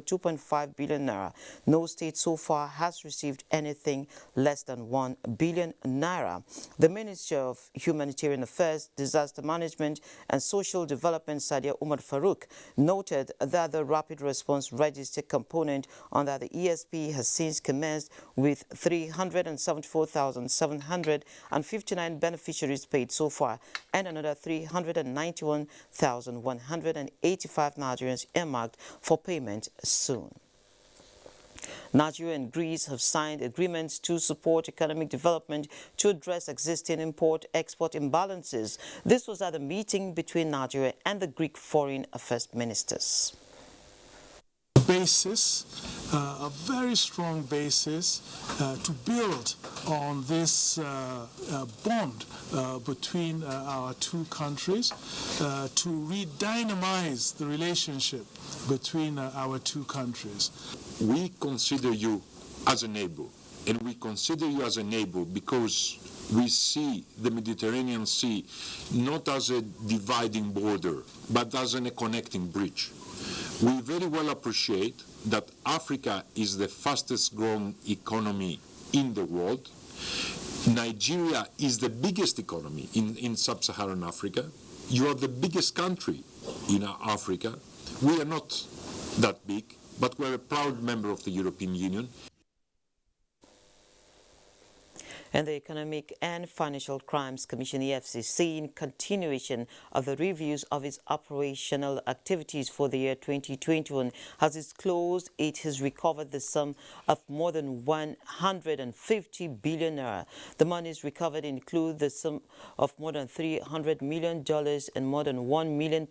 2.5 billion naira. No state so far has received anything less than 1 billion naira. The Minister of Humanitarian Affairs, Disaster Management and Social Development, Sadia Umar Farouk, noted that the Rapid Response Register component under the ESP has since commenced with 374,759 beneficiaries paid so far and another 391,185 Nigerians earmarked for payment soon. Nigeria and Greece have signed agreements to support economic development to address existing import-export imbalances. This was at a meeting between Nigeria and the Greek Foreign Affairs ministers. A very strong basis to build on this bond between our two countries, to re-dynamize the relationship between our two countries. We consider you as a neighbor, and we consider you as a neighbor because we see the Mediterranean Sea not as a dividing border, but as a connecting bridge. We very well appreciate that Africa is the fastest growing economy in the world. Nigeria is the biggest economy in sub-Saharan Africa. You are the biggest country in Africa. We are not that big, but we're a proud member of the European Union. And the Economic and Financial Crimes Commission, EFCC, in continuation of the reviews of its operational activities for the year 2021, has disclosed it has recovered the sum of more than 150 billion naira. The monies recovered include the sum of more than $300 million and more than £1 million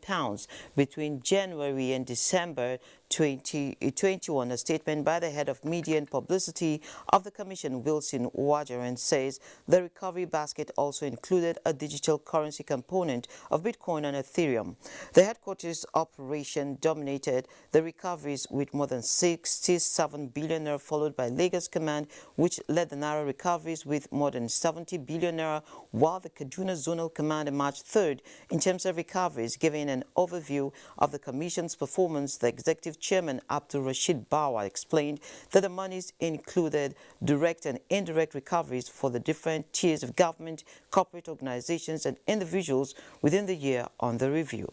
between January and December 2021. A statement by the head of media and publicity of the Commission, Wilson Wajaran, says the recovery basket also included a digital currency component of Bitcoin and Ethereum. The headquarters operation dominated the recoveries with more than 67 billion naira, followed by Lagos Command, which led the Naira recoveries with more than 70 billion naira, while the Kaduna Zonal Command emerged third in terms of recoveries. Giving an overview of the Commission's performance, the Executive Chairman Abdul Rashid Bawa explained that the monies included direct and indirect recoveries for the different tiers of government, corporate organizations and individuals within the year on the review.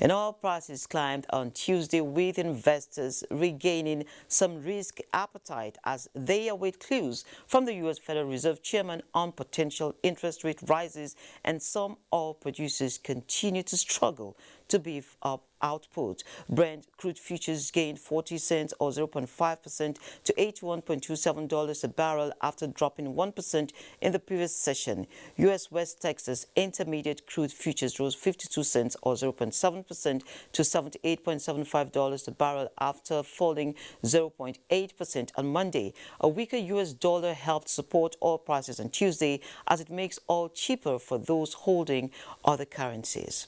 And oil prices climbed on Tuesday, with investors regaining some risk appetite as they await clues from the U.S. Federal Reserve Chairman on potential interest rate rises, and some oil producers continue to struggle to beef up output. Brent crude futures gained 40 cents or 0.5% to $81.27 a barrel after dropping 1% in the previous session. U.S. West Texas Intermediate crude futures rose 52 cents or 0.7% to $78.75 a barrel after falling 0.8% on Monday. A weaker U.S. dollar helped support oil prices on Tuesday as it makes oil cheaper for those holding other currencies.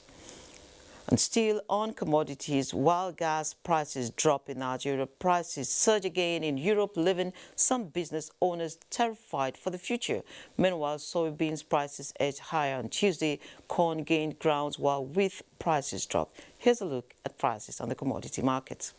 And still on commodities, while gas prices drop in Nigeria, prices surge again in Europe, leaving some business owners terrified for the future. Meanwhile, soybeans prices edged higher on Tuesday, corn gained grounds while wheat prices dropped. Here's a look at prices on the commodity markets.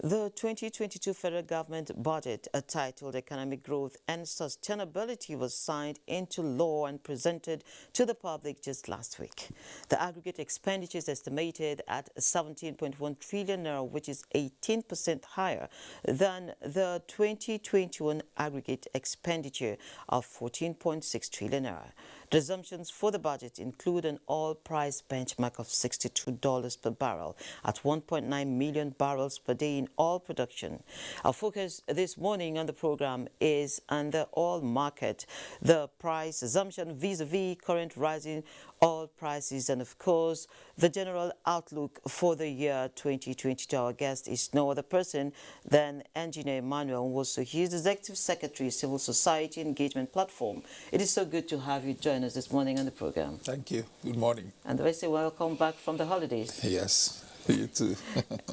The 2022 federal government budget, titled Economic Growth and Sustainability, was signed into law and presented to the public just last week. The aggregate expenditure is estimated at 17.1 trillion naira, which is 18% higher than the 2021 aggregate expenditure of 14.6 trillion naira. The assumptions for the budget include an oil price benchmark of $62 per barrel at 1.9 million barrels per day in oil production. Our focus this morning on the program is on the oil market, the price assumption vis-a-vis current rising oil prices, and of course the general outlook for the year 2022. Our guest is no other person than Engineer Emmanuel Nwosu. He is the Executive Secretary, Civil Society Engagement Platform. It is so good to have you join us this morning on the program. Thank you. Good morning. And I say welcome back from the holidays. Yes, you too.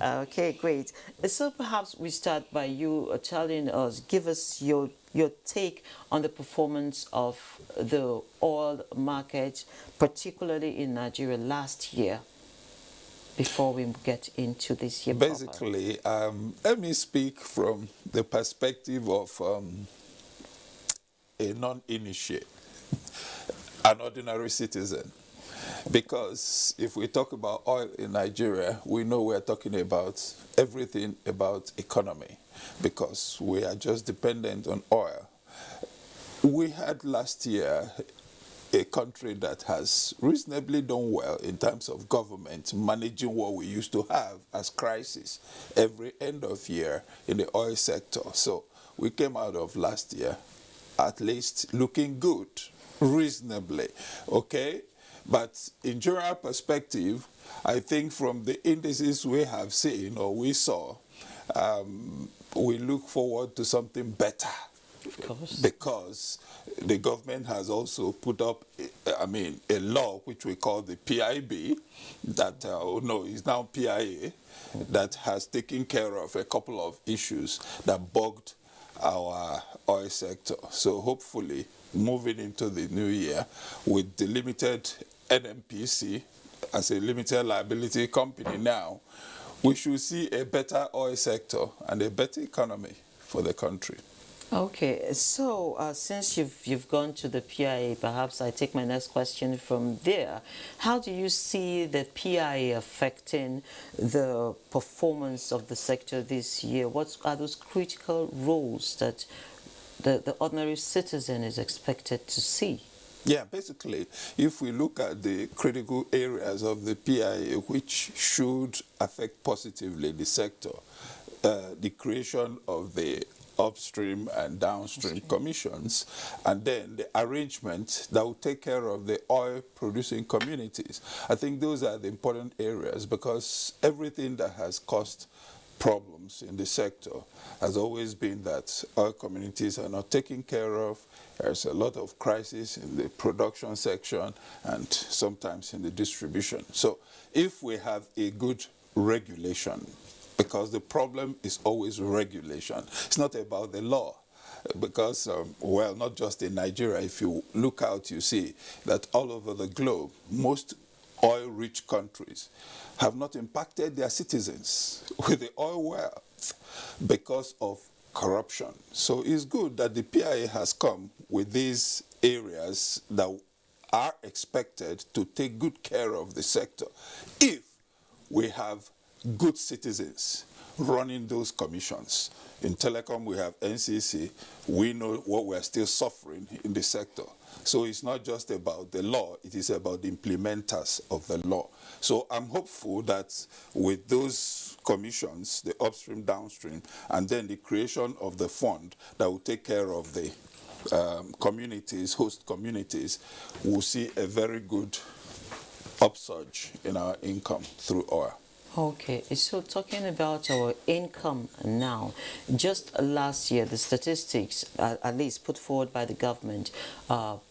Okay, great. So perhaps we start by you telling us, give us your take on the performance of the oil market, particularly in Nigeria last year, before we get into this year. Basically, let me speak from the perspective of a non-initiate, an ordinary citizen. Because if we talk about oil in Nigeria, we know we're talking about everything about economy, because we are just dependent on oil. We had last year a country that has reasonably done well in terms of government managing what we used to have as crisis every end of year in the oil sector. So we came out of last year at least looking good, reasonably, okay? But in general perspective, I think from the indices we have seen or we saw, we look forward to something better. Of course. Because the government has also put up, a law which we call the PIB, that, is now PIA, that has taken care of a couple of issues that bugged our oil sector. So hopefully, moving into the new year with the limited NMPC as a limited liability company now, we should see a better oil sector and a better economy for the country. Okay, so since you've gone to the PIA, perhaps I take my next question from there. How do you see the PIA affecting the performance of the sector this year? What are those critical roles that the ordinary citizen is expected to see? Yeah, basically, if we look at the critical areas of the PIA which should affect positively the sector, the creation of the upstream and downstream commissions, and then the arrangement that will take care of the oil producing communities. I think those are the important areas, because everything that has caused problems in the sector has always been that oil communities are not taken care of. There's a lot of crisis in the production section and sometimes in the distribution. So if we have a good regulation, because the problem is always regulation. It's not about the law. Because, not just in Nigeria, if you look out, you see that all over the globe, most oil-rich countries have not impacted their citizens with the oil wealth because of corruption. So it's good that the PIA has come with these areas that are expected to take good care of the sector if we have good citizens running those commissions. In telecom, we have NCC. We know what we're still suffering in the sector. So it's not just about the law, it is about the implementers of the law. So I'm hopeful that with those commissions, the upstream, downstream, and then the creation of the fund that will take care of the communities, host communities, we'll see a very good upsurge in our income through oil. Okay, so talking about our income now, just last year, the statistics, at least put forward by the government,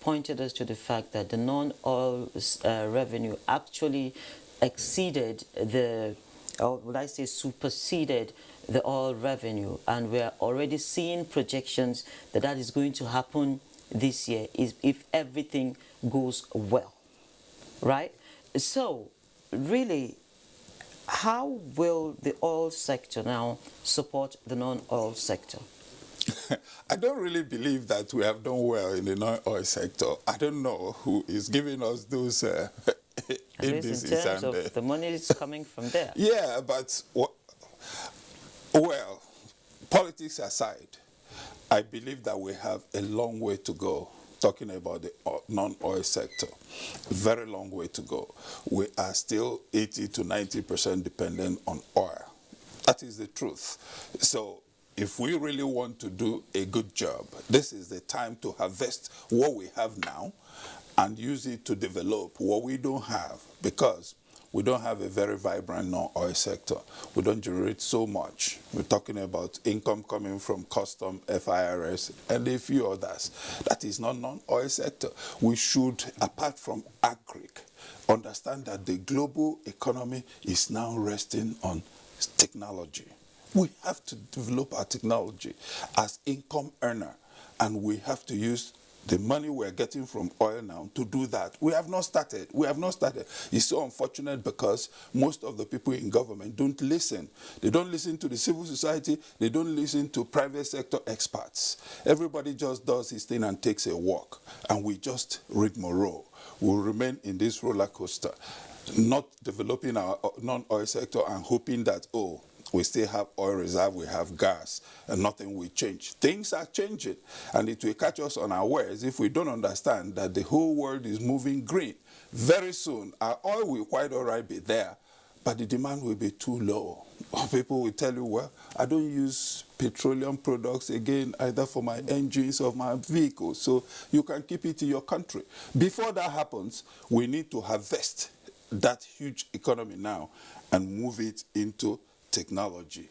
pointed us to the fact that the non-oil revenue actually exceeded or would I say superseded the oil revenue, and we're already seeing projections that is going to happen this year if everything goes well, right? So, really, how will the oil sector now support the non-oil sector? I don't really believe that we have done well in the non-oil sector. I don't know who is giving us those indices. In terms of the money is coming from there. Yeah, but, politics aside, I believe that we have a long way to go talking about the non-oil sector. Very long way to go. We are still 80 to 90% dependent on oil. That is the truth. So if we really want to do a good job, this is the time to harvest what we have now and use it to develop what we don't have, because we don't have a very vibrant non-oil sector. We don't generate so much. We're talking about income coming from custom, FIRS, and a few others. That is not non-oil sector. We should, apart from agri, understand that the global economy is now resting on technology. We have to develop our technology as income earner, and we have to use the money we're getting from oil now to do that. We have not started. We have not started. It's so unfortunate because most of the people in government don't listen. They don't listen to the civil society. They don't listen to private sector experts. Everybody just does his thing and takes a walk. And we just rigmarole. We'll remain in this roller coaster, not developing our non-oil sector and hoping that, oh, we still have oil reserve, we have gas, and nothing will change. Things are changing, and it will catch us unawares if we don't understand that the whole world is moving green. Very soon, our oil will quite all right be there, but the demand will be too low. People will tell you, well, I don't use petroleum products again, either for my engines or my vehicles, so you can keep it in your country. Before that happens, we need to harvest that huge economy now and move it into technology.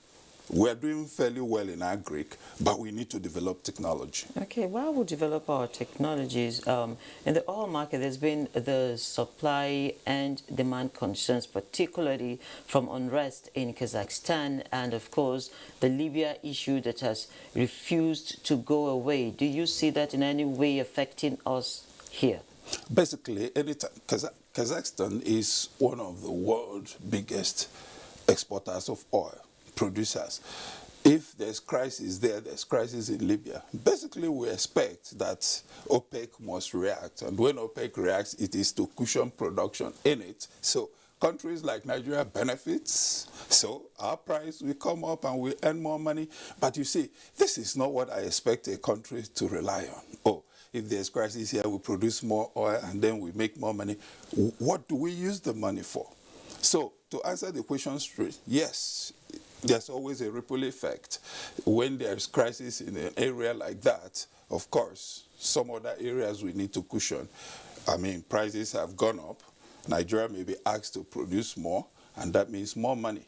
We're doing fairly well in agri, but we need to develop technology. Okay, while we develop our technologies, in the oil market, there's been the supply and demand concerns, particularly from unrest in Kazakhstan, and of course, the Libya issue that has refused to go away. Do you see that in any way affecting us here? Basically, anytime, Kazakhstan is one of the world's biggest exporters of oil, producers. If there's crisis there, there's crisis in Libya. Basically, we expect that OPEC must react. And when OPEC reacts, it is to cushion production in it. So countries like Nigeria benefits. So our price will come up and we earn more money. But you see, this is not what I expect a country to rely on. Oh, if there's crisis here, we produce more oil and then we make more money. What do we use the money for? So to answer the question straight, yes, there's always a ripple effect. When there's crisis in an area like that, of course, some other areas we need to cushion. I mean, prices have gone up. Nigeria may be asked to produce more, and that means more money.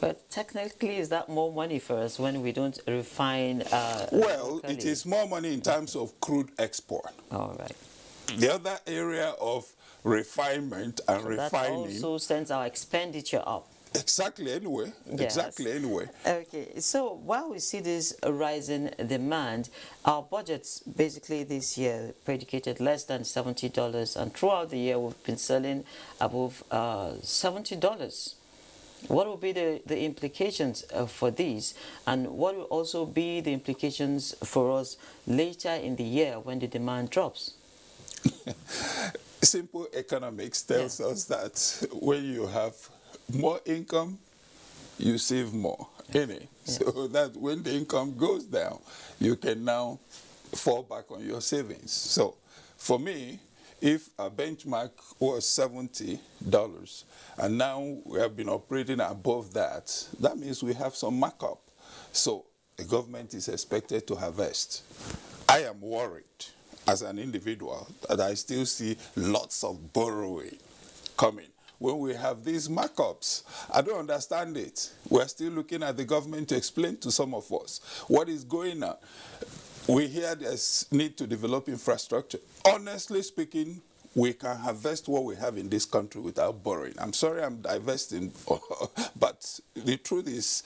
But technically, is that more money for us when we don't refine? Well, locally? it is more money in terms of crude export. All right. The other area of refinement and So refining. that also sends our expenditure up. Exactly, anyway. Yes. Exactly, anyway. Okay, so while we see this rising demand, our budgets basically this year predicated less than $70, and throughout the year we've been selling above $70. What will be the implications for these, and what will also be the implications for us later in the year when the demand drops? Simple economics tells us that when you have more income, you save more, innit? Yeah. So that when the income goes down, you can now fall back on your savings. So for me, if a benchmark was $70 and now we have been operating above that, that means we have some markup. So the government is expected to harvest. I am worried as an individual that I still see lots of borrowing coming. When we have these markups, I don't understand it. We're still looking at the government to explain to some of us what is going on. We hear there's need to develop infrastructure. Honestly speaking, we can harvest what we have in this country without borrowing. I'm sorry I'm divesting, but the truth is,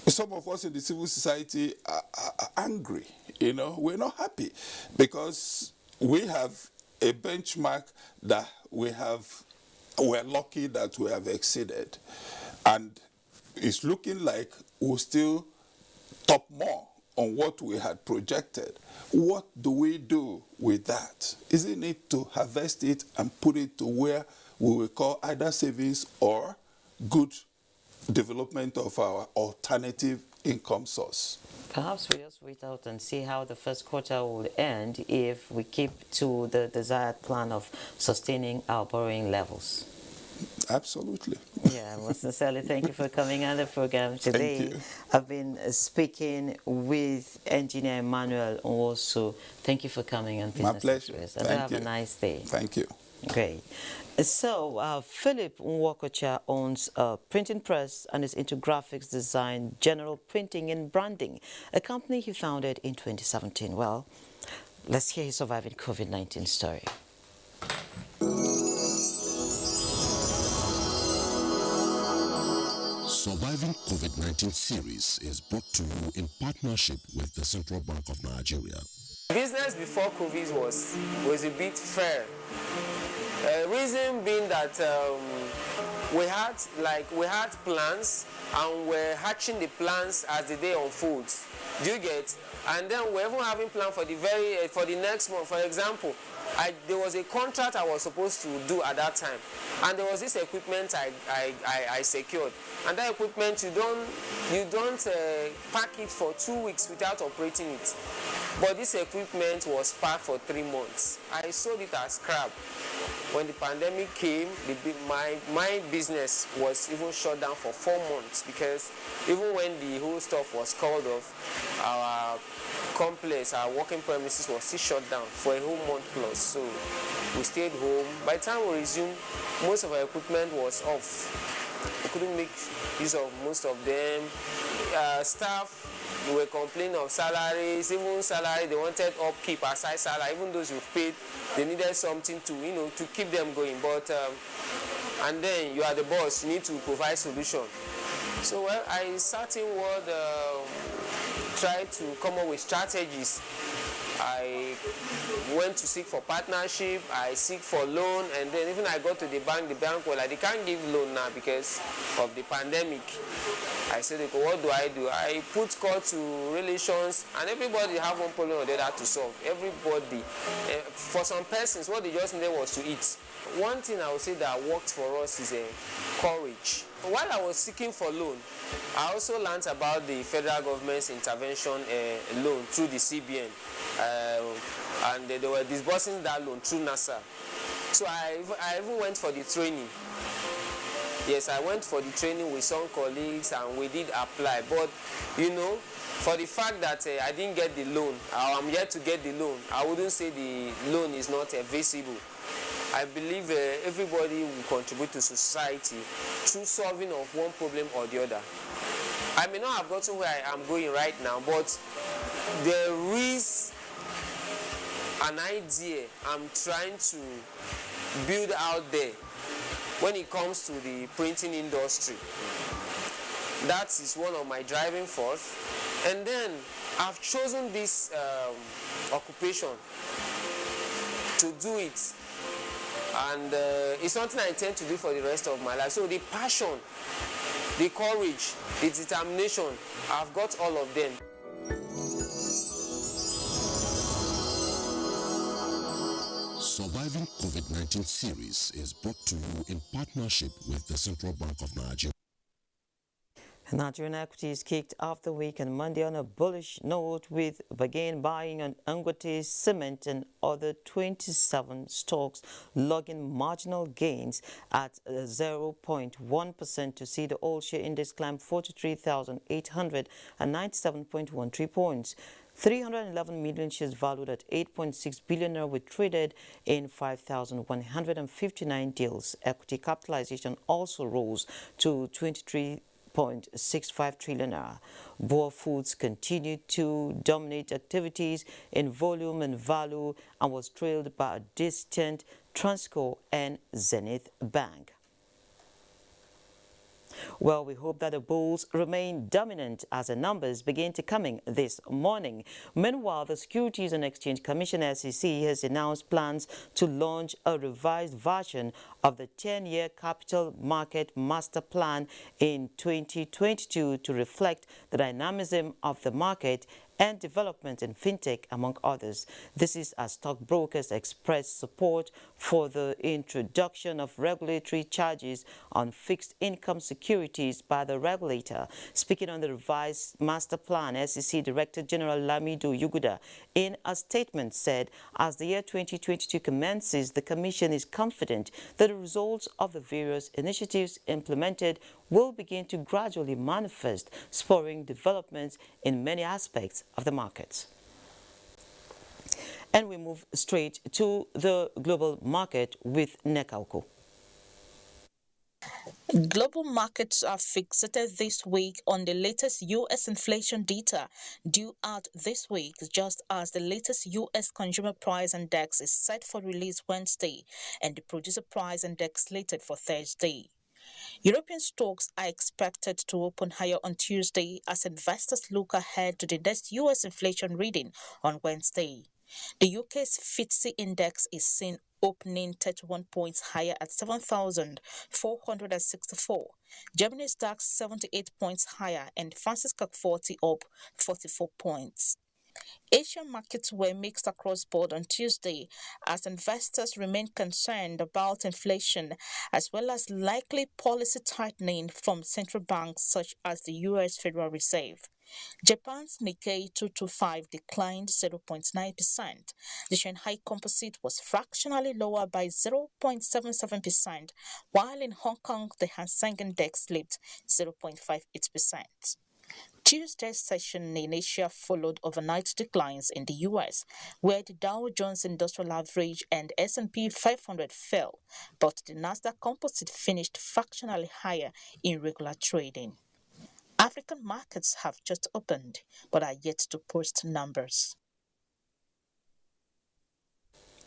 some of us in the civil society are angry. You know, we're not happy because we have a benchmark that we're lucky that we have exceeded. And it's looking like we'll still top more on what we had projected. What do we do with that? Isn't it to harvest it and put it to where we will call either savings or good development of our alternative income source? Perhaps we just wait out and see how the first quarter will end if we keep to the desired plan of sustaining our borrowing levels. Absolutely. Yeah, most sincerely, thank you for coming on the program today. Thank you. I've been speaking with Engineer Emmanuel Nwosu. Thank you for coming on Business My pleasure. Express. And Thank have you. a nice day. Thank you. Great. So, Philip Nwokocha owns a printing press and is into graphics design, general printing and branding, a company he founded in 2017. Well, let's hear his surviving COVID-19 story. Surviving COVID-19 series is brought to you in partnership with the Central Bank of Nigeria. Business before COVID was a bit fair. Reason being that we had plans and we're hatching the plans as the day unfolds. Do you get? And then we're even having plan for the next month. For example, there was a contract I was supposed to do at that time, and there was this equipment I secured, and that equipment you don't pack it for 2 weeks without operating it. But this equipment was packed for 3 months. I sold it as scrap. When the pandemic came, my business was even shut down for 4 months, because even when the whole stuff was called off, our complex, our working premises was still shut down for a whole month plus. So we stayed home. By the time we resumed, most of our equipment was off. We couldn't make use of most of them. Staff, we were complaining of salaries. Even salary, they wanted upkeep aside salary. Even those who paid, they needed something to keep them going. But and then you are the boss, you need to provide solution. So well, I sat in word, tried to come up with strategies. I went to seek for partnership, I seek for loan, and then even I got to the bank was like, they can't give loan now because of the pandemic. I said, what do? I put call to relations, and everybody have one problem or the other to solve. Everybody. For some persons, what they just needed was to eat. One thing I would say that worked for us is courage. While I was seeking for loan, I also learned about the federal government's intervention loan through the CBN. And they were disbursing that loan through NASA. So I even went for the training. Yes, I went for the training with some colleagues and we did apply. But, for the fact that I didn't get the loan, or I'm yet to get the loan, I wouldn't say the loan is not visible. I believe everybody will contribute to society through solving of one problem or the other. I may not have gotten where I am going right now, but there is an idea I'm trying to build out there when it comes to the printing industry. That is one of my driving force. And then I've chosen this occupation to do it. And it's something I intend to do for the rest of my life. So the passion, the courage, the determination, I've got all of them. Surviving COVID-19 series is brought to you in partnership with the Central Bank of Nigeria. Nigerian equities kicked off the week on Monday on a bullish note, with again buying on Dangote Cement and other 27 stocks logging marginal gains at 0.1% to see the all-share index climb 43,897.13 points. 311 million shares valued at 8.6 billion were traded in 5,159 deals. Equity capitalization also rose to 23.65 trillion. Boer Foods continued to dominate activities in volume and value and was trailed by a distant Transco and Zenith Bank. Well, we hope that the bulls remain dominant as the numbers begin to come in this morning. Meanwhile, the Securities and Exchange Commission (SEC) has announced plans to launch a revised version of the 10-year Capital Market Master Plan in 2022 to reflect the dynamism of the market and development in fintech, among others. This is as stockbrokers express support for the introduction of regulatory charges on fixed income securities by the regulator. Speaking on the revised master plan, SEC Director General Lamido Yuguda, in a statement, said as the year 2022 commences, the Commission is confident that the results of the various initiatives implemented will begin to gradually manifest, spurring developments in many aspects of the markets. And we move straight to the global market with Nekauko. Global markets are fixated this week on the latest U.S. inflation data due out this week, just as the latest U.S. Consumer Price Index is set for release Wednesday and the Producer Price Index slated for Thursday. European stocks are expected to open higher on Tuesday as investors look ahead to the next U.S. inflation reading on Wednesday. The UK's FTSE index is seen opening 31 points higher at 7,464. Germany's DAX 78 points higher and France's CAC 40 up 44 points. Asian markets were mixed across board on Tuesday as investors remain concerned about inflation as well as likely policy tightening from central banks such as the U.S. Federal Reserve. Japan's Nikkei 225 declined 0.9%. The Shanghai Composite was fractionally lower by 0.77%, while in Hong Kong the Hang Seng Index slipped 0.58%. Tuesday's session in Asia followed overnight declines in the U.S., where the Dow Jones Industrial Average and S&P 500 fell, but the Nasdaq Composite finished fractionally higher in regular trading. African markets have just opened, but are yet to post numbers.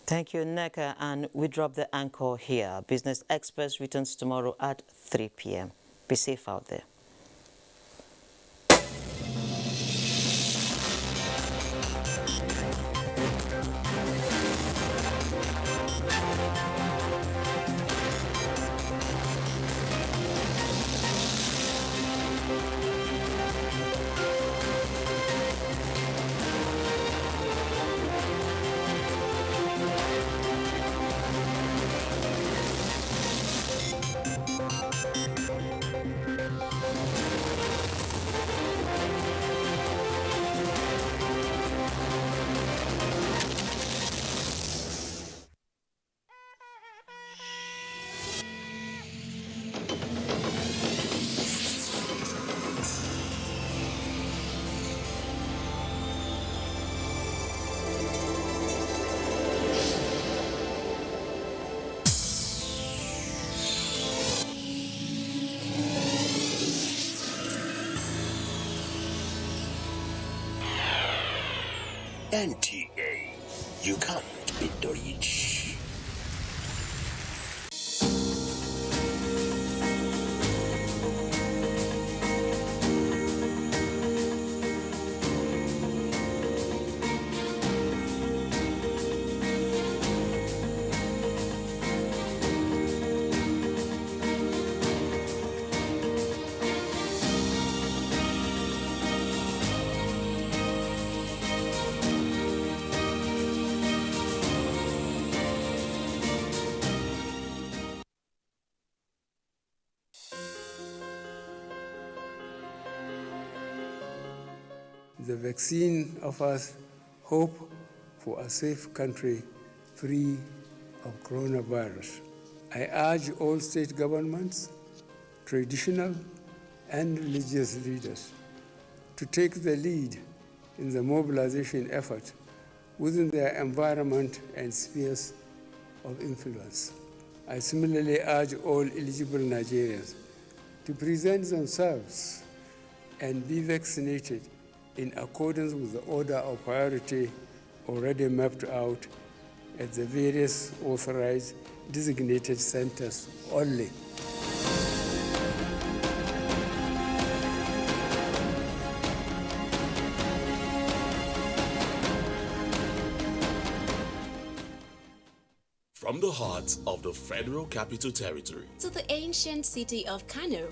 Thank you, Neka, and we drop the anchor here. Business Express returns tomorrow at 3 p.m. Be safe out there. NTA, you can't beat the reach. The vaccine offers hope for a safe country free of coronavirus. I urge all state governments, traditional and religious leaders to take the lead in the mobilization effort within their environment and spheres of influence. I similarly urge all eligible Nigerians to present themselves and be vaccinated in accordance with the order of priority already mapped out at the various authorized designated centers only. From the heart of the Federal Capital Territory to the ancient city of Kano,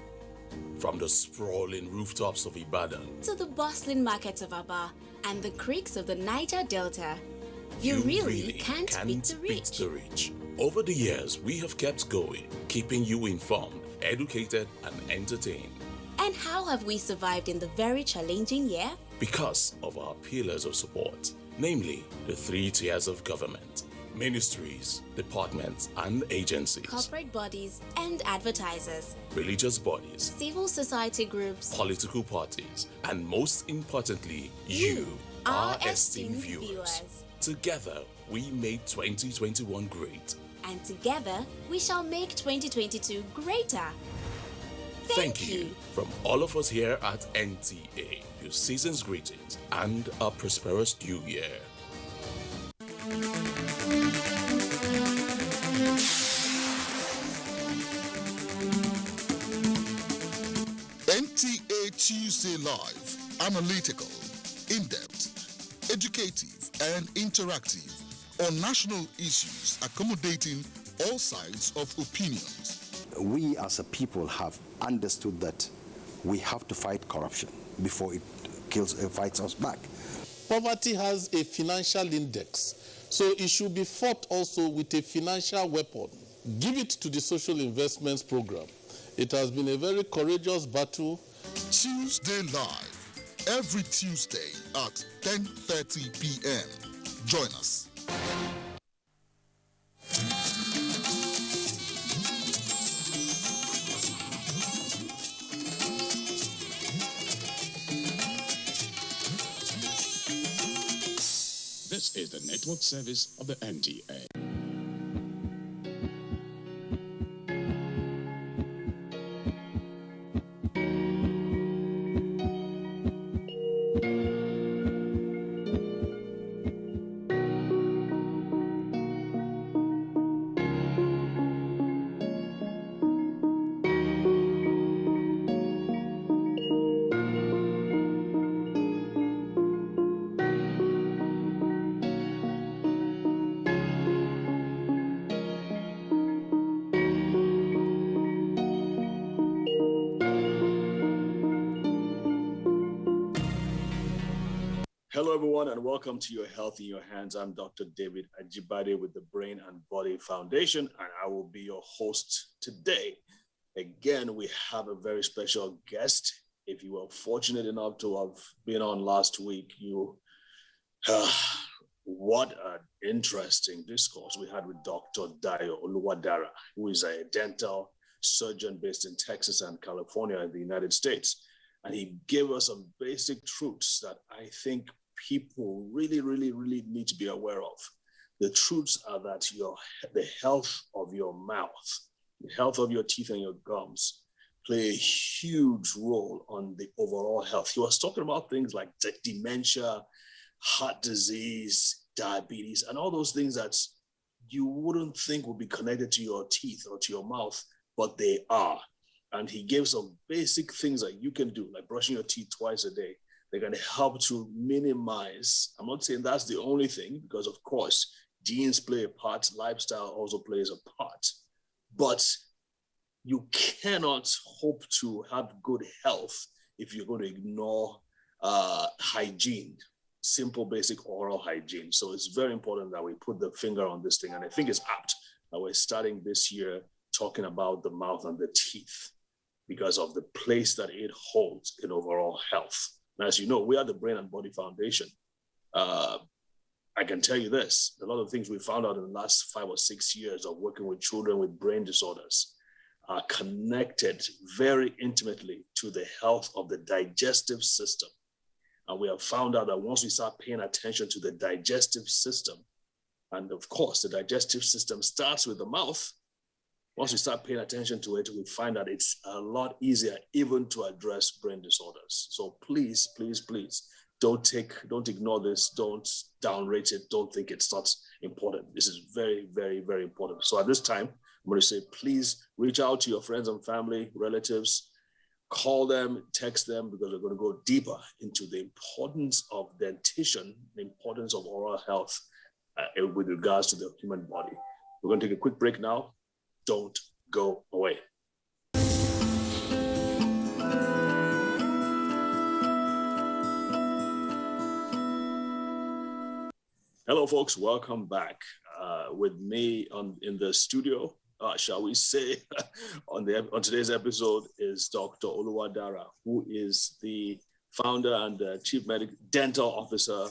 From the sprawling rooftops of Ibadan to the bustling markets of Aba and the creeks of the Niger Delta, you really can't beat the reach. Over the years, we have kept going, keeping you informed, educated, and entertained. And how have we survived in the very challenging year? Because of our pillars of support, namely the 3 tiers of government: ministries, departments, and agencies, corporate bodies and advertisers, religious bodies, civil society groups, political parties, and most importantly, you, our esteemed viewers. Together, we made 2021 great. And together, we shall make 2022 greater. Thank you from all of us here at NTA. Your season's greetings and a prosperous new year. NTA Tuesday Live. Analytical, in-depth, educative, and interactive on national issues, accommodating all sides of opinions. We as a people have understood that we have to fight corruption before it fights us back. Poverty has a financial index, so it should be fought also with a financial weapon. Give it to the Social Investments Program. It has been a very courageous battle. Tuesday Live, every Tuesday at 10:30 p.m. Join us. This is the network service of the NTA. Hello, everyone, and welcome to Your Health in Your Hands. I'm Dr. David Ajibade with the Brain and Body Foundation, and I will be your host today. Again, we have a very special guest. If you were fortunate enough to have been on last week, what an interesting discourse we had with Dr. Dayo Oluwadara, who is a dental surgeon based in Texas and California in the United States. And he gave us some basic truths that I think people really need to be aware of. The truths are that the health of your mouth, the health of your teeth and your gums play a huge role on the overall health. He was talking about things like dementia, heart disease, diabetes, and all those things that you wouldn't think would be connected to your teeth or to your mouth, but they are. And he gave some basic things that you can do, like brushing your teeth twice a day. They're going to help to minimize. I'm not saying that's the only thing, because of course, genes play a part, lifestyle also plays a part. But you cannot hope to have good health if you're going to ignore hygiene, simple, basic oral hygiene. So it's very important that we put the finger on this thing. And I think it's apt that we're starting this year talking about the mouth and the teeth, because of the place that it holds in overall health. And as you know, we are the Brain and Body Foundation. I can tell you this, a lot of things we found out in the last 5 or 6 years of working with children with brain disorders are connected very intimately to the health of the digestive system. And we have found out that once we start paying attention to the digestive system, and of course, the digestive system starts with the mouth. Once we start paying attention to it, we find that it's a lot easier even to address brain disorders. So please, don't ignore this. Don't downrate it. Don't think it's not important. This is very, very, very important. So at this time, I'm going to say, please reach out to your friends and family, relatives, call them, text them, because we're going to go deeper into the importance of dentition, the importance of oral health with regards to the human body. We're going to take a quick break now. Don't go away. Hello, folks. Welcome back. With me in the studio, shall we say, on today's episode is Dr. Oluwadara, who is the founder and chief dental officer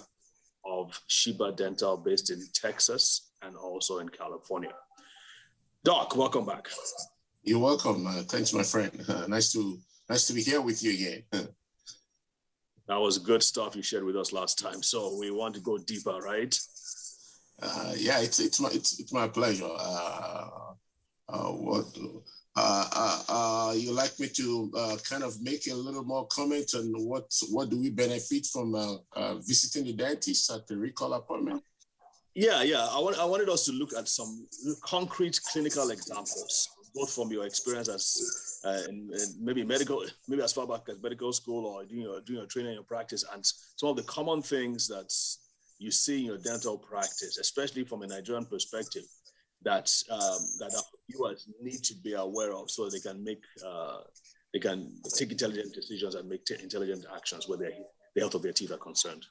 of Sheba Dental, based in Texas and also in California. Doc, welcome back. You're welcome. Thanks, my friend. Nice to be here with you again. That was good stuff you shared with us last time. So we want to go deeper, right? Yeah, it's my pleasure. You like me to kind of make a little more comment on what do we benefit from visiting the dentist at the recall appointment? Yeah. I wanted us to look at some concrete clinical examples, both from your experience as in maybe as far back as medical school or doing your training in your practice, and some of the common things that you see in your dental practice, especially from a Nigerian perspective, that our viewers need to be aware of, so they can take intelligent decisions and make intelligent actions where the health of their teeth are concerned.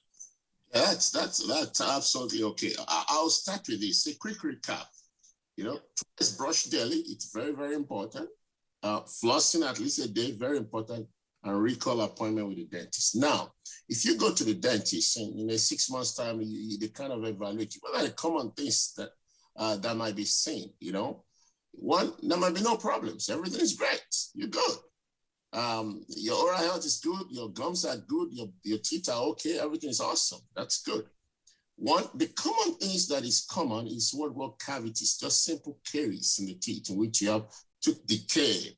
Yeah, that's absolutely okay. I'll start with this. A quick recap. Twice brush daily. It's very, very important. Flossing at least a day, very important. And recall appointment with the dentist. Now, if you go to the dentist and in a 6 months time, they kind of evaluate you. What are the common things that might be seen? One, there might be no problems. Everything is great. You're good. Your oral health is good. Your gums are good. Your teeth are okay. Everything is awesome. That's good. One, the common things that is common is what we call cavities, just simple caries in the teeth in which you have tooth decay.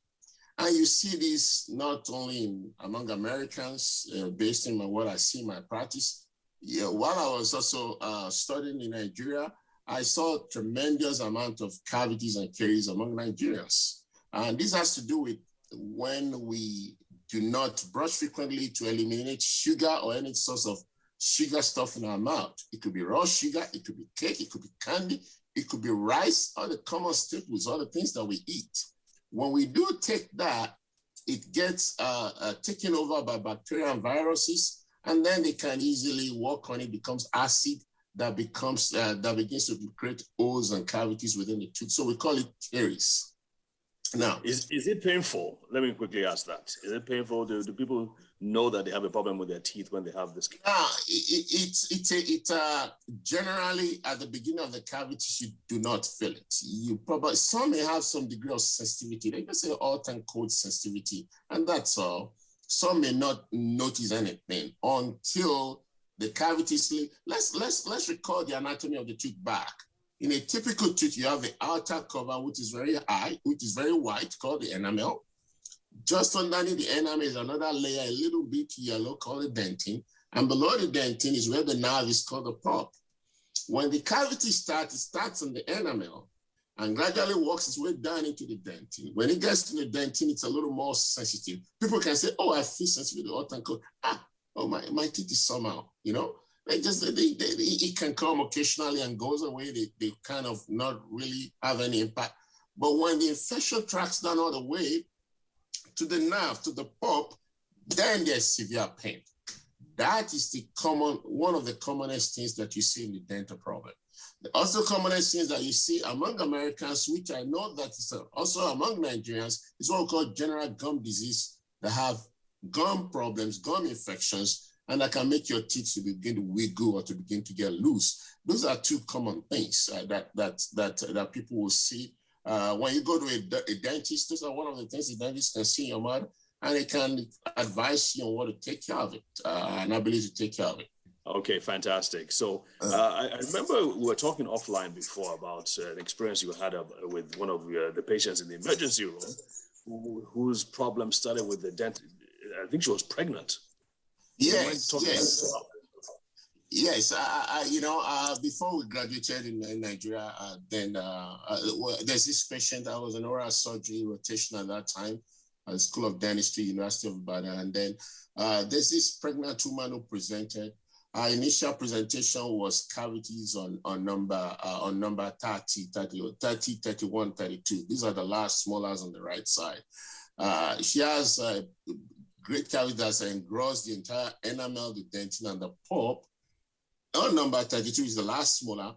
And you see this not only among Americans, based on what I see in my practice. While I was also studying in Nigeria, I saw a tremendous amount of cavities and caries among Nigerians. And this has to do with when we do not brush frequently to eliminate sugar or any source of sugar stuff in our mouth. It could be raw sugar, it could be cake, it could be candy, it could be rice, all the common staples, all the things that we eat. When we do take that, it gets taken over by bacteria and viruses, and then they can easily work on it, becomes acid that begins to create holes and cavities within the tooth. So we call it caries. Now, is it painful? Let me quickly ask that. Is it painful? Do people know that they have a problem with their teeth when they have this? It's generally at the beginning of the cavity, you do not feel it. Some may have some degree of sensitivity. They can say hot and cold sensitivity, and that's all. Some may not notice anything until the cavity sleep. Let's recall the anatomy of the tooth back. In a typical tooth, you have the outer cover, which is very high, which is very white, called the enamel. Just underneath the enamel is another layer, a little bit yellow, called the dentin. And below the dentin is where the nerve is called the pulp. When the cavity starts, it starts on the enamel and gradually works its way down into the dentin. When it gets to the dentin, it's a little more sensitive. People can say, oh, I feel sensitive to the hot and cold. My teeth is somehow, it can come occasionally and goes away. They kind of not really have any impact. But when the infection tracks down all the way to the nerve, to the pulp, then there's severe pain. That is one of the commonest things that you see in the dental problem. The also commonest things that you see among Americans, which I know that is also among Nigerians, is what we call general gum disease. They have gum problems, gum infections, and that can make your teeth to begin to wiggle or to begin to get loose. Those are two common things that people will see. When you go to a dentist, those are one of the things the dentist can see in your mouth, and they can advise you on what to take care of it, and ability to take care of it. Okay, fantastic. So I remember we were talking offline before about an experience you had with one of the patients in the emergency room whose problem started with the dentist. I think she was pregnant. Yes. Before we graduated in Nigeria, there's this patient that was an oral surgery rotation at that time at the School of Dentistry, University of Ibadan. And then there's this pregnant woman who presented. Our initial presentation was cavities on number 30, 31, 32. These are the last molars on the right side. She has great cavity that's engrossed the entire enamel, the dentin, and the pulp. on number 32 is the last molar.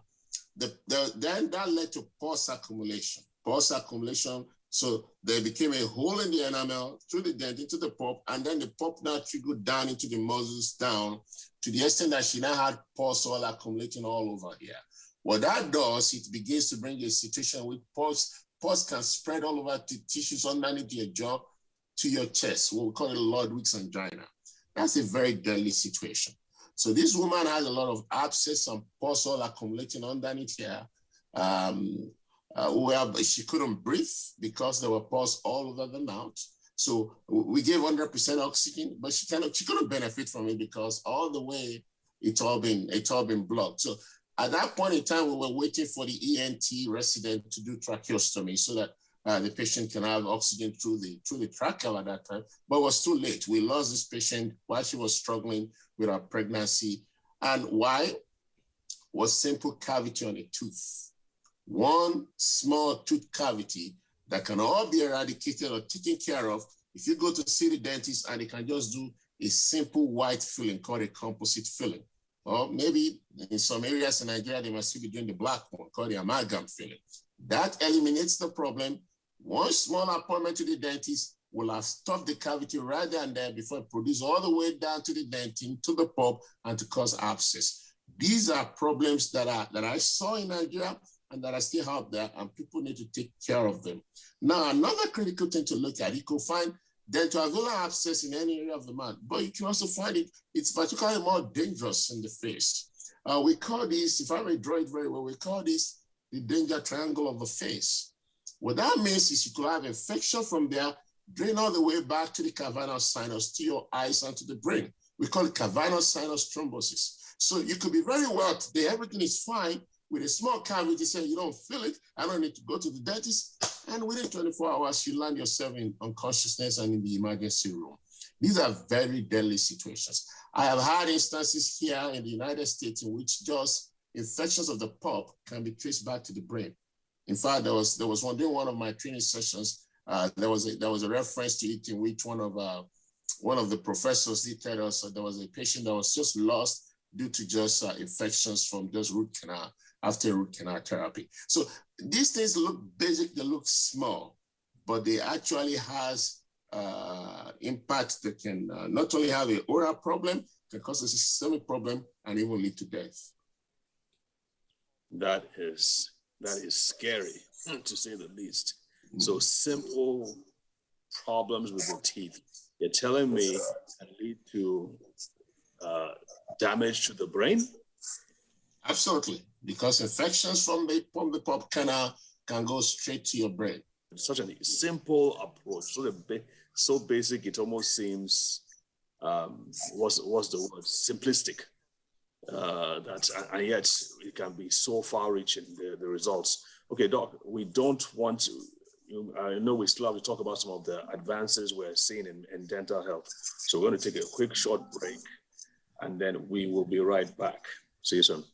Then that led to pus accumulation. Pus accumulation, so there became a hole in the enamel through the dent into the pulp, and then the pulp now trickled down into the muscles down to the extent that she now had pus all accumulating all over here. What that does, it begins to bring a situation where pus can spread all over the tissues underneath your jaw to your chest, what we call it Ludwig's angina. That's a very deadly situation. So this woman has a lot of abscess and pus all accumulating underneath here, where she couldn't breathe because there were pus all over the mouth. So we gave 100% oxygen, but she couldn't benefit from it because all the way it's all been blocked. So at that point in time, we were waiting for the ENT resident to do tracheostomy so that the patient can have oxygen through the trachea at that time, but it was too late. We lost this patient while she was struggling with her pregnancy. And why? Was simple cavity on a tooth. One small tooth cavity that can all be eradicated or taken care of if you go to see the dentist and they can just do a simple white filling called a composite filling. Or maybe in some areas in Nigeria, they must still be doing the black one called the amalgam filling. That eliminates the problem. One small appointment to the dentist will have stopped the cavity right there and there before it produces all the way down to the dentin, to the pulp, and to cause abscess. These are problems that I saw in Nigeria and that are still out there, and people need to take care of them. Now, another critical thing to look at, you can find dentoalveolar abscess in any area of the mouth, but you can also find it's particularly more dangerous in the face. We call this, if I may draw it very well, we call this the danger triangle of the face. What that means is you could have infection from there, drain all the way back to the cavernous sinus, to your eyes and to the brain. We call it cavernous sinus thrombosis. So you could be very well today, everything is fine, with a small cavity, say you don't feel it, I don't need to go to the dentist, and within 24 hours, you land yourself in unconsciousness and in the emergency room. These are very deadly situations. I have had instances here in the United States in which just infections of the pulp can be traced back to the brain. In fact, there was one during one of my training sessions. There was a reference to it in which one of the professors did tell us that there was a patient that was just lost due to just infections from just root canal after root canal therapy. So these things look basic, they look small, but they actually has impact that can not only have an oral problem, can cause a systemic problem and even lead to death. That is scary, to say the least. So simple problems with the teeth, you're telling me can lead to damage to the brain? Absolutely, because infections from the pulp canal can go straight to your brain. Such a simple approach, so basic, it almost seems, what's the word, simplistic. And yet it can be so far-reaching, the results. Okay, Doc, we don't want to, I know we still have to talk about some of the advances we're seeing in dental health. So we're going to take a quick short break, and then we will be right back. See you soon.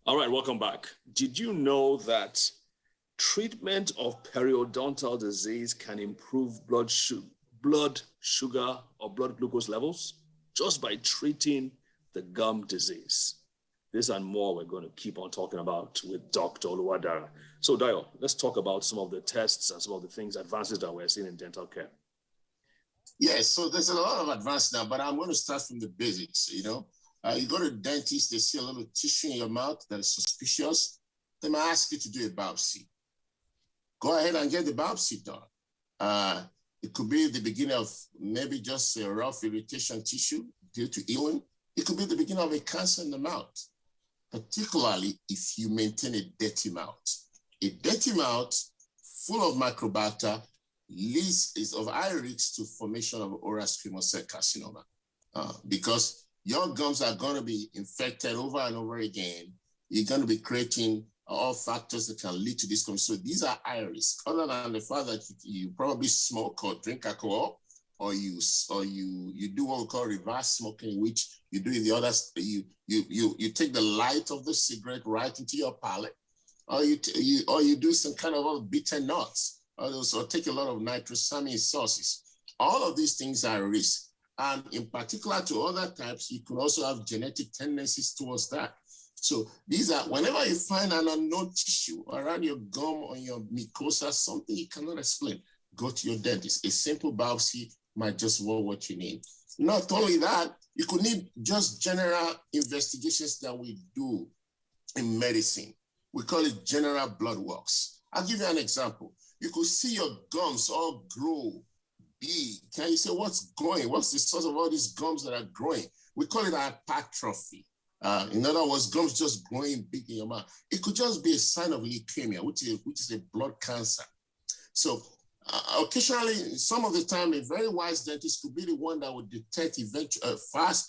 All right, welcome back. Did you know that treatment of periodontal disease can improve blood sugar or blood glucose levels just by treating the gum disease? This and more we're going to keep on talking about with Dr. Oluwadara. So Dayo, let's talk about some of the tests and some of the things, advances that we're seeing in dental care. Yes, so there's a lot of advances now, but I'm going to start from the basics. You go to the dentist, they see a little tissue in your mouth that is suspicious. They might ask you to do a biopsy. Go ahead and get the biopsy done. It could be the beginning of maybe just a rough irritation tissue due to healing. It could be the beginning of a cancer in the mouth, particularly if you maintain a dirty mouth. A dirty mouth full of microbiota is of high risk to formation of oral squamous cell carcinoma because your gums are going to be infected over and over again. You're going to be creating all factors that can lead to this. So these are high risk. Other than the fact that you probably smoke or drink alcohol, or you do what we call reverse smoking, which you do the other. You take the light of the cigarette right into your palate, or you do some kind of bitter nuts. also take a lot of nitrosamine sources. All of these things are risk. And in particular to other types, you can also have genetic tendencies towards that. So these are, whenever you find an unknown tissue around your gum or your mucosa, something you cannot explain, go to your dentist. A simple biopsy might just work what you need. Not only that, you could need just general investigations that we do in medicine. We call it general blood works. I'll give you an example. You could see your gums all grow big. Can you say what's growing? What's the source of all these gums that are growing? We call it hypertrophy. In other words, gums just growing big in your mouth. It could just be a sign of leukemia, which is a blood cancer. So occasionally, some of the time, a very wise dentist could be the one that would detect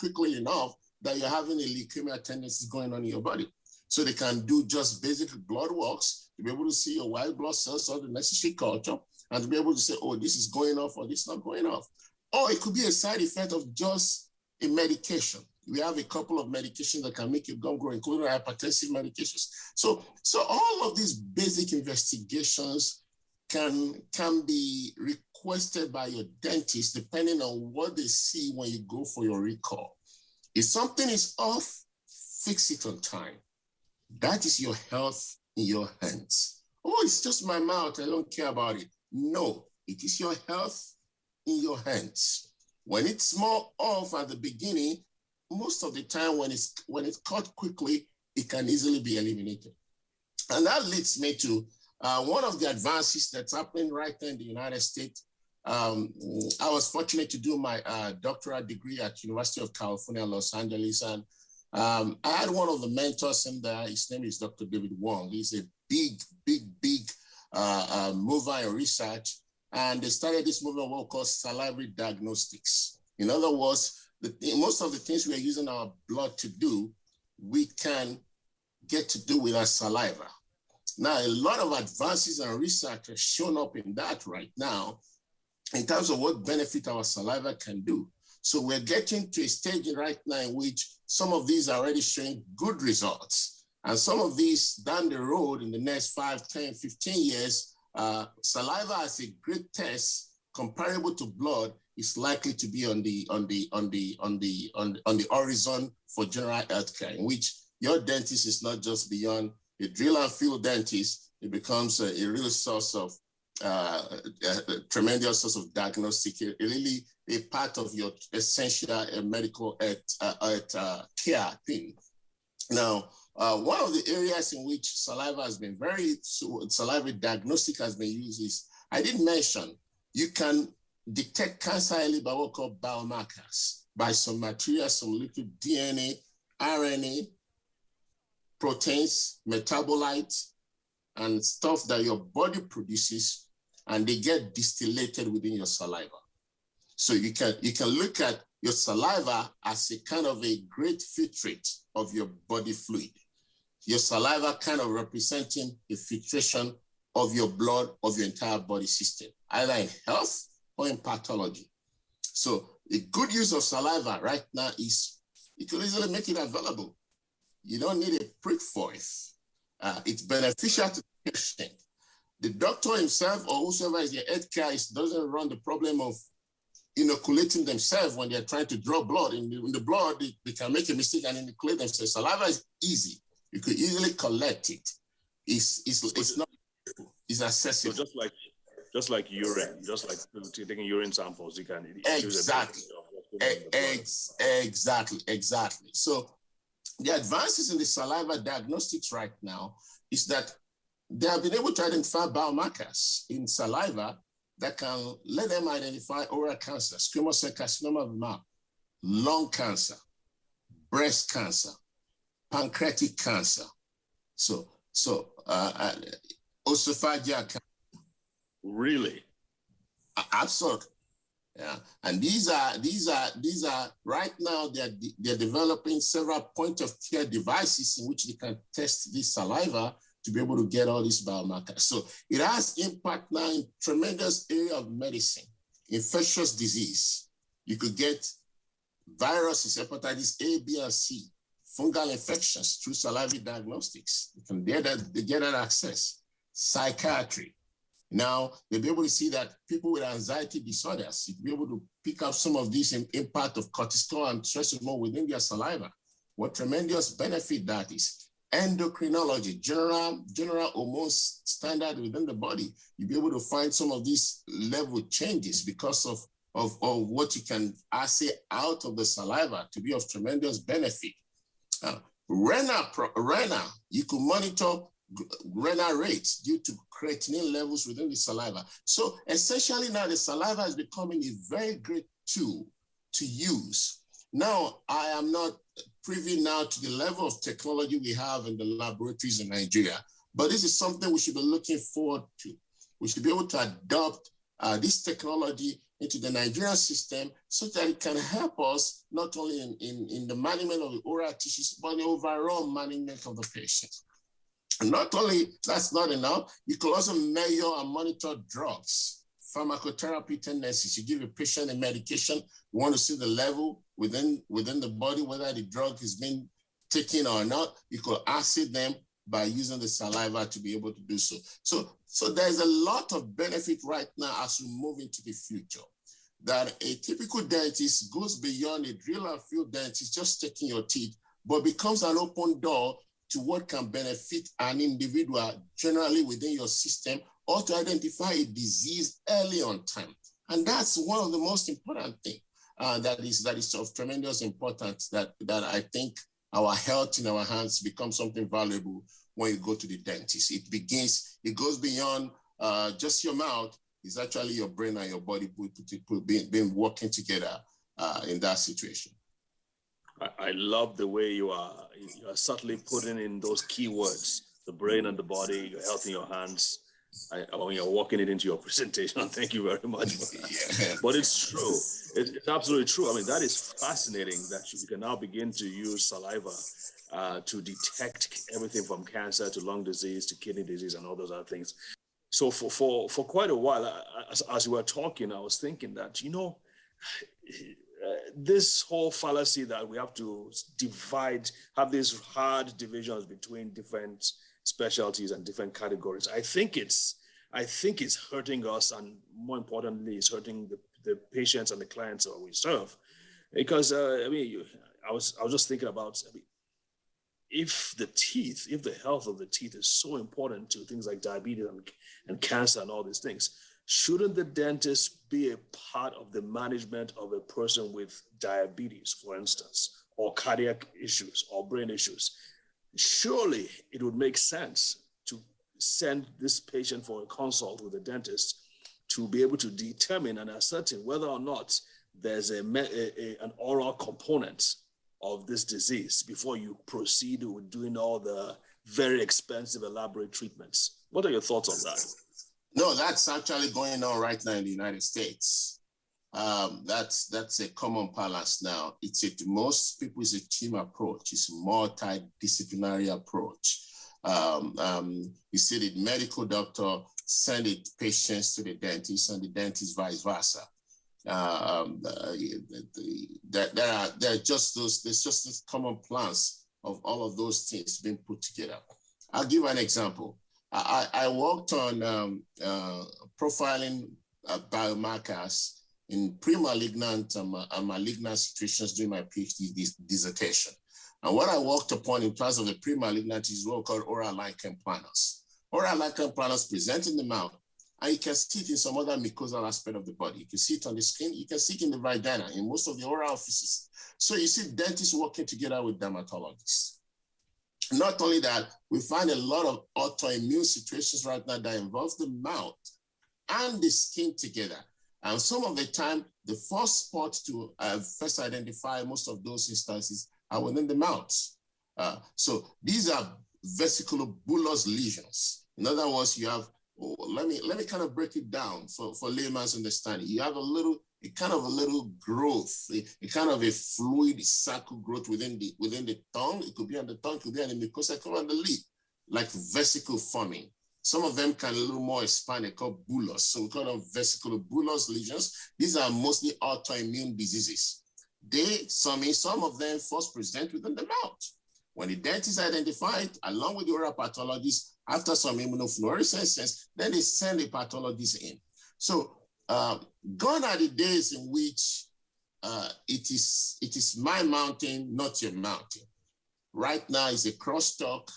quickly enough that you're having a leukemia tendency going on in your body. So they can do just basic blood works to be able to see your white blood cells or the necessary culture and to be able to say, oh, this is going off or this is not going off. Or it could be a side effect of just a medication. We have a couple of medications that can make your gum grow, including hypertensive medications. So all of these basic investigations can be requested by your dentist depending on what they see when you go for your recall. If something is off, fix it on time. That is your health in your hands. Oh, it's just my mouth, I don't care about it. No, it is your health in your hands. When it's more off at the beginning, most of the time when it's caught quickly, it can easily be eliminated. And that leads me to one of the advances that's happening right there in the United States. I was fortunate to do my doctoral degree at University of California, Los Angeles. And I had one of the mentors in there. His name is Dr. David Wong. He's a big mover in research. And they started this movement what we call salivary diagnostics. In other words, most of the things we are using our blood to do, we can get to do with our saliva. Now, a lot of advances and research has shown up in that right now in terms of what benefit our saliva can do. So we're getting to a stage right now in which some of these are already showing good results. And some of these down the road in the next 5, 10, 15 years, saliva as a great test comparable to blood is likely to be on the horizon for general healthcare, in which your dentist is not just beyond a drill and fill dentist. It becomes a real source of a tremendous source of diagnostic, really a part of your essential medical care thing. Now, one of the areas in which saliva has been salivary diagnostic has been used is, I did mention, you can detect cancer early by what we call biomarkers, by some material, some liquid DNA, RNA, proteins, metabolites, and stuff that your body produces, and they get distillated within your saliva. So you can look at your saliva as a kind of a great filtrate of your body fluid. Your saliva kind of representing a filtration of your blood, of your entire body system, either in health or in pathology. So a good use of saliva right now is, you can easily make it available. You don't need a prick for it. It's beneficial to the patient. The doctor himself or whoever is your healthcare doesn't run the problem of inoculating themselves when they're trying to draw blood. In the blood, they can make a mistake and inoculate themselves. Saliva is easy. You could easily collect it. It's not, it's accessible. So just like urine, just like taking urine samples, you can exactly. Exactly. So the advances in the saliva diagnostics right now is that they have been able to identify biomarkers in saliva that can let them identify oral cancer, squamous cell carcinoma of the mouth, lung cancer, breast cancer, pancreatic cancer, esophageal cancer. Really? Absolutely. Yeah, and these are right now they're developing several point of care devices in which they can test this saliva to be able to get all these biomarkers. So it has impact now in tremendous area of medicine, infectious disease. You could get viruses, hepatitis A, B, and C, fungal infections through salivary diagnostics. You can get that access. Psychiatry. Now, they'll be able to see that people with anxiety disorders, you'll be able to pick up some of this impact of cortisol and stress hormone within their saliva. What tremendous benefit that is. Endocrinology, general hormone standard within the body. You'll be able to find some of these level changes because of what you can assay out of the saliva to be of tremendous benefit. RENA, you can monitor RENA rates due to creatinine levels within the saliva. So essentially now the saliva is becoming a very great tool to use. Now, I am not privy now to the level of technology we have in the laboratories in Nigeria, but this is something we should be looking forward to. We should be able to adopt this technology into the Nigerian system so that it can help us not only in the management of the oral tissues, but the overall management of the patient. And not only that's not enough, you can also measure and monitor drugs, pharmacotherapy tendencies. You give a patient a medication, you want to see the level within the body, whether the drug is being taken or not. You could assay them by using the saliva to be able to do so. So there's a lot of benefit right now as we move into the future, that a typical dentist goes beyond a drill and fill dentist, just taking your teeth, but becomes an open door to what can benefit an individual generally within your system, or to identify a disease early on time. And that's one of the most important things that is of tremendous importance, that I think our health in our hands becomes something valuable when you go to the dentist. It goes beyond just your mouth. It's actually your brain and your body being working together in that situation. I love the way you are subtly putting in those key words, the brain and the body, your health in your hands. When you're walking it into your presentation, thank you very much for that. Yeah. But it's true. It's absolutely true. I mean, that is fascinating that you can now begin to use saliva to detect everything from cancer to lung disease to kidney disease and all those other things. So for quite a while, as you were talking, I was thinking that, this whole fallacy that we have to have these hard divisions between different specialties and different categories. I think it's hurting us, and more importantly, it's hurting the patients and the clients that we serve. Because I was just thinking about, if the health of the teeth is so important to things like diabetes and cancer and all these things, shouldn't the dentist be a part of the management of a person with diabetes, for instance, or cardiac issues or brain issues? Surely it would make sense to send this patient for a consult with a dentist to be able to determine and ascertain whether or not there's an oral component of this disease before you proceed with doing all the very expensive, elaborate treatments. What are your thoughts on that? No, that's actually going on right now in the United States. That's a common balance now. Most people, it's a team approach. It's a multidisciplinary approach. You see the medical doctor send the patients to the dentist and the dentist vice versa. There's just this common plans of all of those things being put together. I'll give an example. I worked on profiling biomarkers in pre-malignant and malignant situations during my PhD dissertation. And what I worked upon in terms of the pre-malignant is what we call oral lichen planus. Oral lichen planus present in the mouth, and you can see it in some other mucosal aspect of the body. You can see it on the skin, you can see it in the vagina, in most of the oral offices. So you see dentists working together with dermatologists. Not only that, we find a lot of autoimmune situations right now that involve the mouth and the skin together. And some of the time, the first spot to first identify most of those instances are within the mouth. So these are vesiculobullous lesions. In other words, you have, let me kind of break it down for layman's understanding. You have a kind of growth, a kind of a fluid circle growth within the tongue. It could be on the tongue, it could be on the mucosa, it could be on the lip, like vesicle forming. Some of them can a little more expand, they're called bullous. So we call them vesiculobullous lesions. These are mostly autoimmune diseases. Some of them first present within the mouth. When the dentist identified, along with the oral pathologist, After some immunofluorescence, then they send a pathologist in. So gone are the days in which it is my mountain, not your mountain. Right now, it's a crosstalk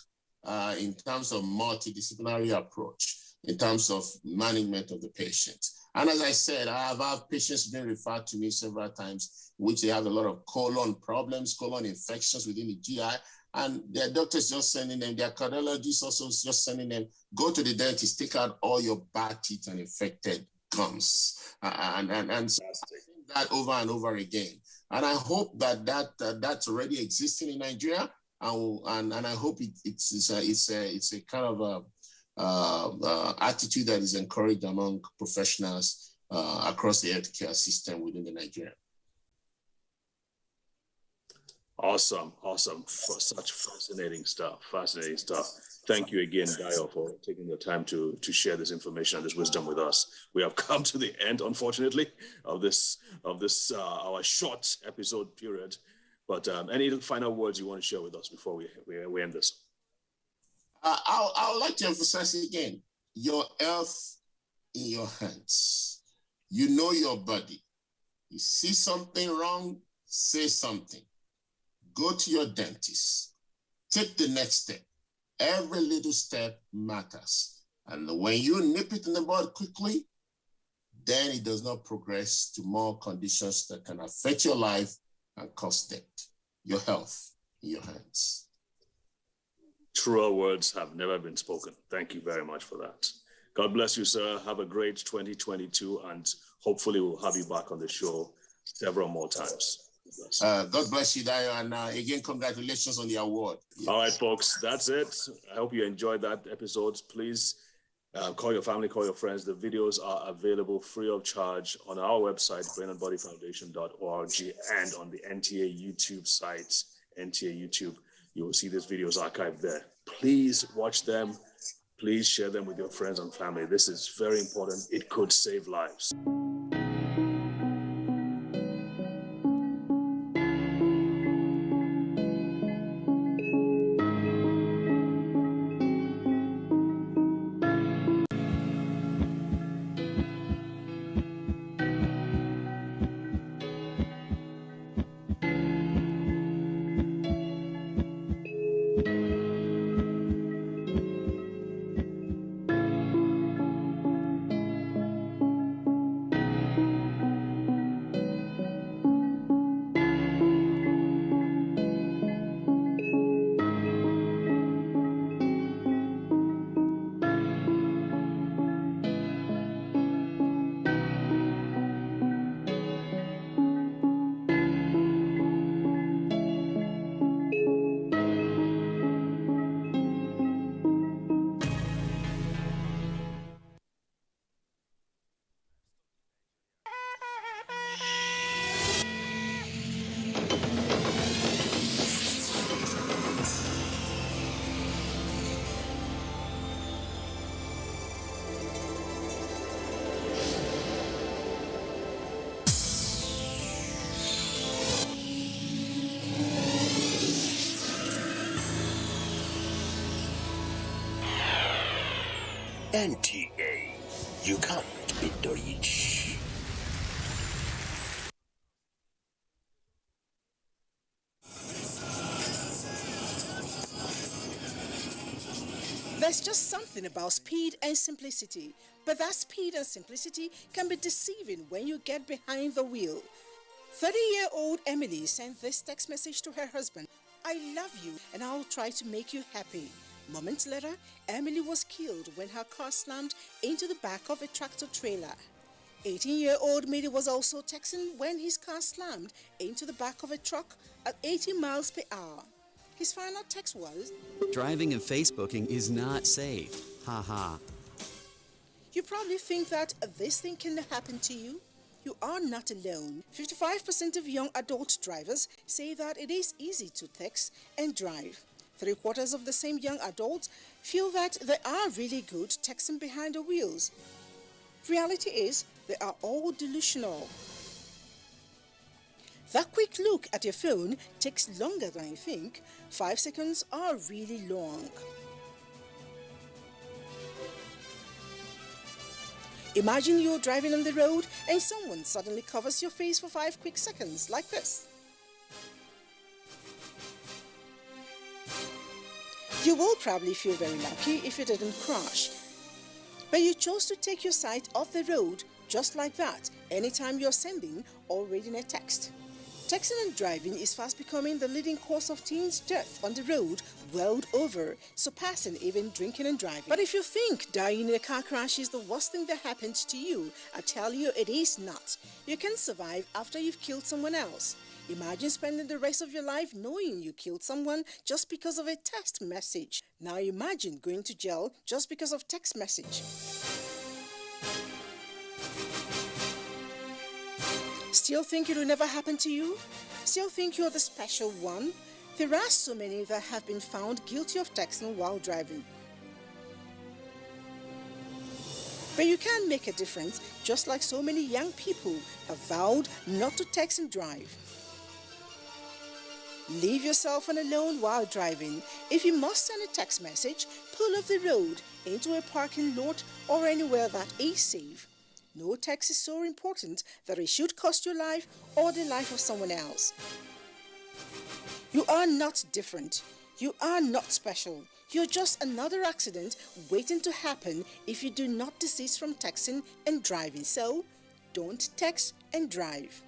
in terms of multidisciplinary approach, in terms of management of the patient. And as I said, I have had patients being referred to me several times, which they have a lot of colon problems, colon infections within the GI, and their doctors just sending them, their cardiologists also just sending them, go to the dentist, take out all your bad teeth and infected gums. And so that over and over again. And I hope that that's already existing in Nigeria, and I hope it's a kind of attitude that is encouraged among professionals across the healthcare system within the Nigeria. Awesome. Such fascinating stuff. Thank you again, Dayo, for taking the time to share this information and this wisdom with us. We have come to the end, unfortunately, of this our short episode period. But any final words you want to share with us before we end this? I would like to emphasize again, your health in your hands. You know your body. You see something wrong, say something. Go to your dentist. Take the next step. Every little step matters. And when you nip it in the bud quickly, then it does not progress to more conditions that can affect your life and cause death. Your health in your hands. Truer words have never been spoken. Thank you very much for that. God bless you, sir. Have a great 2022, and hopefully we'll have you back on the show several more times. God bless you, Dayo, and again, congratulations on the award. Yes. All right, folks, that's it. I hope you enjoyed that episode. Please call your family, call your friends. The videos are available free of charge on our website, brainandbodyfoundation.org, and on the NTA YouTube site, NTA YouTube. You will see these videos archived there. Please watch them. Please share them with your friends and family. This is very important. It could save lives. NTA, you can't beat the rich. There's just something about speed and simplicity, but that speed and simplicity can be deceiving when you get behind the wheel. 30-year-old Emily sent this text message to her husband: "I love you and I'll try to make you happy." Moments later, Emily was killed when her car slammed into the back of a tractor trailer. 18-year-old Midi was also texting when his car slammed into the back of a truck at 80 miles per hour. His final text was, "Driving and Facebooking is not safe. Ha ha." You probably think that this thing can happen to you. You are not alone. 55% of young adult drivers say that it is easy to text and drive. 3/4 of the same young adults feel that they are really good texting behind the wheels. Reality is, they are all delusional. That quick look at your phone takes longer than you think. 5 seconds are really long. Imagine you're driving on the road and someone suddenly covers your face for 5 quick seconds, like this. You will probably feel very lucky if you didn't crash. But you chose to take your sight off the road just like that anytime you're sending or reading a text. Texting and driving is fast becoming the leading cause of teens' death on the road world over, surpassing even drinking and driving. But if you think dying in a car crash is the worst thing that happened to you, I tell you it is not. You can survive after you've killed someone else. Imagine spending the rest of your life knowing you killed someone just because of a text message. Now imagine going to jail just because of text message. Still think it will never happen to you? Still think you're the special one? There are so many that have been found guilty of texting while driving. But you can make a difference, just like so many young people have vowed not to text and drive. Leave your cell phone alone while driving. If you must send a text message, pull off the road into a parking lot or anywhere that is safe. No text is so important that it should cost your life or the life of someone else. You are not different. You are not special. You're just another accident waiting to happen if you do not desist from texting and driving. So, don't text and drive.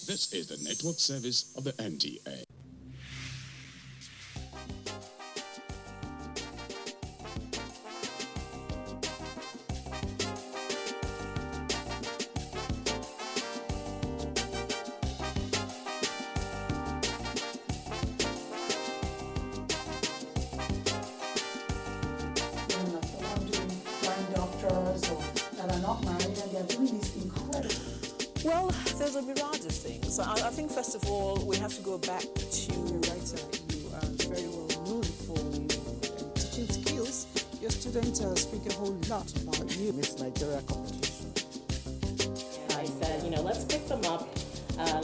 This is the network service of the NTA. Well, there's a mirage of things. I think, first of all, we have to go back to writer. You are very well known for your teaching skills. Your students speak a whole lot about you. Miss Nigeria competition. I said, let's pick them up,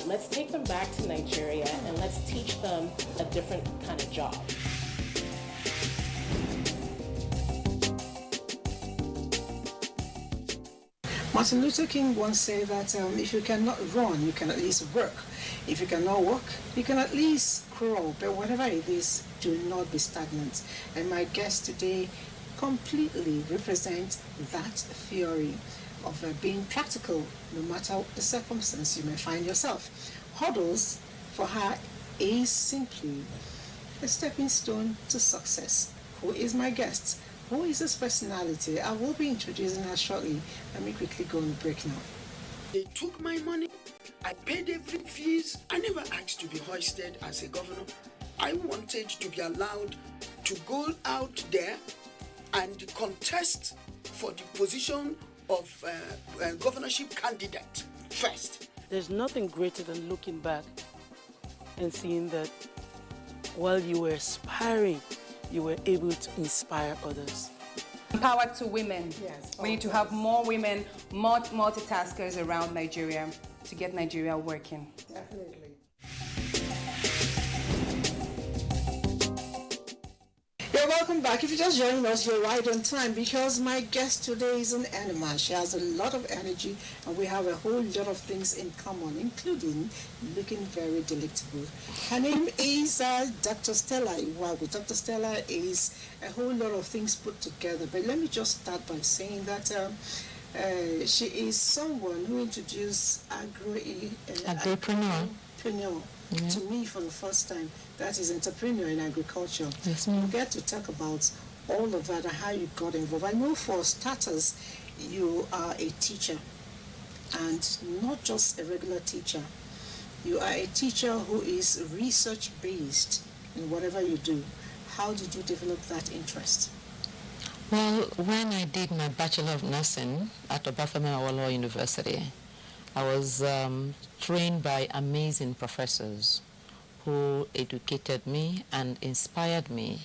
let's take them back to Nigeria, and let's teach them a different kind of job. Martin Luther King once said that if you cannot run, you can at least work. If you cannot walk, you can at least crawl. But whatever it is, do not be stagnant. And my guest today completely represents that theory of being practical no matter the circumstance you may find yourself. Hurdles for her is simply a stepping stone to success. Who is my guest? Who is this personality? I will be introducing her shortly. Let me quickly go on the break now. They took my money. I paid every fees. I never asked to be hoisted as a governor. I wanted to be allowed to go out there and contest for the position of governorship candidate first. There's nothing greater than looking back and seeing that while you were aspiring, you were able to inspire others. Empower to women. Yes. We need to have more women, more multitaskers around Nigeria to get Nigeria working. Definitely. You're welcome back. If you're just joining us, you're right on time because my guest today is an animal. She has a lot of energy and we have a whole lot of things in common, including looking very delectable. Her name is Dr. Stella Iwagu. Dr. Stella is a whole lot of things put together, but let me just start by saying that she is someone who introduced agripreneur to me for the first time. That is entrepreneur in agriculture. Yes, we'll get to talk about all of that and how you got involved. I know for starters, you are a teacher, and not just a regular teacher. You are a teacher who is research-based in whatever you do. How did you develop that interest? Well, when I did my Bachelor of Nursing at Obafemi Awolowo University, I was trained by amazing professors who educated me and inspired me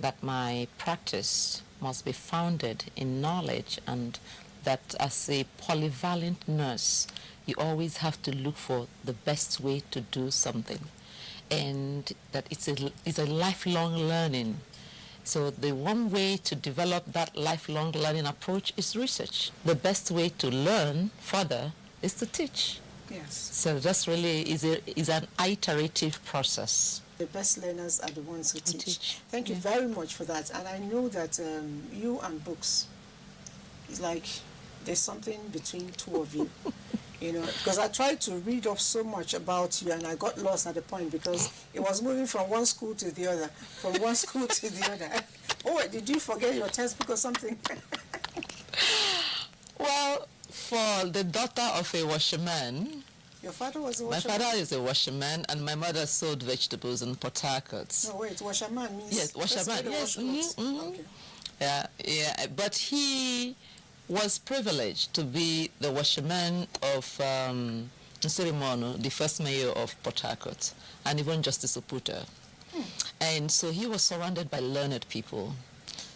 that my practice must be founded in knowledge, and that as a polyvalent nurse, you always have to look for the best way to do something, and that it's a lifelong learning. So the one way to develop that lifelong learning approach is research. The best way to learn further is to teach. Yes. So that's really is an iterative process. The best learners are the ones who teach. Thank you very much for that. And I know that you and books, it's like there's something between two of you. You know, because I tried to read up so much about you and I got lost at the point because it was moving from one school to the other, from one school to the other. Oh, did you forget your textbook or something? Well, for the daughter of a washerman, your father was a washerman? My father is a washerman, and my mother sold vegetables in Port Harcourt. No, wait, washerman means... Yes, washerman, yes. Okay. Yeah, but he was privileged to be the washerman of Nserimono, the first mayor of Port Harcourt, and even Justice Oputa. And so he was surrounded by learned people.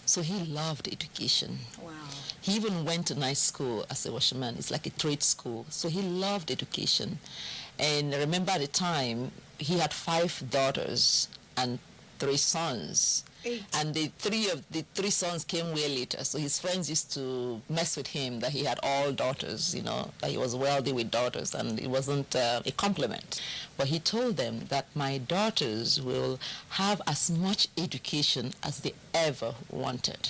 So he loved education. Wow. He even went to night school as a washerman. It's like a trade school. So he loved education. And I remember at the time, he had 5 daughters and 3 sons. 8. And the three sons came way later. So his friends used to mess with him that he had all daughters, you know, that he was wealthy with daughters, and it wasn't a compliment. But he told them that my daughters will have as much education as they ever wanted.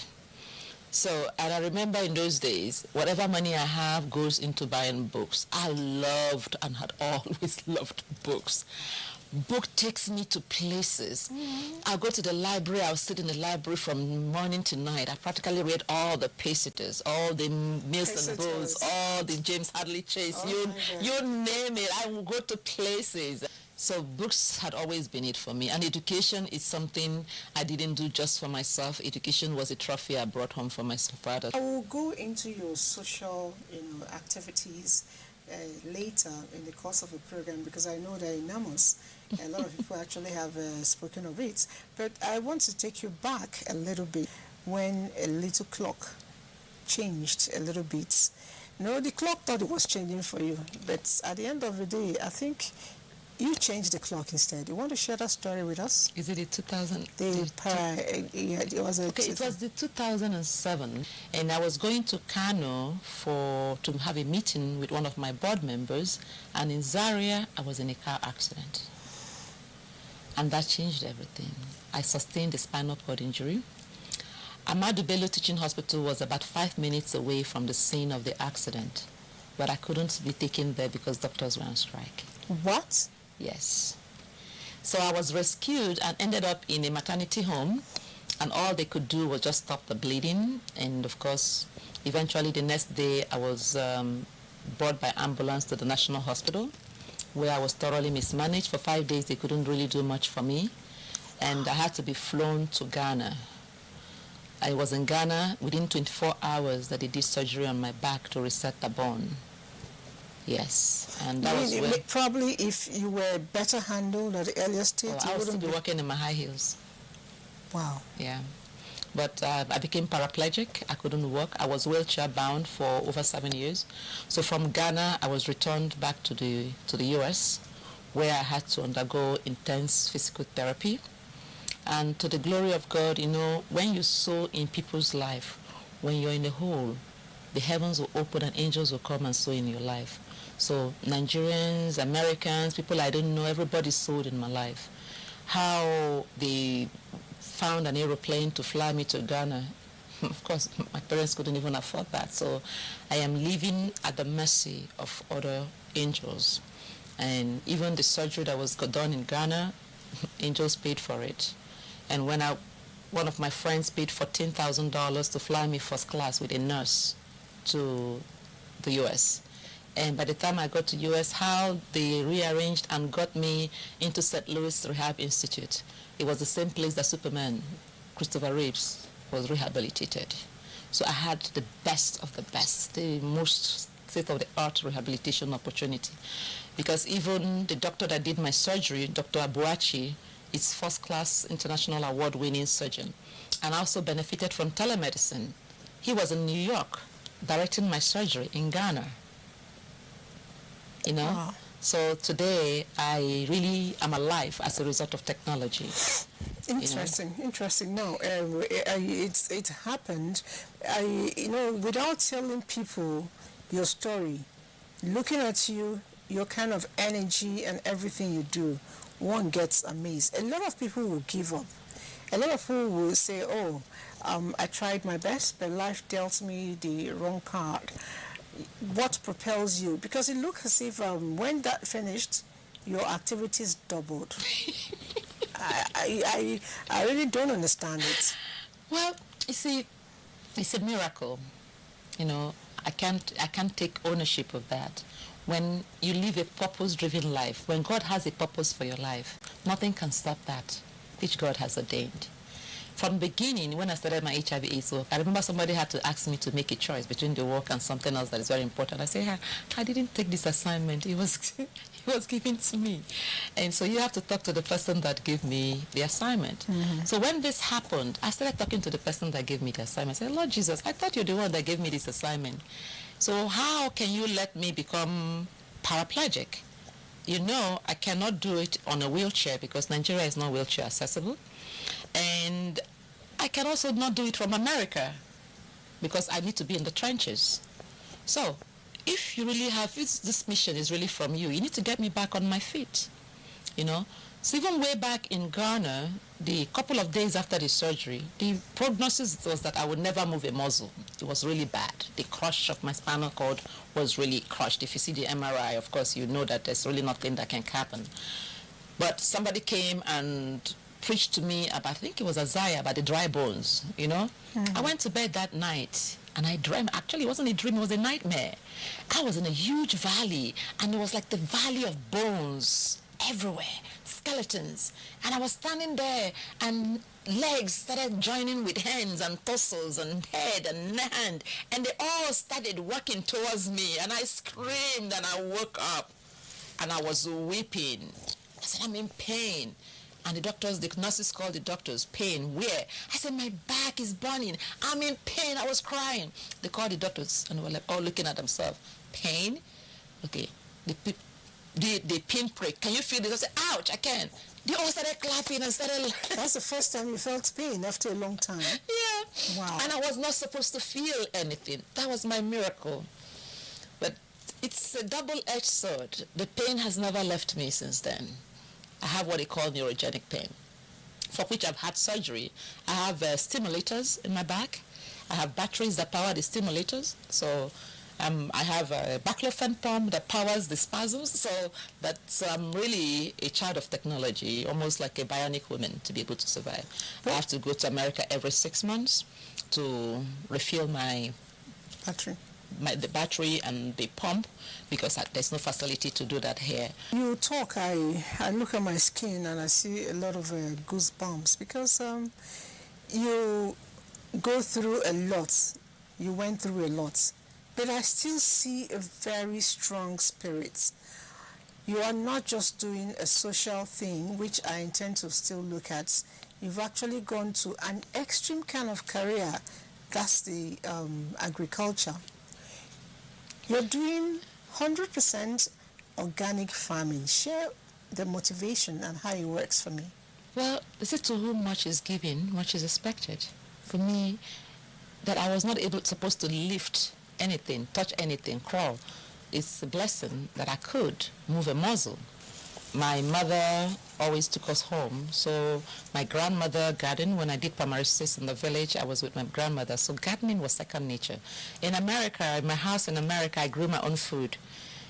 So, and I remember in those days, whatever money I have goes into buying books. I loved and had always loved books. Book takes me to places. I'll go to the library. I'll sit in the library from morning to night. I practically read all the Pacetters, all the Mills and Bowles, all the James Hadley Chase. You name it. I will go to places. So books had always been it for me. And education is something I didn't do just for myself. Education was a trophy I brought home for my father. I will go into your social, activities later in the course of the program because I know they're enormous. A lot of people actually have spoken of it. But I want to take you back a little bit when a little clock changed a little bit. No, the clock thought it was changing for you. But at the end of the day, I think you changed the clock instead. You want to share that story with us? Is it the 2000? It was it was the 2007, and I was going to Kano to have a meeting with one of my board members, and in Zaria, I was in a car accident. And that changed everything. I sustained a spinal cord injury. Ahmadu Bello Teaching Hospital was about 5 minutes away from the scene of the accident, but I couldn't be taken there because doctors were on strike. What? Yes. So I was rescued and ended up in a maternity home, and all they could do was just stop the bleeding. And of course, eventually the next day I was brought by ambulance to the National Hospital, where I was thoroughly mismanaged. For 5 days they couldn't really do much for me, and I had to be flown to Ghana. I was in Ghana within 24 hours that they did surgery on my back to reset the bone. Yes, and that was when... Probably if you were better handled at the earlier stage, I would still be walking in my high heels. Wow. Yeah. But I became paraplegic. I couldn't walk. I was wheelchair bound for over 7 years. So from Ghana, I was returned back to the US, where I had to undergo intense physical therapy. And to the glory of God, when you sow in people's life, when you're in a hole, the heavens will open and angels will come and sow in your life. So Nigerians, Americans, people I don't know, everybody sowed in my life. How they found an aeroplane to fly me to Ghana. Of course, my parents couldn't even afford that. So I am living at the mercy of other angels. And even the surgery that was done in Ghana, angels paid for it. And when one of my friends paid $14,000 to fly me first class with a nurse to the US. And by the time I got to US, how they rearranged and got me into St. Louis Rehab Institute. It was the same place that Superman, Christopher Reeves, was rehabilitated. So I had the best of the best, the most state-of-the-art rehabilitation opportunity. Because even the doctor that did my surgery, Dr. Abuachi, It's first-class international award-winning surgeon, and also benefited from telemedicine. He was in New York directing my surgery in Ghana. You know? Wow. So today, I really am alive as a result of technology. Interesting, interesting. Now, it happened, without telling people your story, looking at you, your kind of energy and everything you do, one gets amazed. A lot of people will give up. A lot of people will say, I tried my best, but life dealt me the wrong card. What propels you? Because it looks as if when that finished, your activities doubled. I really don't understand it. Well, you see, it's a miracle. I can't take ownership of that. When you live a purpose-driven life, when God has a purpose for your life, nothing can stop that, which God has ordained. From the beginning, when I started my HIV/AIDS work, I remember somebody had to ask me to make a choice between the work and something else that is very important. I said, I didn't take this assignment. It was given to me. And so you have to talk to the person that gave me the assignment. Mm-hmm. So when this happened, I started talking to the person that gave me the assignment. I said, Lord Jesus, I thought you're the one that gave me this assignment. So how can you let me become paraplegic? I cannot do it on a wheelchair because Nigeria is not wheelchair accessible. And I can also not do it from America because I need to be in the trenches. So if you really have, if this mission is really from you, you need to get me back on my feet, So even way back in Ghana, the couple of days after the surgery, the prognosis was that I would never move a muscle. It was really bad. The crush of my spinal cord was really crushed. If you see the MRI, of course, you know that there's really nothing that can happen. But somebody came and preached to me about, I think it was Isaiah, about the dry bones, I went to bed that night and I dreamt. Actually, it wasn't a dream, it was a nightmare. I was in a huge valley and it was like the valley of bones everywhere, skeletons. And I was standing there and legs started joining with hands and torsos and head and hand, and they all started working towards me, and I screamed and I woke up and I was weeping. I said, I'm in pain. And the nurses called the doctors. Pain, where? I said, my back is burning. I'm in pain. I was crying. They called the doctors and they were like, all looking at themselves. Pain? Okay. The pinprick. Can you feel this? I said, ouch, I can. They all started clapping and started... That's the first time you felt pain after a long time. Yeah. Wow. And I was not supposed to feel anything. That was my miracle. But it's a double-edged sword. The pain has never left me since then. I have what they call neurogenic pain, for which I've had surgery. I have stimulators in my back. I have batteries that power the stimulators. So I have a baclofen pump that powers the spasms. So that's really a child of technology, almost like a bionic woman to be able to survive. I have to go to America every 6 months to refill my battery. The battery and the pump, because there's no facility to do that here. You talk, I look at my skin and I see a lot of goosebumps because you go through a lot. You went through a lot. But I still see a very strong spirit. You are not just doing a social thing, which I intend to still look at. You've actually gone to an extreme kind of career. That's the agriculture. You're doing 100% organic farming. Share the motivation and how it works for me. Well, is it to whom much is given, much is expected? For me, that I was not supposed to lift anything, touch anything, crawl, it's a blessing that I could move a muscle. My mother always took us home, so my grandmother gardened. When I did primary 6 in the village, I was with my grandmother, so gardening was second nature. In America, in my house in America, I grew my own food.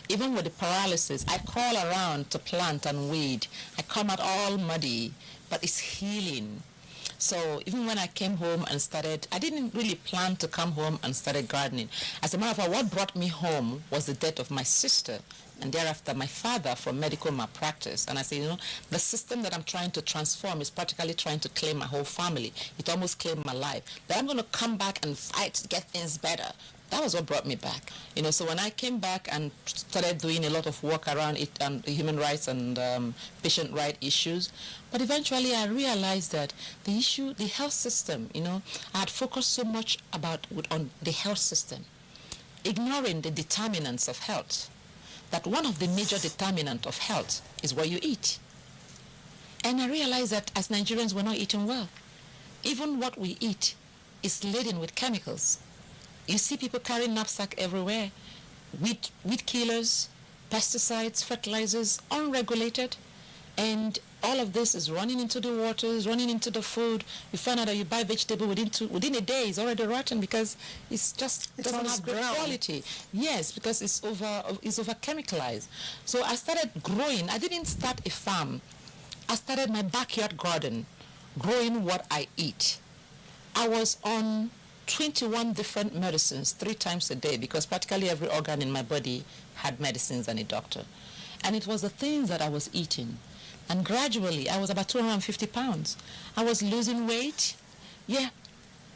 Even with the paralysis, I crawl around to plant and weed. I come out all muddy, but it's healing. So even when I came home and started, I didn't really plan to come home and started gardening. As a matter of fact, what brought me home was the death of my sister, and thereafter my father from medical malpractice. And I said, the system that I'm trying to transform is practically trying to claim my whole family. It almost claimed my life. But I'm going to come back and fight to get things better. That was what brought me back. So when I came back and started doing a lot of work around it and human rights and patient right issues, but eventually I realized that the health system, I had focused so much on the health system, ignoring the determinants of health, that one of the major determinants of health is what you eat. And I realized that as Nigerians, we're not eating well. Even what we eat is laden with chemicals. You see people carrying knapsack everywhere, weed killers, pesticides, fertilizers, unregulated, and all of this is running into the waters, running into the food. You find out that you buy vegetable within a day, it's already rotten because it doesn't have great quality. Yes, because it's over chemicalized. So I started growing. I didn't start a farm. I started my backyard garden, growing what I eat. I was on 21 different medicines 3 times a day because practically every organ in my body had medicines and a doctor. And it was the things that I was eating. And gradually, I was about 250 pounds. I was losing weight. Yeah,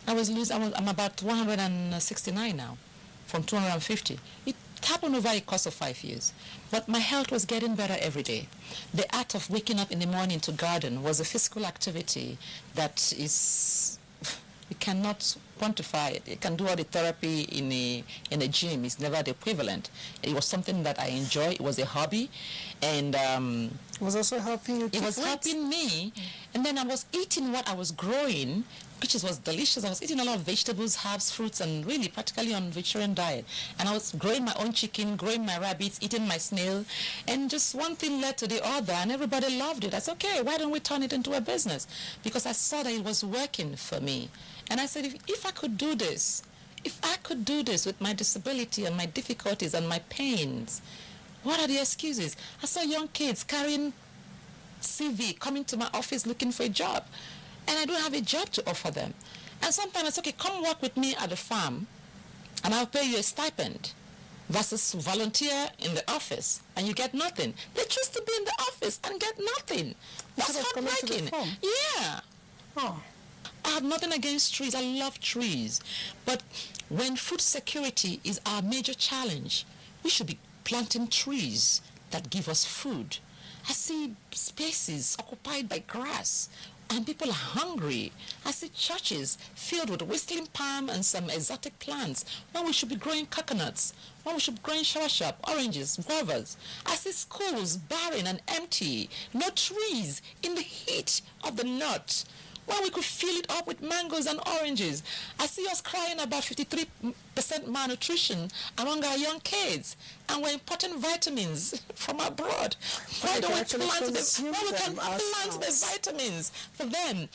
I'm about 169 now from 250. It happened over a course of 5 years. But my health was getting better every day. The art of waking up in the morning to garden was a physical activity that is, you cannot quantify it. You can do all the therapy in a gym. It's never the equivalent. It was something that I enjoy. It was a hobby, and it was also helping you. It was helping me, and then I was eating what I was growing, which was delicious. I was eating a lot of vegetables, herbs, fruits, and really practically on vegetarian diet. And I was growing my own chicken, growing my rabbits, eating my snail, and just one thing led to the other, and everybody loved it. I said, okay, why don't we turn it into a business? Because I saw that it was working for me. And I said, if I could do this, with my disability and my difficulties and my pains, what are the excuses? I saw young kids carrying CV, coming to my office looking for a job, and I don't have a job to offer them. And sometimes I say, okay, come work with me at the farm, and I'll pay you a stipend, versus volunteer in the office, and you get nothing. They choose to be in the office and get nothing. That's heartbreaking. Yeah. Oh. I have nothing against trees. I love trees. But when food security is our major challenge, we should be planting trees that give us food. I see spaces occupied by grass, and people are hungry. I see churches filled with whistling palm and some exotic plants, when we should be growing coconuts, when we should be growing shawashap, oranges, guavas. I see schools barren and empty, no trees in the heat of the north, when we could fill it up with mangoes and oranges. I see us crying about 53% malnutrition among our young kids, and we're importing vitamins from abroad. Why don't we plant the vitamins for them?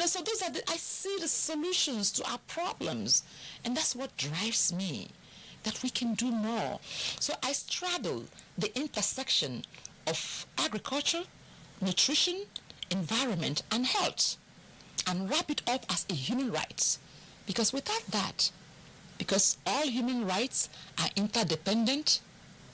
So those are I see the solutions to our problems, and that's what drives me, that we can do more. So I straddle the intersection of agriculture, nutrition, environment, and health, and wrap it up as a human right. Because without that, because all human rights are interdependent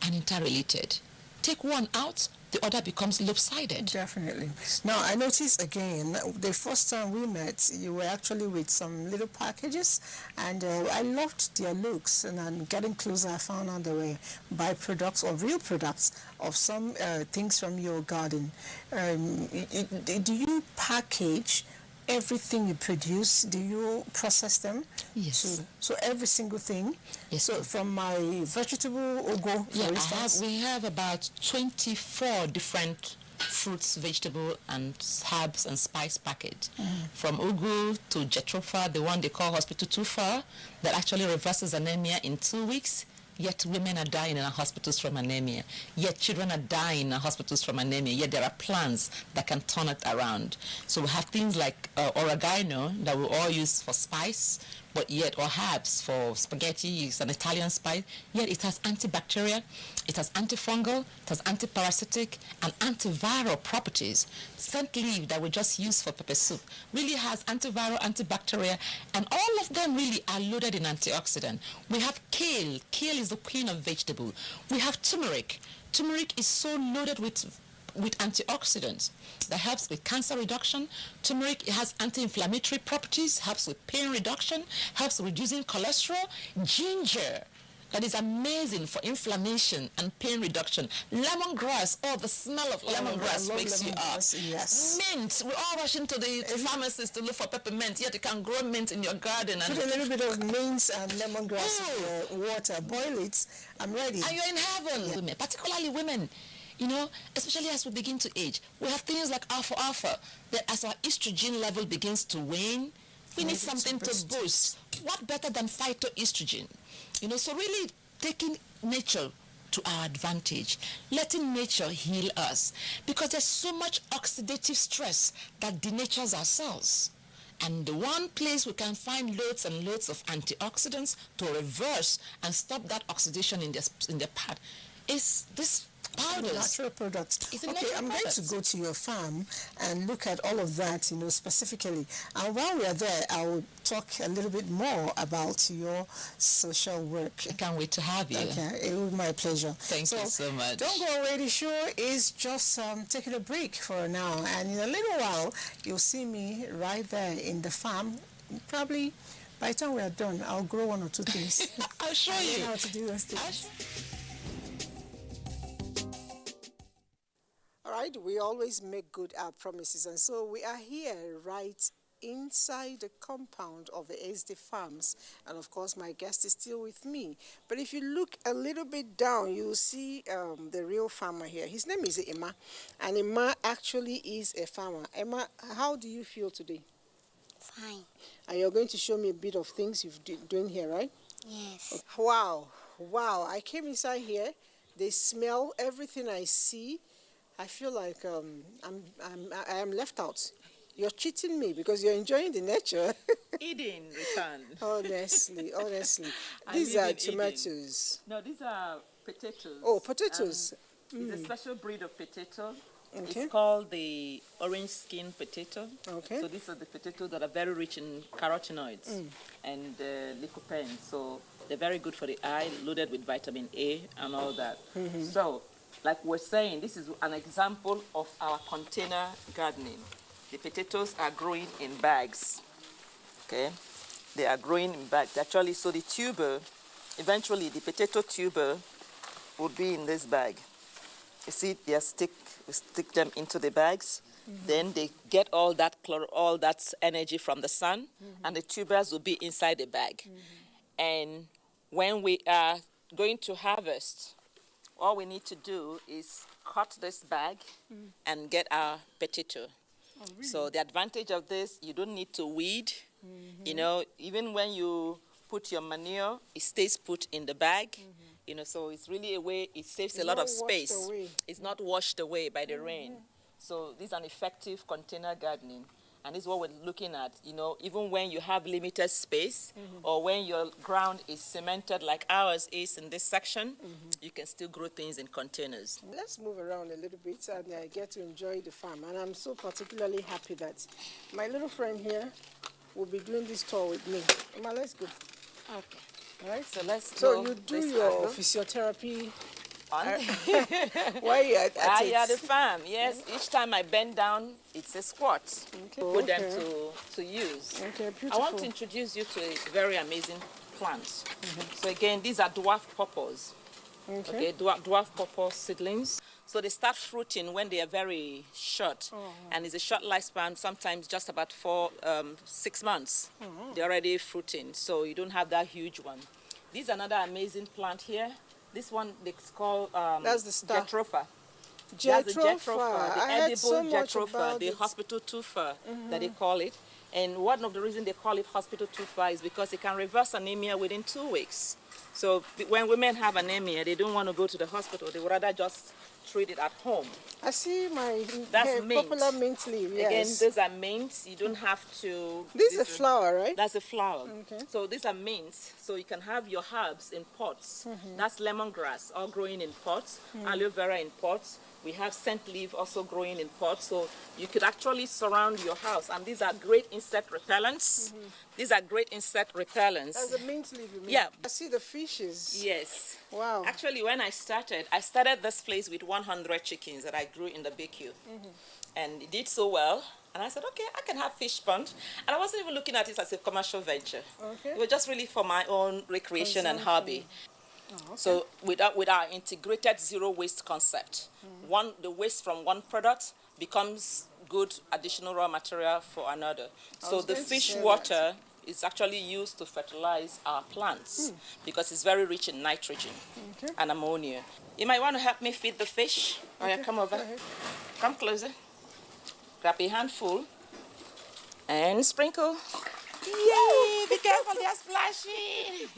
and interrelated. Take one out, the other becomes lopsided. Definitely. Now, I noticed again, the first time we met, you were actually with some little packages, and I loved their looks, and then getting closer, I found out they were byproducts or real products of some things from your garden. Do you package everything you produce? Do you process them? Yes. So every single thing? Yes. So from my vegetable ugu, for instance? We have about 24 different fruits, vegetable, and herbs and spice packets. From ugu to jatropha, the one they call hospital tufa, that actually reverses anemia in 2 weeks. Yet women are dying in our hospitals from anemia. Yet children are dying in our hospitals from anemia. Yet there are plants that can turn it around. So we have things like oregano that we all use for spice, but yet, or herbs for spaghetti. It's an Italian spice. Yet it has antibacterial, it has antifungal, it has antiparasitic, and antiviral properties. Scent leaf that we just use for pepper soup really has antiviral, antibacterial, and all of them really are loaded in antioxidant. We have kale. Kale is the queen of vegetable. We have turmeric. Turmeric is so loaded with with antioxidants that helps with cancer reduction. Turmeric, it has anti-inflammatory properties, helps with pain reduction, helps reducing cholesterol. Ginger, that is amazing for inflammation and pain reduction. Lemongrass, the smell of lemongrass wakes you up. Yes. Mint, we all rush into the pharmacist to look for peppermint, yet you can grow mint in your garden. And put a little bit of mint and lemongrass in the water, boil it, I'm ready. And you're in heaven. Yeah. Women, particularly women, you know, especially as we begin to age, we have things like alpha, that as our estrogen level begins to wane, we need something to boost. What better than phytoestrogen? You know, so really taking nature to our advantage, letting nature heal us, because there's so much oxidative stress that denatures our cells. And the one place we can find loads and loads of antioxidants to reverse and stop that oxidation in the part is this powders. Natural products. Okay, I'm going to go to your farm and look at all of that, you know, specifically. And while we are there, I will talk a little bit more about your social work. I can't wait to have you. Okay, it will be my pleasure. Thank you so much. Don't go away. The show is just taking a break for now. And in a little while, you'll see me right there in the farm. Probably by the time we are done, I'll grow one or two things. I'll show you how to do those things. All right, we always make good our promises, and so we are here right inside the compound of the SD Farms, and of course my guest is still with me. But if you look a little bit down, you'll see the real farmer here. His name is Emma, and Emma actually is a farmer. Emma, how do you feel today? Fine. And you're going to show me a bit of things you've doing here, right? Yes. Wow, I came inside here. They smell everything I see. I feel like I am left out. You're cheating me because you're enjoying the nature. Eating return. Honestly. These are tomatoes. No, these are potatoes. Oh, potatoes. It's a special breed of potato. Okay. It's called the orange skin potato. Okay. So these are the potatoes that are very rich in carotenoids and lycopene. So they're very good for the eye, loaded with vitamin A and all that. So, like we're saying, this is an example of our container gardening. The potatoes are growing in bags, okay? They are growing in bags. Actually, so the tuber, eventually the potato tuber would be in this bag. You see, we stick them into the bags. Then they get all that energy from the sun, and the tubers will be inside the bag. And when we are going to harvest, all we need to do is cut this bag and get our potato. Oh, really? So the advantage of this, you don't need to weed. You know, even when you put your manure, it stays put in the bag. You know, so it's really a way, it saves a lot of space. It's not washed away by the rain. So this is an effective container gardening. And this is what we're looking at, you know, even when you have limited space or when your ground is cemented like ours is in this section, you can still grow things in containers. Let's move around a little bit and I get to enjoy the farm. And I'm so particularly happy that my little friend here will be doing this tour with me. Emma, let's go. Okay. All right? So let's So go you do this your angle. physiotherapy Why you at at the farm, yes. Each time I bend down, it's a squat. Put them to use. Okay, beautiful. I want to introduce you to a very amazing plant. So again, these are dwarf pawpaws. Okay, dwarf pawpaw seedlings. So they start fruiting when they are very short, and it's a short lifespan, sometimes just about 6 months. They're already fruiting, so you don't have that huge one. This is another amazing plant here. This one it's called that's the star. Jatropha. Jatropha. The edible jatropha, the hospital tufa that they call it. And one of the reasons they call it hospital tufa is because it can reverse anemia within 2 weeks. So when women have anemia, they don't want to go to the hospital. They would rather just treat it at home. I see my mint. popular mint leaf, yes. Again, those are mints. You don't have to... This is a flower, right? That's a flower. Okay. So these are mints. So you can have your herbs in pots. That's lemongrass, all growing in pots. Aloe vera in pots. We have scent leaf also growing in pots, so you could actually surround your house. And these are great insect repellents. These are great insect repellents. That's the mint leaf you mean? Yeah. I see the fishes. Yes. Wow. Actually, when I started this place with 100 chickens that I grew in the BQ. And it did so well. And I said, okay, I can have fish pond. And I wasn't even looking at it as a commercial venture. Okay. It was just really for my own recreation and hobby. Oh, okay. So with our integrated zero waste concept, the waste from one product becomes good additional raw material for another. So the fish water is actually used to fertilize our plants because it's very rich in nitrogen and ammonia. You might want to help me feed the fish. All right, come over. Come closer. Grab a handful and sprinkle. Yay! Be careful, they're splashing.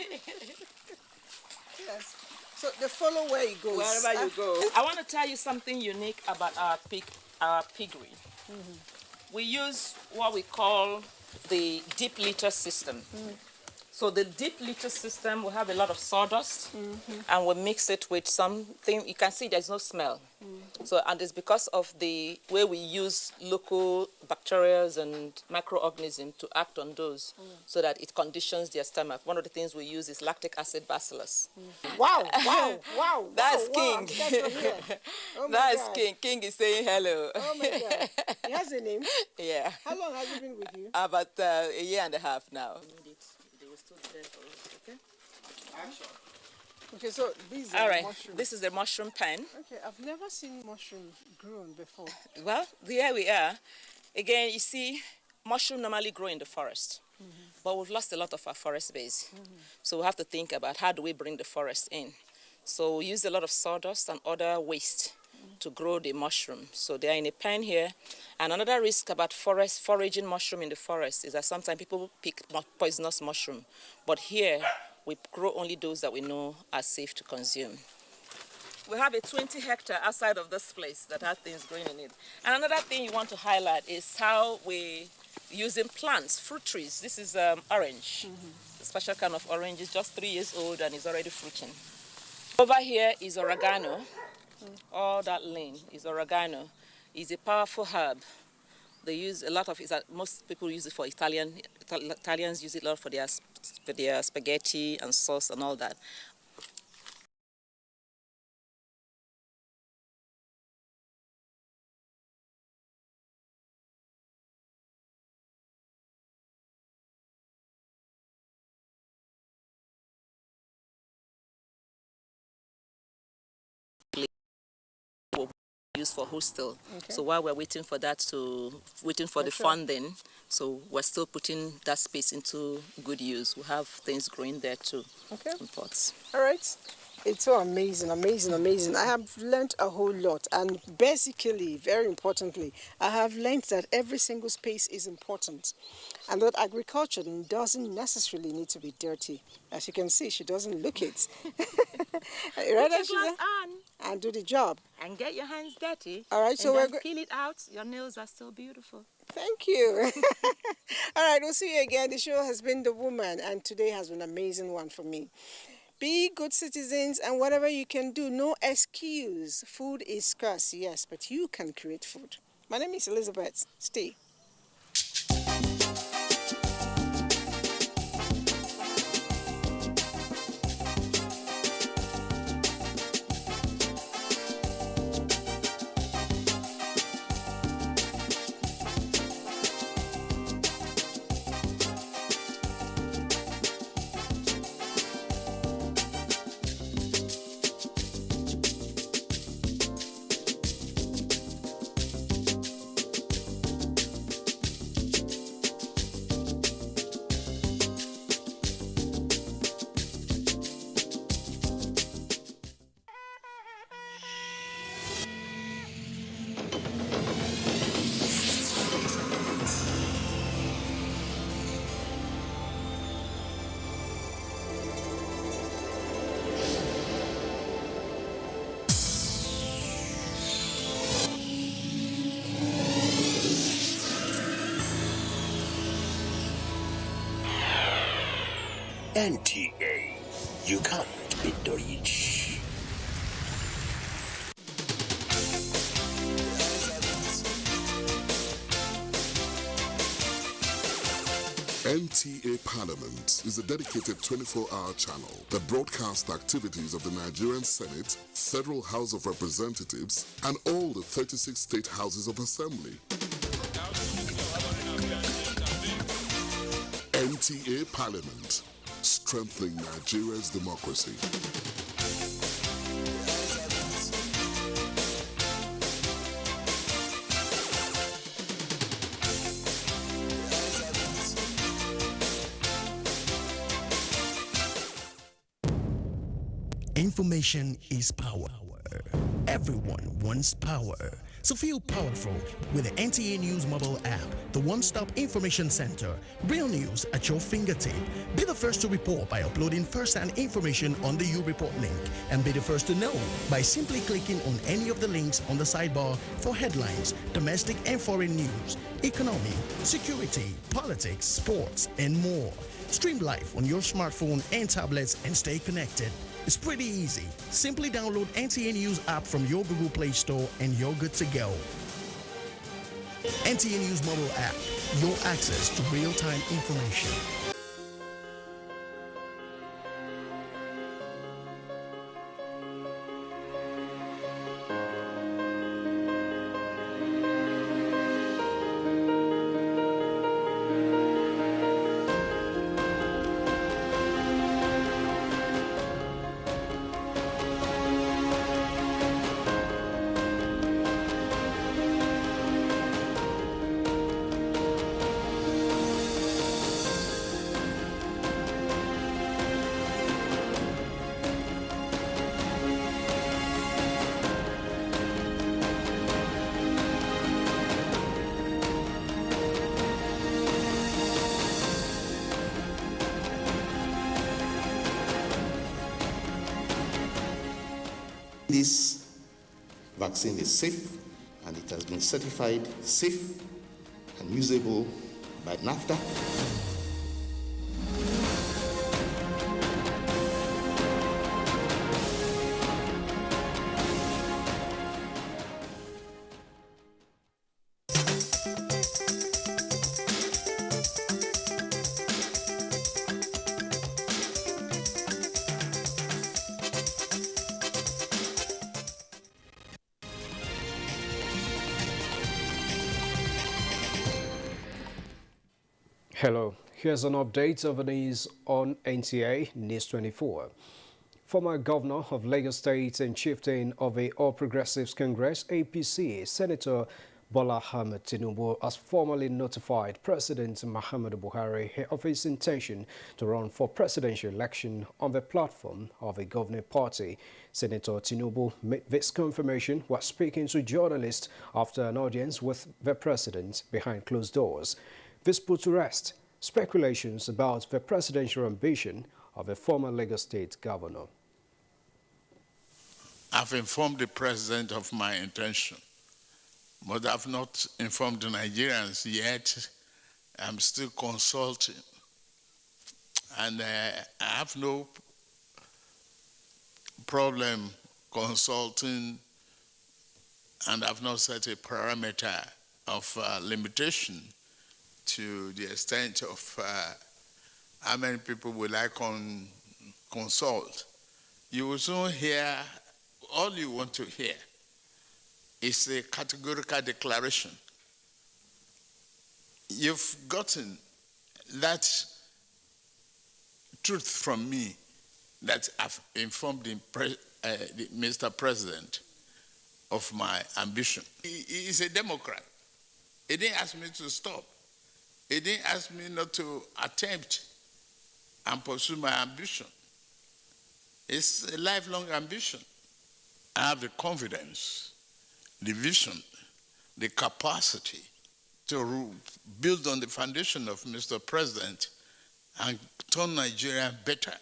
Yes. So they follow where it goes. Wherever you go. I want to tell you something unique about our piggery. We use what we call the deep litter system. So the deep litter system will have a lot of sawdust and we mix it with something. You can see there's no smell. So, and it's because of the way we use local bacteria and microorganisms to act on those so that it conditions their stomach. One of the things we use is lactic acid bacillus. Wow, wow, wow. That's wow, King. Oh That's God. King. King is saying hello. Oh my God. He has a name? Yeah. How long has he been with you? About a year and a half now. Okay, so these are All right, mushrooms. this is the mushroom pen. Okay, I've never seen mushroom grown before. Well, here we are. Again, you see, mushroom normally grow in the forest, but we've lost a lot of our forest base. So we have to think about how do we bring the forest in. So we use a lot of sawdust and other waste to grow the mushroom. So they are in a pen here. And another risk about foraging mushroom in the forest is that sometimes people pick poisonous mushroom. But here, we grow only those that we know are safe to consume. We have a 20 hectare outside of this place that has things growing in it. And another thing you want to highlight is how we using plants, fruit trees. This is orange. A special kind of orange. It's just 3 years old and it's already fruiting. Over here is oregano. All that lane is oregano. It's a powerful herb. They use a lot of it. Most people use it for Italians use it a lot for their spaghetti and sauce and all that. Used for hostel. So while we're waiting for that the funding, so we're still putting that space into good use. We have things growing there too. In pots. All right. It's so amazing, amazing, amazing. I have learned a whole lot, and basically, very importantly, I have learned that every single space is important, and that agriculture doesn't necessarily need to be dirty. As you can see, she doesn't look it. Right, Put your gloves on and do the job. and get your hands dirty. All right, so and we're peel it out. Your nails are still beautiful. Thank you. All right, we'll see you again. The show has been The Woman, and today has been an amazing one for me. Be good citizens, and whatever you can do, no excuse. Food is scarce, yes, but you can create food. My name is Elizabeth. Stay. NTA, you can't beat the reach. NTA Parliament is a dedicated 24-hour channel that broadcasts the activities of the Nigerian Senate, Federal House of Representatives, and all the 36 state houses of assembly. NTA Parliament, strengthening Nigeria's democracy. Information is power. Everyone wants power. So feel powerful with the NTA News mobile app, the one-stop information center. Real news at your fingertip. Be the first to report by uploading first-hand information on the You Report link, and be the first to know by simply clicking on any of the links on the sidebar for headlines, domestic and foreign news, economy, security, politics, sports, and more. Stream live on your smartphone and tablets and stay connected. It's pretty easy. Simply download NTA News app from your Google Play Store and you're good to go. NTA News mobile app, your access to real-time information. This vaccine is safe, and it has been certified safe and usable by NAFTA. Hello, here's an update of the news on NTA News 24. Former Governor of Lagos State and Chieftain of the All Progressives Congress, APC, Senator Bola Ahmed Tinubu has formally notified President Muhammadu Buhari of his intention to run for presidential election on the platform of a governing party. Senator Tinubu made this confirmation while speaking to journalists after an audience with the president behind closed doors. This put to rest speculations about the presidential ambition of the former Lagos State governor. I've informed the president of my intention, but I've not informed the Nigerians yet. I'm still consulting, and I have no problem consulting, and I've not set a parameter of limitation to the extent of how many people will I consult. You will soon hear, all you want to hear is a categorical declaration. You've gotten that truth from me that I've informed the Mr. President of my ambition. He is a Democrat. He didn't ask me to stop. He didn't ask me not to attempt and pursue my ambition. It's a lifelong ambition. I have the confidence, the vision, the capacity to build on the foundation of Mr. President and turn Nigeria better.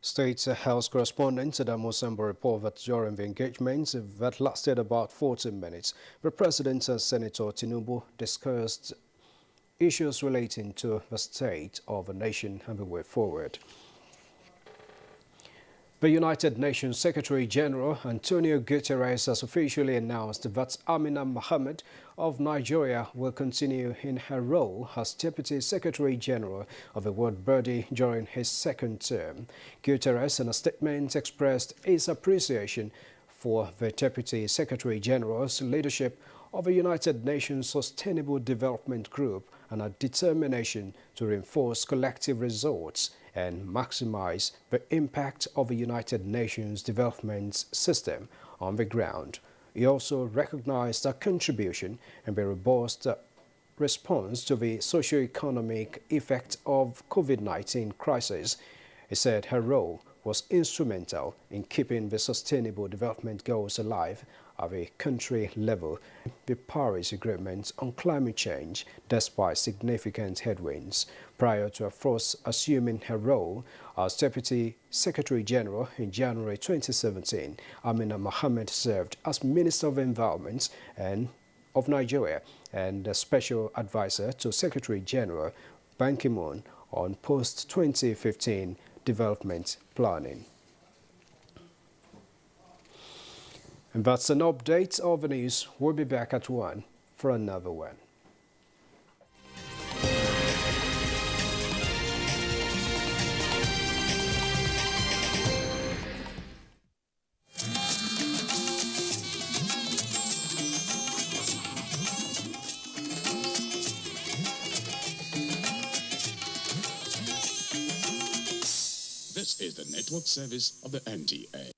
State House correspondent Adam Osembo reported that during the engagement that lasted about 14 minutes, the President and Senator Tinubu discussed issues relating to the state of the nation and the way forward. The United Nations Secretary General Antonio Guterres has officially announced that Amina Mohammed of Nigeria will continue in her role as Deputy Secretary General of the World Body during his second term. Guterres, in a statement, expressed his appreciation for the Deputy Secretary General's leadership of the United Nations Sustainable Development Group and a determination to reinforce collective results and maximize the impact of the United Nations development system on the ground. He also recognized her contribution in the robust response to the socio-economic effect of COVID-19 crisis. He said her role was instrumental in keeping the Sustainable Development Goals alive at the country level, the Paris Agreement on climate change, despite significant headwinds. Prior to her first assuming her role as Deputy Secretary General in January 2017, Amina Mohammed served as Minister of Environment of Nigeria and a Special Advisor to Secretary General Ban Ki-moon on post-2015 development planning. And that's an update of the news. We'll be back at 1 for another one. This is the network service of the NTA.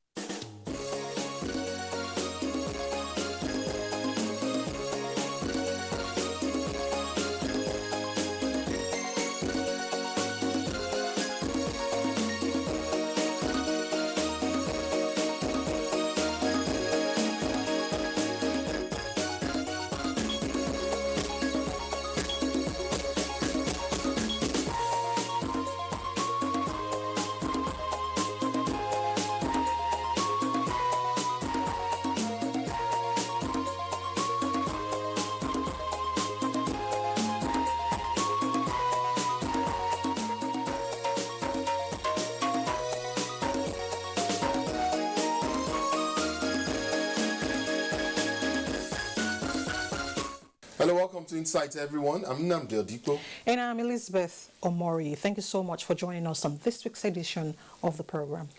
Hello, welcome to Insight, everyone. I'm Nnamdi Odiko. And I'm Elizabeth Omori. Thank you so much for joining us on this week's edition of the program.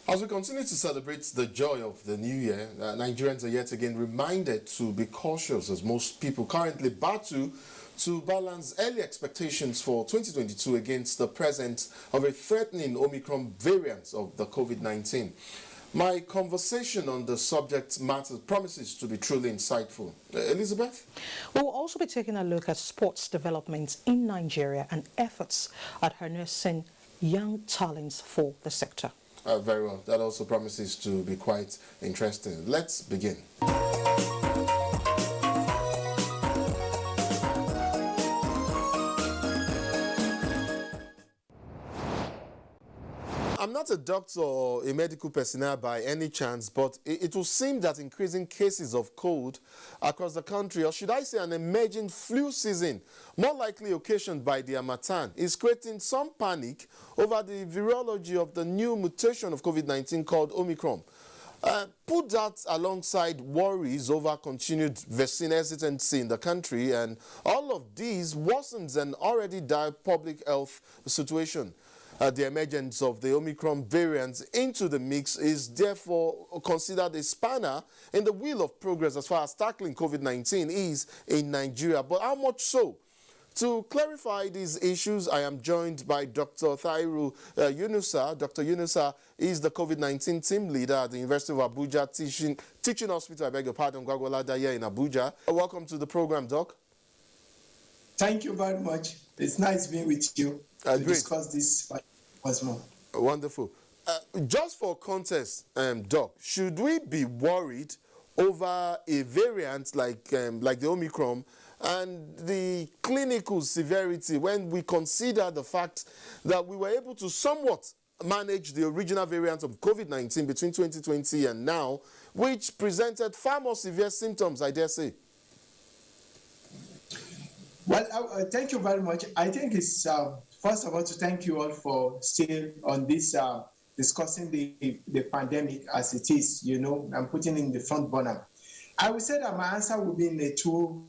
As we continue to celebrate the joy of the new year, Nigerians are yet again reminded to be cautious as most people currently battle to balance early expectations for 2022 against the presence of a threatening Omicron variant of the COVID-19. My conversation on the subject matter promises to be truly insightful. Elizabeth? We will also be taking a look at sports developments in Nigeria and efforts at harnessing young talents for the sector. Very well. That also promises to be quite interesting. Let's begin. I'm not a doctor or a medical personnel by any chance, but it will seem that increasing cases of cold across the country, or should I say an emerging flu season, more likely occasioned by the Harmattan, is creating some panic over the virology of the new mutation of COVID-19 called Omicron. Put that alongside worries over continued vaccine hesitancy in the country, and all of these worsens an already dire public health situation. The emergence of the Omicron variant into the mix is therefore considered a spanner in the wheel of progress as far as tackling COVID-19 is in Nigeria. But how much so? To clarify these issues, I am joined by Dr. Thairu Yunusa. Dr. Yunusa is the COVID-19 team leader at the University of Abuja Teaching Hospital, I beg your pardon, Gwagwalada here in Abuja. Welcome to the program, Doc. Thank you very much. It's nice being with you to discuss this once more. Wonderful. Just for context, Doc, should we be worried over a variant like the Omicron and the clinical severity when we consider the fact that we were able to somewhat manage the original variant of COVID-19 between 2020 and now, which presented far more severe symptoms, I dare say? Well, thank you very much. I think it's, first of all, to thank you all for still on this discussing the pandemic as it is, you know, and putting in the front burner. I would say that my answer will be in a two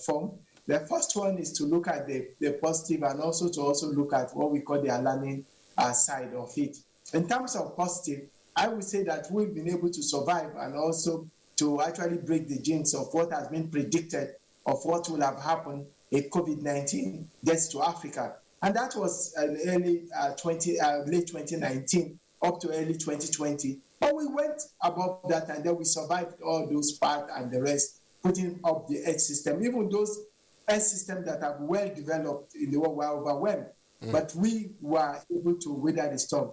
form. The first one is to look at the positive and also to look at what we call the alarming side of it. In terms of positive, I would say that we've been able to survive and also to actually break the jinx of what has been predicted of what will have happened if COVID-19 gets to Africa. And that was late 2019 up to early 2020. But we went above that and then we survived all those parts and the rest, putting up the health system. Even those health systems that are well developed in the world were overwhelmed. But we were able to weather the storm.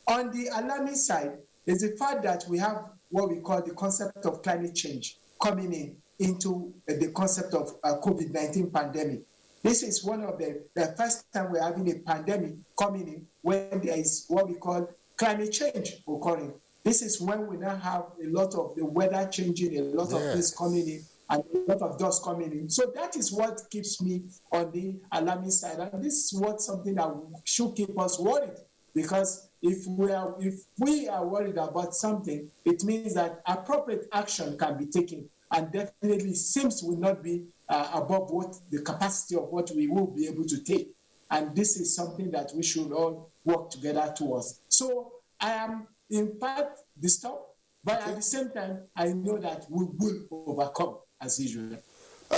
On the alarming side is the fact that we have what we call the concept of climate change coming into the concept of COVID-19 pandemic. This is one of the first time we're having a pandemic coming in when there is what we call climate change occurring. This is when we now have a lot of the weather changing, a lot of things coming in, and a lot of dust coming in. So that is what keeps me on the alarming side. And this is something that should keep us worried, because if we are worried about something, it means that appropriate action can be taken, and definitely seems will not be above what the capacity of what we will be able to take. And this is something that we should all work together towards. So I am in part disturbed, but at the same time, I know that we will overcome as usual.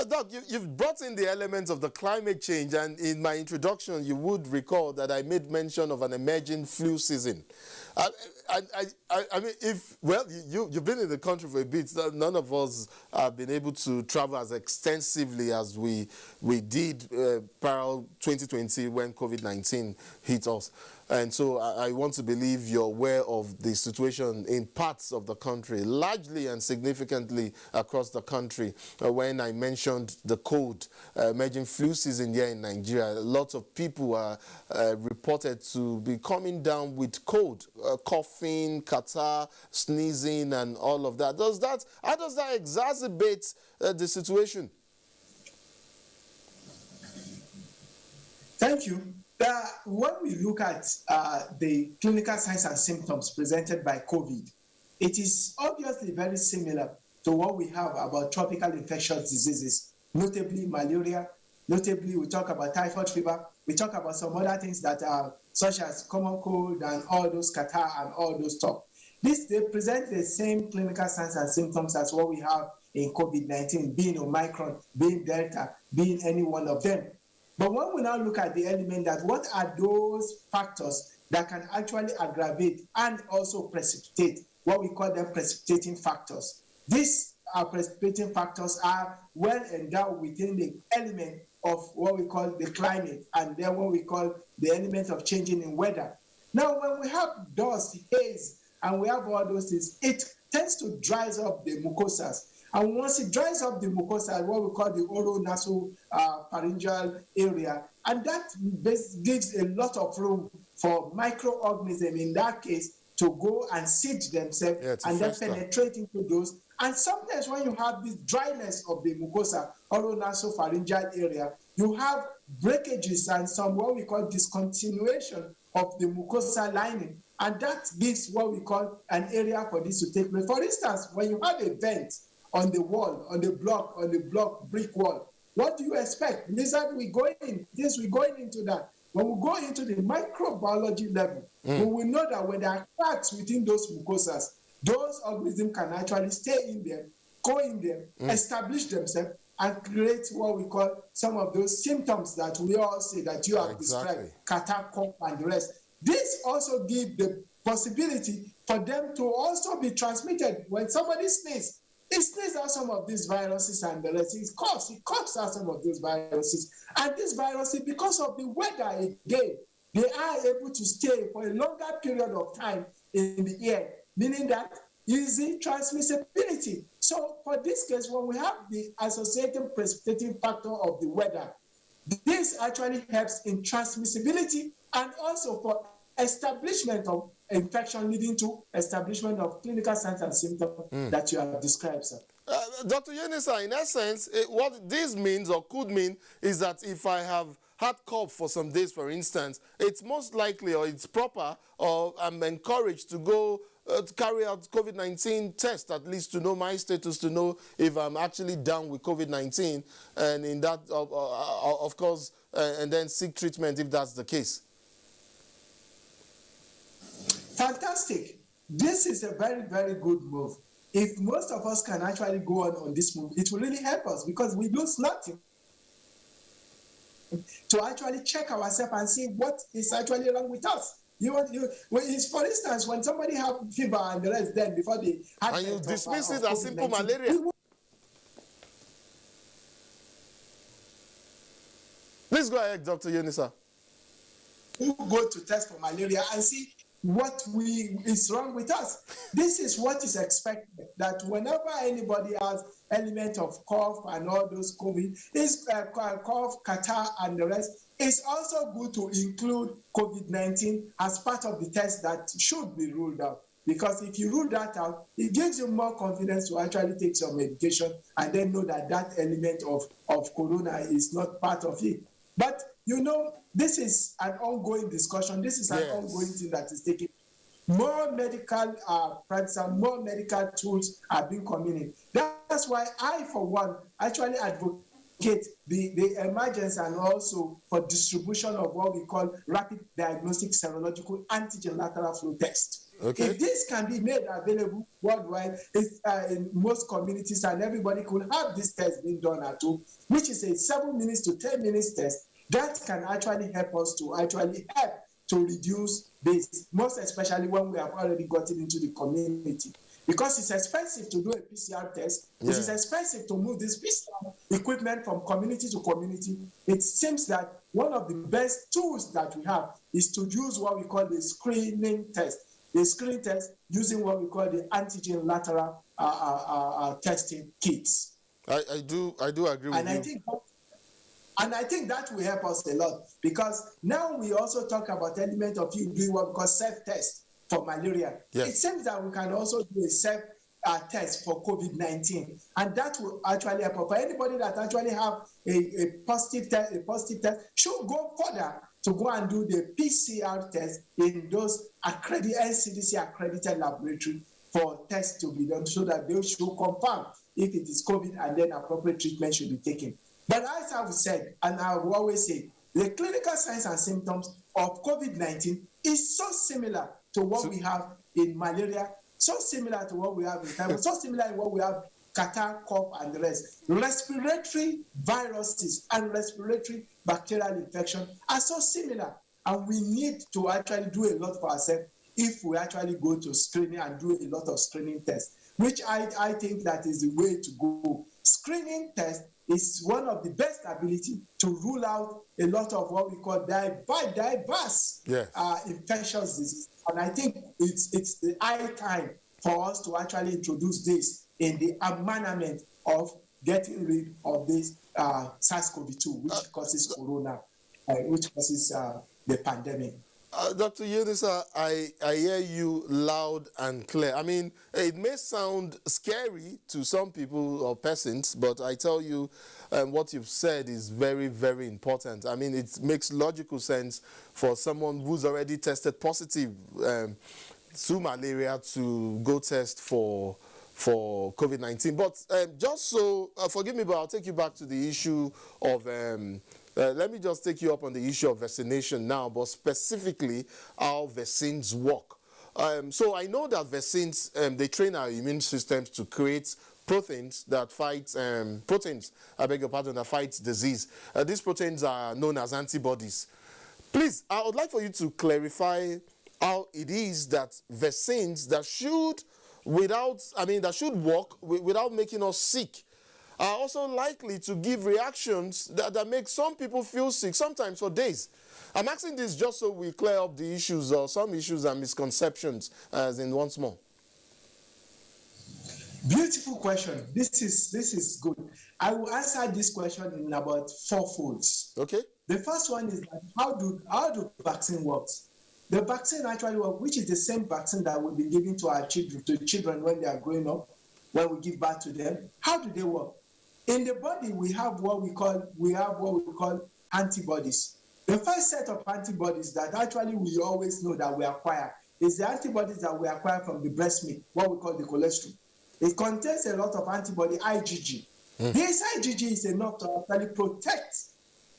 Doc, you've brought in the elements of the climate change, and in my introduction, you would recall that I made mention of an emerging flu season. I mean, you've been in the country for a bit. None of us have been able to travel as extensively as we did prior 2020 when COVID-19 hit us. And so I want to believe you're aware of the situation in parts of the country, largely and significantly across the country. When I mentioned the cold, emerging flu season here in Nigeria, lots of people are reported to be coming down with cold, coughing, catarrh, sneezing, and all of that. How does that exacerbate the situation? Thank you. When we look at the clinical signs and symptoms presented by COVID, it is obviously very similar to what we have about tropical infectious diseases, notably malaria, notably we talk about typhoid fever, we talk about some other things that are such as common cold and all those catarrh and all those stuff. They present the same clinical signs and symptoms as what we have in COVID-19, being Omicron, being Delta, being any one of them. But when we now look at the element that what are those factors that can actually aggravate and also precipitate, what we call them precipitating factors. These precipitating factors are well endowed within the element of what we call the climate, and then what we call the element of changing in weather. Now, when we have dust, haze, and we have all those things, it tends to dry up the mucosas. And once it dries up the mucosa, what we call the oronasopharyngeal area, and that gives a lot of room for microorganisms, in that case, to go and seed themselves and then penetrate into those. And sometimes when you have this dryness of the mucosa, oronasopharyngeal area, you have breakages and some what we call discontinuation of the mucosa lining. And that gives what we call an area for this to take place. For instance, when you have a vent on the wall, on the block, brick wall, what do you expect? Lizard, we going into that. When we go into the microbiology level, we will know that when there are cracks within those mucosas, those organisms can actually stay in there, go in there, establish themselves, and create what we call some of those symptoms that we all say that you have described, catarrh, cough, and the rest. This also gives the possibility for them to also be transmitted. When somebody sneezes, it sneezes out some of these viruses and the rest. It coughs out some of those viruses. And these viruses, because of the weather again, they are able to stay for a longer period of time in the air, meaning that easy transmissibility. So for this case, when we have the associated precipitating factor of the weather, this actually helps in transmissibility and also for establishment of infection leading to establishment of clinical signs and symptoms that you have described, sir. Dr. Yenisa, in essence, what this means or could mean is that if I have had cough for some days, for instance, it's most likely or it's proper or I'm encouraged to go to carry out COVID-19 test, at least to know my status, to know if I'm actually down with COVID-19, and in that, of course, and then seek treatment if that's the case. Fantastic. This is a very, very good move. If most of us can actually go on this move, it will really help us because we lose nothing to actually check ourselves and see what is actually wrong with us. For instance, when somebody have fever and the rest, then before they had and you dismiss it as simple malaria. Please go ahead, Dr. Yunisa. We go to test for malaria and see what is wrong with us. This is what is expected, that whenever anybody has element of cough and all those COVID, cough, catarrh, and the rest, it's also good to include COVID-19 as part of the test that should be ruled out. Because if you rule that out, it gives you more confidence to actually take some medication and then know that that element of corona is not part of it. But, this is an ongoing discussion. This is an ongoing thing that is taking. More medical practice and more medical tools are being coming in. That's why I, for one, actually advocate the emergence and also for distribution of what we call rapid diagnostic serological antigen lateral flow test. Okay. If this can be made available worldwide, in most communities, and everybody could have this test being done at home, which is a 7 minutes to 10 minutes test, that can actually help us to reduce this, most especially when we have already gotten into the community. Because it's expensive to do a PCR test, it is expensive to move this PCR equipment from community to community. It seems that one of the best tools that we have is to use what we call the screening test. The screening test using what we call the antigen lateral testing kits. I do agree with you. And I think that will help us a lot, because now we also talk about element of you doing what we call self-test for malaria. Yes. It seems that we can also do a self-test for COVID-19, and that will actually help. For anybody that actually have a positive test should go further to go and do the PCR test in those NCDC accredited laboratory for tests to be done, so that they should confirm if it is COVID, and then appropriate treatment should be taken. But as I've said, and I will always say, the clinical signs and symptoms of COVID-19 is so similar to what we have in malaria, so similar to what we have in typhoid, so similar in what we have catarrh, cough, and the rest. Respiratory viruses and respiratory bacterial infection are so similar, and we need to actually do a lot for ourselves if we actually go to screening and do a lot of screening tests, which I think that is the way to go. Screening test is one of the best ability to rule out a lot of what we call diverse infectious disease. And I think it's the high time for us to actually introduce this in the amendment of getting rid of this SARS-CoV-2, which causes corona, which causes the pandemic. Dr. Yunisa, I hear you loud and clear. I mean, it may sound scary to some people or persons, but I tell you what you've said is very, very important. I mean, it makes logical sense for someone who's already tested positive to malaria to go test for COVID-19. But just so, forgive me, but I'll take you back to the issue of let me just take you up on the issue of vaccination now, but specifically how vaccines work. So I know that vaccines, they train our immune systems to create proteins that fight, that fight disease. These proteins are known as antibodies. Please, I would like for you to clarify how it is that vaccines that should work without making us sick are also likely to give reactions that make some people feel sick, sometimes for days. I'm asking this just so we clear up the issues or some issues and misconceptions as in once more. Beautiful question. This is good. I will answer this question in about 4 folds. Okay. The first one is that how do vaccine works? The vaccine actually works, which is the same vaccine that we'll be giving to our children when they are growing up, when we give birth to them. How do they work? In the body, we have what we call antibodies. The first set of antibodies that actually we always know that we acquire is the antibodies that we acquire from the breast milk, what we call the cholesterol. It contains a lot of antibody, IgG. This IgG is enough to actually protect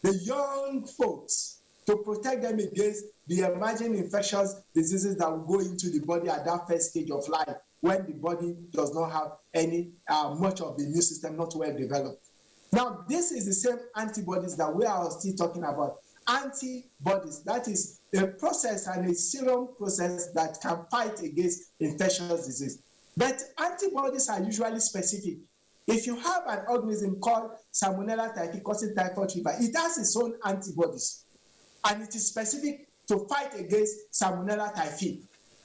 the young folks, to protect them against the emerging infectious diseases that will go into the body at that first stage of life, when the body does not have any much of the immune system not well developed. Now, this is the same antibodies that we are still talking about. Antibodies, that is a process and a serum process that can fight against infectious disease. But antibodies are usually specific. If you have an organism called Salmonella typhi causing typhoid fever, it has its own antibodies, and it is specific to fight against Salmonella typhi.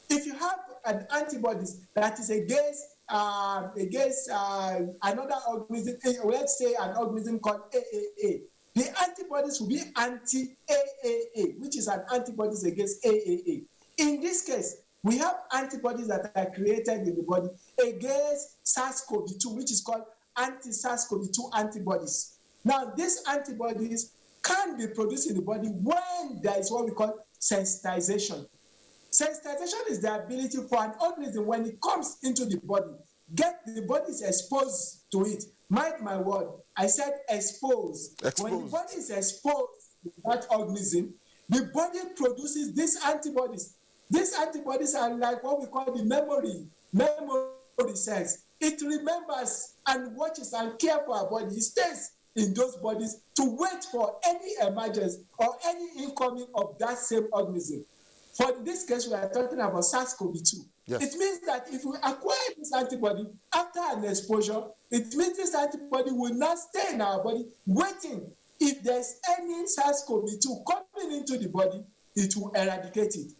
If you have an antibodies that is against another organism, let's say an organism called AAA, the antibodies will be anti-AAA, which is an antibodies against AAA. In this case, we have antibodies that are created in the body against SARS-CoV-2, which is called anti-SARS-CoV-2 antibodies. Now, these antibodies can be produced in the body when there is what we call sensitization. Sensitization is the ability for an organism, when it comes into the body, the body is exposed to it. Mark my word, I said exposed. When the body is exposed to that organism, the body produces these antibodies. These antibodies are like what we call the memory cells. It remembers and watches and cares for our body. It stays in those bodies to wait for any emergence or any incoming of that same organism. For this case, we are talking about SARS-CoV-2. Yes. It means that if we acquire this antibody after an exposure, it means this antibody will not stay in our body waiting. If there's any SARS-CoV-2 coming into the body, it will eradicate it.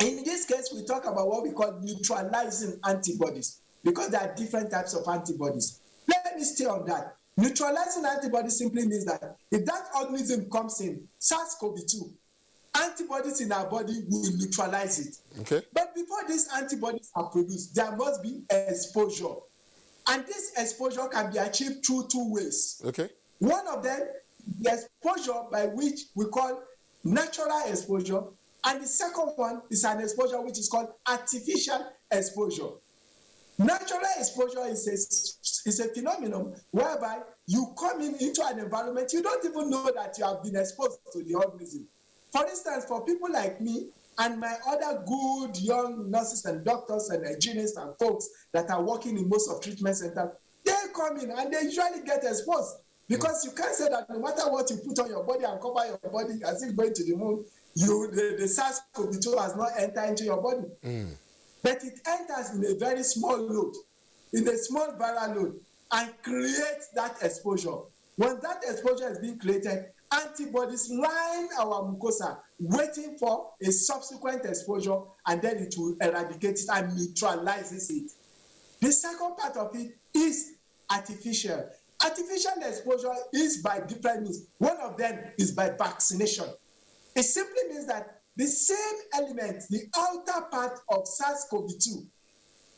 In this case, we talk about what we call neutralizing antibodies, because there are different types of antibodies. Let me stay on that. Neutralizing antibodies simply means that if that organism comes in, SARS-CoV-2, antibodies in our body will neutralize it. Okay. But before these antibodies are produced, there must be exposure. And this exposure can be achieved through two ways. Okay. One of them, the exposure by which we call natural exposure, and the second one is an exposure which is called artificial exposure. Natural exposure is a phenomenon whereby you come into an environment, you don't even know that you have been exposed to the organism. For instance, for people like me and my other good young nurses and doctors and hygienists and folks that are working in most of treatment centers, they come in and they usually get exposed, because you can't say that no matter what you put on your body and cover your body as if going to the moon, the SARS-CoV-2 has not entered into your body. But it enters in a very small load, in a small viral load, and creates that exposure. When that exposure is being created, antibodies line our mucosa, waiting for a subsequent exposure, and then it will eradicate it and neutralizes it. The second part of it is artificial. Artificial exposure is by different means. One of them is by vaccination. It simply means that the same element, the outer part of SARS-CoV-2,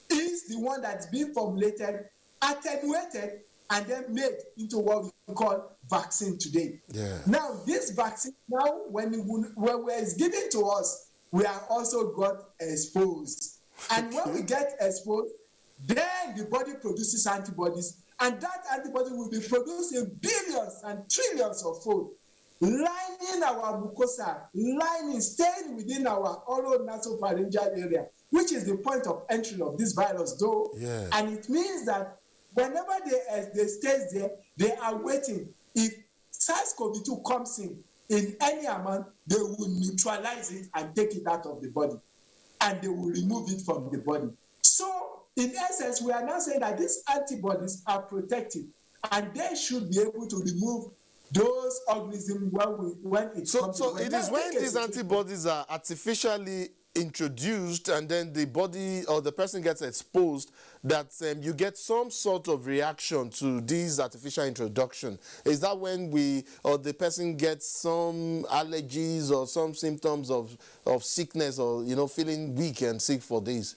is the one that's been formulated, attenuated, and then made into what we call vaccine today. Yeah. Now, this vaccine, when it's given to us, we are also got exposed. And when we get exposed, then the body produces antibodies, and that antibody will be produced in billions and trillions of fold, lining our mucosa, staying within our oronasopharyngeal area, which is the point of entry of this virus, though. Yeah. And it means that whenever they stay there, they are waiting. If SARS-CoV-2 comes in any amount, they will neutralize it and take it out of the body, and they will remove it from the body. So, in essence, we are now saying that these antibodies are protective, and they should be able to remove those organisms when it comes. So it is when these antibodies are artificially introduced and then the body or the person gets exposed that you get some sort of reaction to these artificial introduction. Is that when the person gets some allergies or some symptoms of sickness, or feeling weak and sick for days?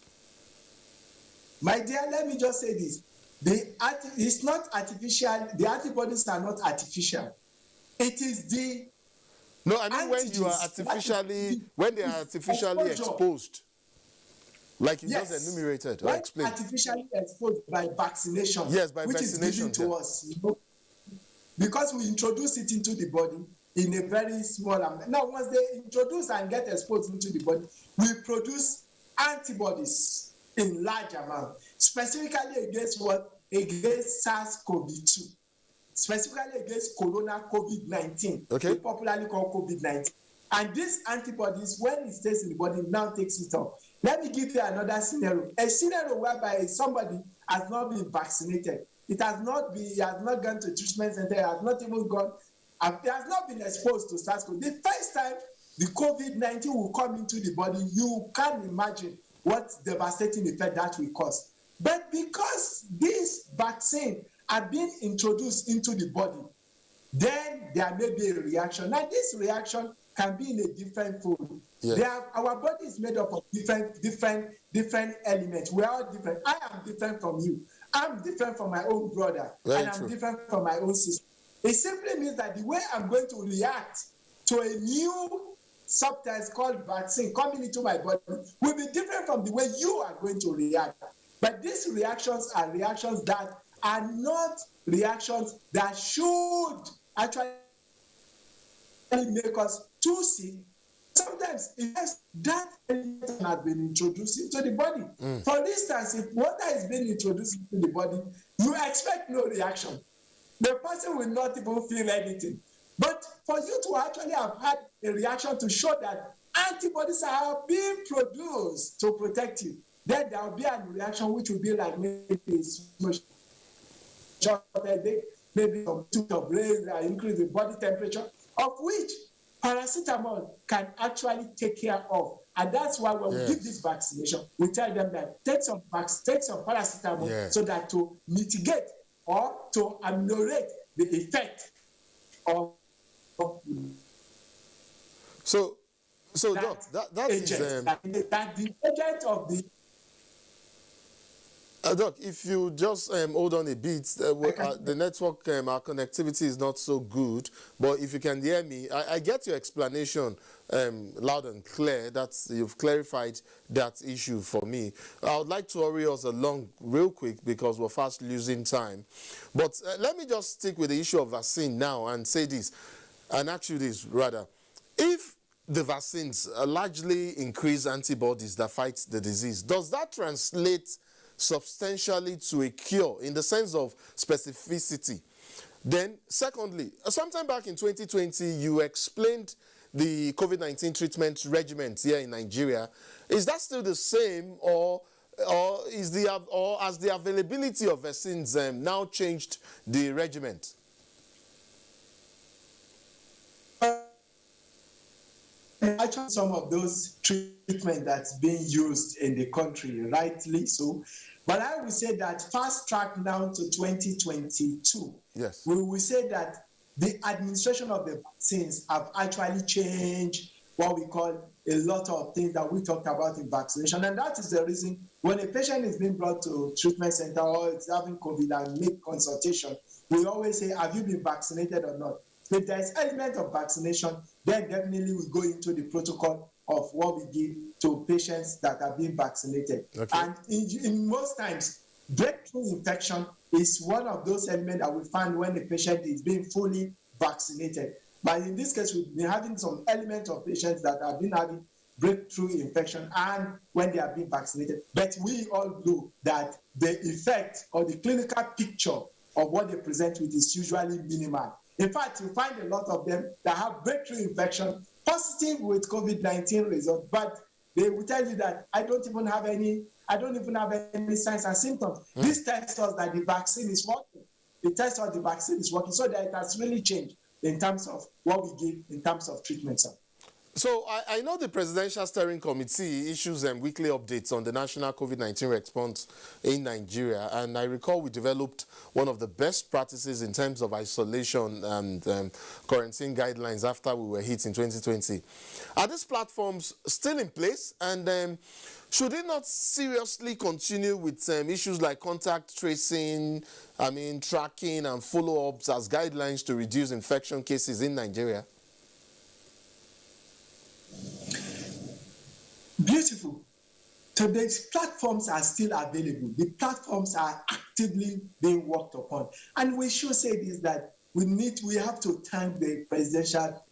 My dear, let me just say this. It's not artificial. The antibodies are not artificial. It is the No, I mean when you are artificially, when they are artificially exposed, like you just enumerated or explained. Artificially exposed by vaccination. Yes, by which vaccination, is given to us, you know, because we introduce it into the body in a very small amount. Now, once they introduce and get exposed into the body, we produce antibodies in large amount, specifically against what? Against SARS-CoV-2, specifically against corona COVID-19, okay, popularly called COVID-19. And these antibodies, when it stays in the body, now takes it off. Let me give you another scenario. A scenario whereby somebody has not been vaccinated. He has not gone to treatment center, he has not even gone, he has not been exposed to SARS-CoV. The first time the COVID-19 will come into the body, you can't imagine what devastating effect that will cause. But because this vaccine are being introduced into the body, then there may be a reaction. Now, this reaction can be in a different food. Yes. Our body is made up of different elements. We are all different. I am different from you. I'm different from my own brother. Very and true. I'm different from my own sister. It simply means that the way I'm going to react to a new substance called vaccine coming into my body will be different from the way you are going to react. But these reactions are reactions that are not reactions that should actually make us too sick. Sometimes that element has been introduced into the body. For instance, if water is being introduced into the body, you expect no reaction. The person will not even feel anything. But for you to actually have had a reaction to show that antibodies are being produced to protect you, then there will be a reaction which will be like maybe short headache, maybe some tooth of brain, increase the body temperature, of which paracetamol can actually take care of. And that's why when we give this vaccination, we tell them that take some paracetamol so that to mitigate or to ameliorate the effect of So Doc, that agent, is that the agent of the Doc, if you just hold on a bit, the network, our connectivity is not so good, but if you can hear me, I get your explanation loud and clear. You've clarified that issue for me. I would like to hurry us along real quick because we're fast losing time. But let me just stick with the issue of vaccine now and say this, and ask you this rather. If the vaccines largely increase antibodies that fight the disease, does that translate substantially to a cure in the sense of specificity? Then, secondly, sometime back in 2020, you explained the COVID-19 treatment regimen here in Nigeria. Is that still the same, or has the availability of vaccines now changed the regimen? Actually, some of those treatments that's being used in the country, rightly so. But I would say that fast track now to 2022. Yes. We will say that the administration of the vaccines have actually changed what we call a lot of things that we talked about in vaccination. And that is the reason when a patient is being brought to treatment center or it's having COVID and make consultation, we always say, have you been vaccinated or not? If there's element of vaccination, then definitely we go into the protocol of what we give to patients that are being vaccinated. Okay. And in most times, breakthrough infection is one of those elements that we find when a patient is being fully vaccinated. But in this case, we've been having some element of patients that have been having breakthrough infection and when they are being vaccinated. But we all know that the effect or the clinical picture of what they present with is usually minimal. In fact, you find a lot of them that have breakthrough infection, positive with COVID-19 results, but they will tell you that I don't even have any signs and symptoms. This tells us that the vaccine is working. It tells us the vaccine is working, so that it has really changed in terms of what we give in terms of treatment, sir. So I know the Presidential Steering Committee issues weekly updates on the national COVID-19 response in Nigeria, and I recall we developed one of the best practices in terms of isolation and quarantine guidelines after we were hit in 2020. Are these platforms still in place, and should it not seriously continue with issues like contact tracing, tracking and follow-ups as guidelines to reduce infection cases in Nigeria? Beautiful. So these platforms are still available. The platforms are actively being worked upon. And we should say this, that we have to thank the Presidential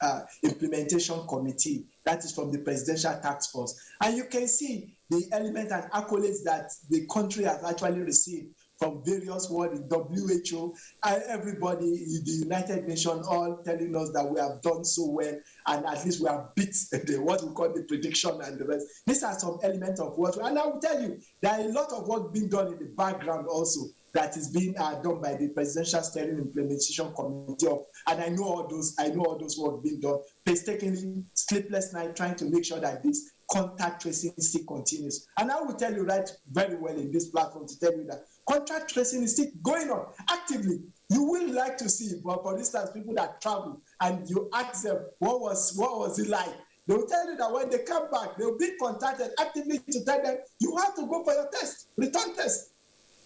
Implementation Committee, that is from the Presidential Task Force. And you can see the elements and accolades that the country has actually received from various world, WHO, and everybody, the United Nations, all telling us that we have done so well, and at least we have beat what we call the prediction and the rest. These are some elements of what, and I will tell you, there are a lot of work being done in the background also that is being done by the Presidential Steering Implementation Committee, and I know all those work being done, painstakingly, sleepless night, trying to make sure that this contact tracing still continues. And I will tell you right very well in this platform to tell you that contact tracing is still going on actively. You will like to see, but for instance, people that travel and you ask them what was it like, they will tell you that when they come back, they will be contacted actively to tell them you have to go for your test, return test.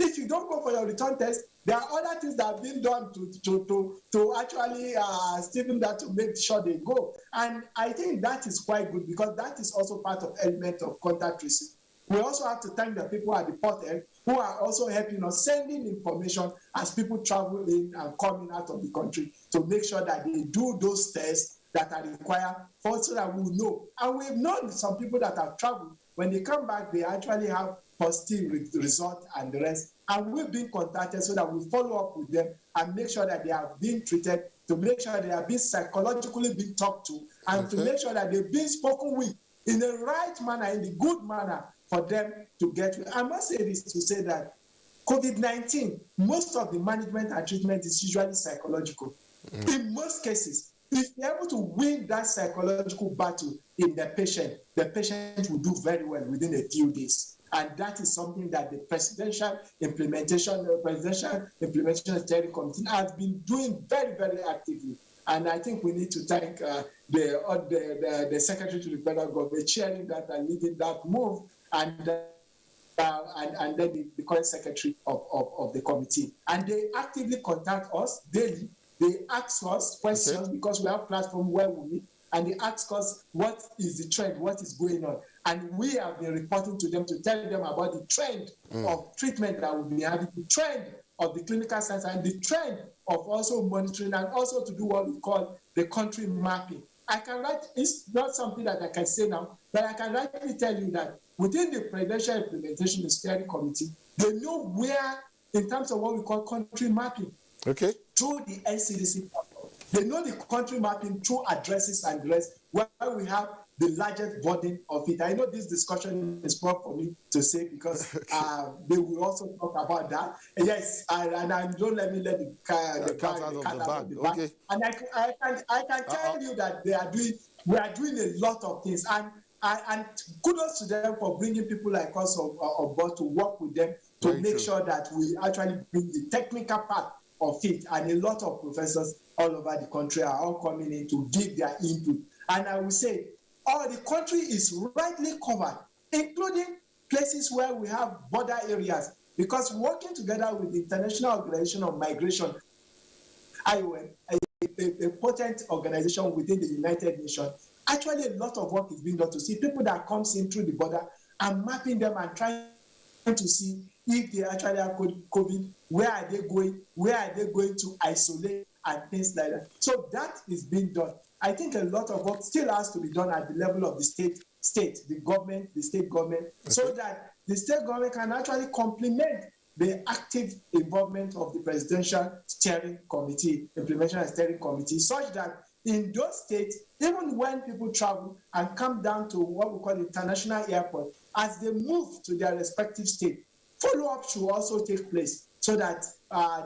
If you don't go for your return test, there are other things that have been done to actually stipulate that to make sure they go. And I think that is quite good because that is also part of element of contact tracing. We also have to thank the people at the port end who are also helping us, sending information as people travel in and coming out of the country to make sure that they do those tests that are required for so that we will know. And we've known some people that have traveled, when they come back, they actually have positive result and the rest. And we've been contacted so that we follow up with them and make sure that they are being treated, to make sure they are being psychologically being talked to, and to make sure that they're being spoken with in the right manner, in the good manner for them to get with. I must say this to say that COVID-19, most of the management and treatment is usually psychological. In most cases, if you're able to win that psychological battle in the patient will do very well within a few days. And that is something that the Presidential Implementation Steering Committee has been doing very, very actively. And I think we need to thank the Secretary to the Federal Government chairing that and leading that move, and then the current Secretary of the committee. And they actively contact us daily. They ask us questions because we have platform where we meet, and they ask us what is the trend, what is going on. And we have been reporting to them to tell them about the trend of treatment that will be having, the trend of the clinical science, and the trend of also monitoring, and also to do what we call the country mapping. I can write, it's not something that I can say now, but I can rightly tell you that within the Presidential Implementation Steering Committee, they know where, in terms of what we call country mapping, through the NCDC platform. They know the country mapping through addresses and the rest, where we have the largest burden of it. I know this discussion is not for me to say because they will also talk about that. Yes, and don't let me let the cat out of the bag. Okay. And I can tell you that we are doing a lot of things, and kudos to them for bringing people like us on board to work with them to make sure that we actually bring the technical part of it. And a lot of professors all over the country are all coming in to give their input. And I will say, the country is rightly covered, including places where we have border areas, because working together with the International Organization of Migration, IOM, a potent organization within the United Nations, actually a lot of work is being done to see people that comes in through the border and mapping them and trying to see if they actually have COVID, where are they going to isolate and things like that. So that is being done. I think a lot of work still has to be done at the level of the state, the government, the state government, so that the state government can actually complement the active involvement of the Presidential Steering Committee, Implementation and Steering Committee, such that in those states, even when people travel and come down to what we call international airport, as they move to their respective state, follow-up should also take place so that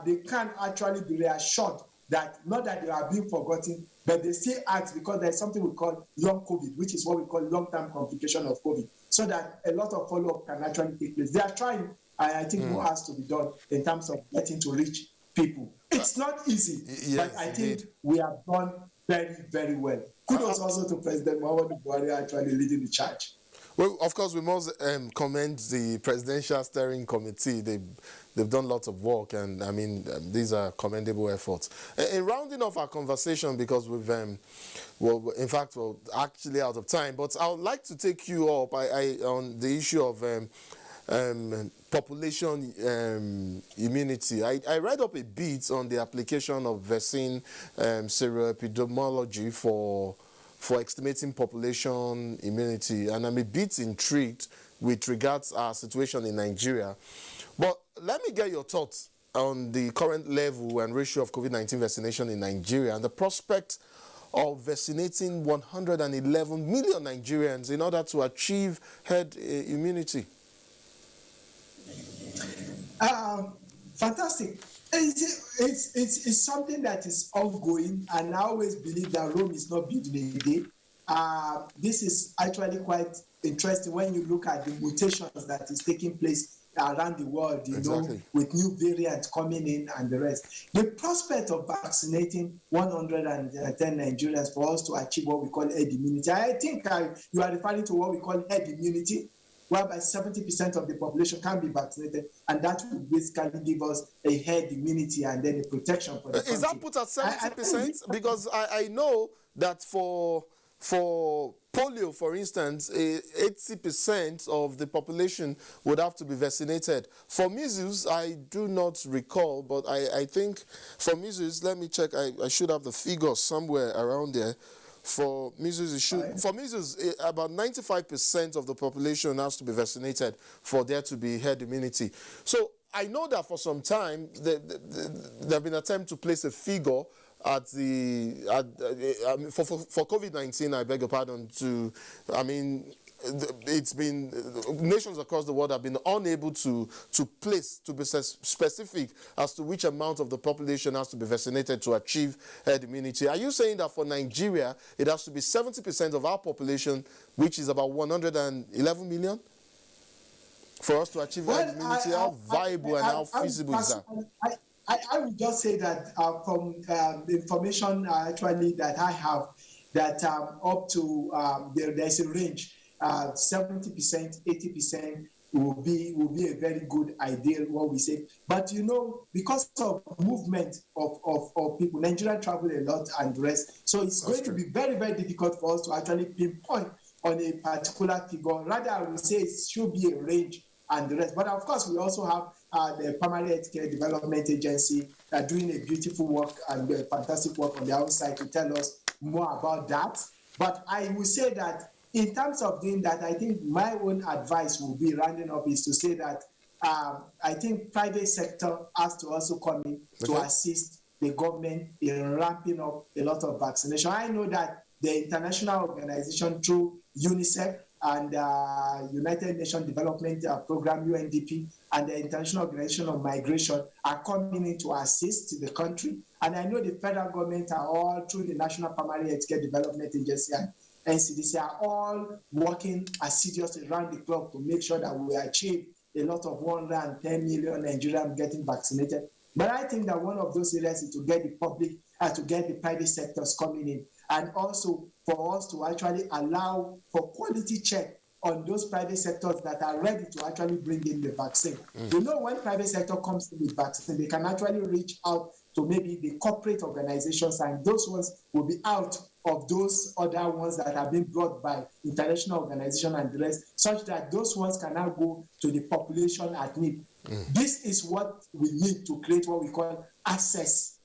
they can actually be reassured that not that they are being forgotten, but they still act because there's something we call long COVID, which is what we call long-term complication of COVID, so that a lot of follow-up can actually take place. They are trying, and I think more has to be done in terms of getting to reach people. It's not easy, but I think we have done very, very well. Kudos also to President Muhammadu Buhari actually leading the charge. Well, of course, we must commend the Presidential Steering Committee. They've done lots of work, and I mean, these are commendable efforts. In rounding off our conversation, because we've, in fact, we're actually out of time, but I would like to take you up on the issue of population immunity. I read up a bit on the application of vaccine seroepidemiology for estimating population immunity, and I'm a bit intrigued with regards to our situation in Nigeria. But let me get your thoughts on the current level and ratio of COVID-19 vaccination in Nigeria and the prospect of vaccinating 111 million Nigerians in order to achieve herd immunity. Fantastic. It's something that is ongoing, and I always believe that Rome is not built in a day. This is actually quite interesting when you look at the mutations that is taking place around the world, you know, with new variants coming in and the rest. The prospect of vaccinating 110 Nigerians for us to achieve what we call herd immunity. I think you are referring to what we call herd immunity, whereby 70% of the population can be vaccinated, and that will basically give us a herd immunity and then a protection for the country. Is that put at 70%? Because I know that for polio, for instance, 80% of the population would have to be vaccinated. For measles, I do not recall, but I think for measles, let me check, I should have the figures somewhere around there. For measles, about 95% of the population has to be vaccinated for there to be herd immunity. So I know that for some time there have been attempts to place a figure at for COVID-19. I beg your pardon. It's been nations across the world have been unable to be specific as to which amount of the population has to be vaccinated to achieve herd immunity. Are you saying that for Nigeria it has to be 70% of our population, which is about 111 million, for us to achieve herd immunity? How viable and how feasible is that? I would just say that from the information actually that I have, that up to there's a range. 70%, 80% will be a very good ideal, what we say. But you know, because of movement of people, Nigeria travel a lot and the rest, so it's going to be very, very difficult for us to actually pinpoint on a particular figure. Rather, I would say it should be a range and the rest. But of course, we also have the Primary Healthcare Development Agency doing a beautiful work and fantastic work on their own side to tell us more about that. But I would say that in terms of doing that, I think my own advice will be, rounding up, is to say that I think private sector has to also come in to assist the government in ramping up a lot of vaccination. I know that the international organization through UNICEF and United Nations Development Program, UNDP, and the International Organization of Migration are coming in to assist the country. And I know the federal government are all, through the National Primary Healthcare Development Agency and NCDC, are all working assiduously around the clock to make sure that we achieve a lot of 110 million Nigerians getting vaccinated. But I think that one of those areas is to get the public, to get the private sectors coming in, and also for us to actually allow for quality check on those private sectors that are ready to actually bring in the vaccine. You know, when private sector comes in with vaccine, they can actually reach out to maybe the corporate organizations, and those ones will be out of those other ones that have been brought by international organizations and the rest, such that those ones can now go to the population at need. This is what we need to create what we call access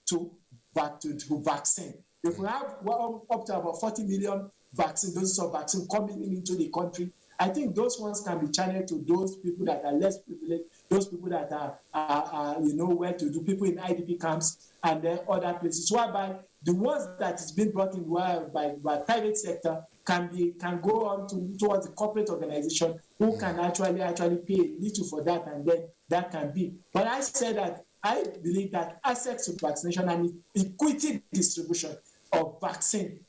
to vaccine. If we have up to about 40 million doses of vaccine coming into the country, I think those ones can be channeled to those people that are less privileged, those people that are where to do, people in IDP camps and then other places, whereby the ones that is being brought in by private sector can go on towards the corporate organization who can actually pay a little for that, and then that can be. But I say that I believe that access to vaccination and equity distribution of vaccine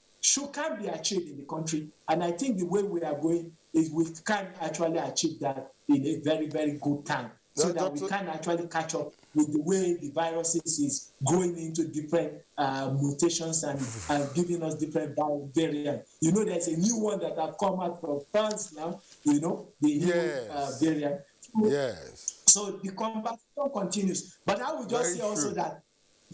can be achieved in the country. And I think the way we are going is we can actually achieve that in a very, very good time, so that we can actually catch up with the way the virus is going into different mutations and giving us different variants. You know, there's a new one that have come out from France now, you know, the new variant. Yes. So the conversation continues. But I would just say also that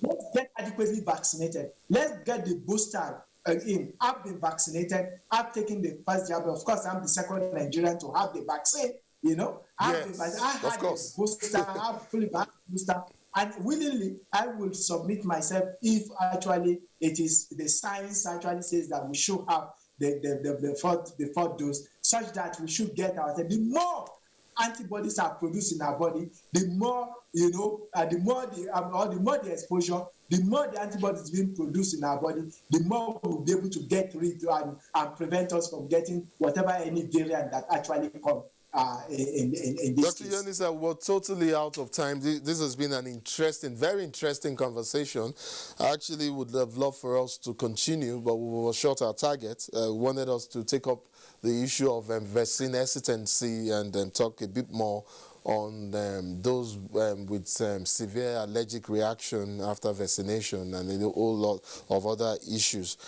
let's get adequately vaccinated. Let's get the booster in. I've been vaccinated. I've taken the first jab. Of course, I'm the second Nigerian to have the vaccine. You know, I had the booster. I have fully vaccinated booster. And willingly, I will submit myself if actually it is the science actually says that we should have the fourth dose, such that we should get ourselves. The more antibodies are produced in our body, the more, you know, the more the exposure, the more the antibodies being produced in our body, the more we'll be able to get rid and prevent us from getting whatever any variant that actually comes. In this Dr. Yonisa, we're totally out of time. This has been an interesting, very interesting conversation. I actually would have loved for us to continue, but we were short our target. Wanted us to take up the issue of vaccine hesitancy and talk a bit more on those with severe allergic reaction after vaccination and a whole lot of other issues.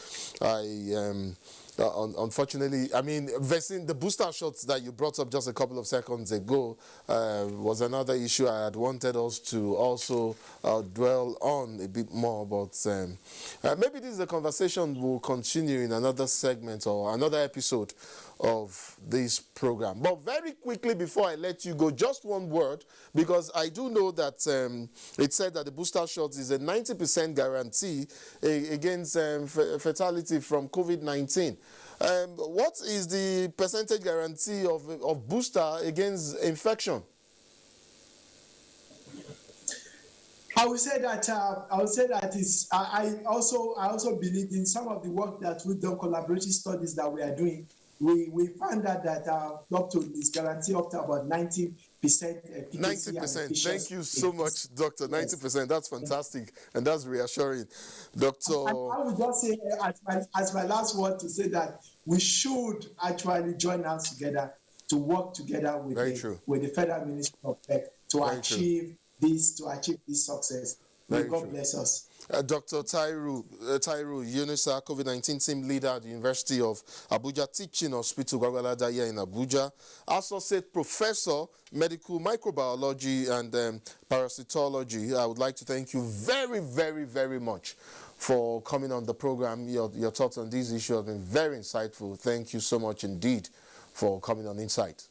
Unfortunately, I mean, the booster shots that you brought up just a couple of seconds ago was another issue I had wanted us to also dwell on a bit more, but maybe this is a conversation we'll continue in another segment or another episode of this program. But very quickly before I let you go, just one word, because I do know that it said that the booster shot is a 90% guarantee against fatality from COVID-19. What is the percentage guarantee of booster against infection? I would say that I also believe in some of the work that we've done, collaborative studies that we are doing. We found out that up to this guarantee up to about 90%. 90%. Thank you so much, Doctor. 90%. That's fantastic, and that's reassuring, Doctor. And I would just say, as my last word, to say that we should actually join hands together to work together with the Federal Ministry of Health to achieve this success. May God bless us. Dr. Tairu Yunisa, COVID-19 team leader at the University of Abuja Teaching Hospital, Gwagwalada here in Abuja, Associate Professor, Medical Microbiology and Parasitology. I would like to thank you very, very, very much for coming on the program. Your thoughts on these issues have been very insightful. Thank you so much indeed for coming on Insight.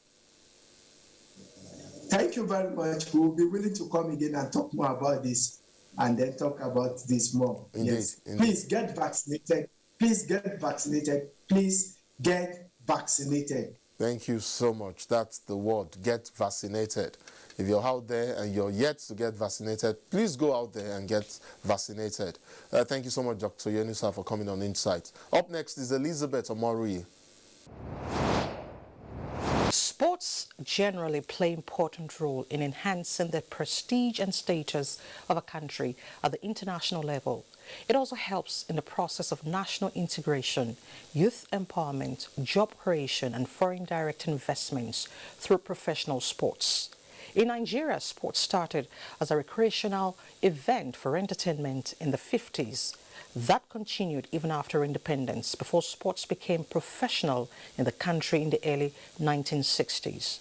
Thank you very much. We will be willing to come again and talk more about this. And then talk about this more. Indeed, yes. Indeed. Please get vaccinated. Please get vaccinated. Please get vaccinated. Thank you so much. That's the word. Get vaccinated. If you're out there and you're yet to get vaccinated, please go out there and get vaccinated. Thank you so much, Dr. Yunisa, for coming on Insight. Up next is Elizabeth Omorui. Sports generally play an important role in enhancing the prestige and status of a country at the international level. It also helps in the process of national integration, youth empowerment, job creation, and foreign direct investments through professional sports. In Nigeria, sports started as a recreational event for entertainment in the 50s. That continued even after independence, before sports became professional in the country in the early 1960s.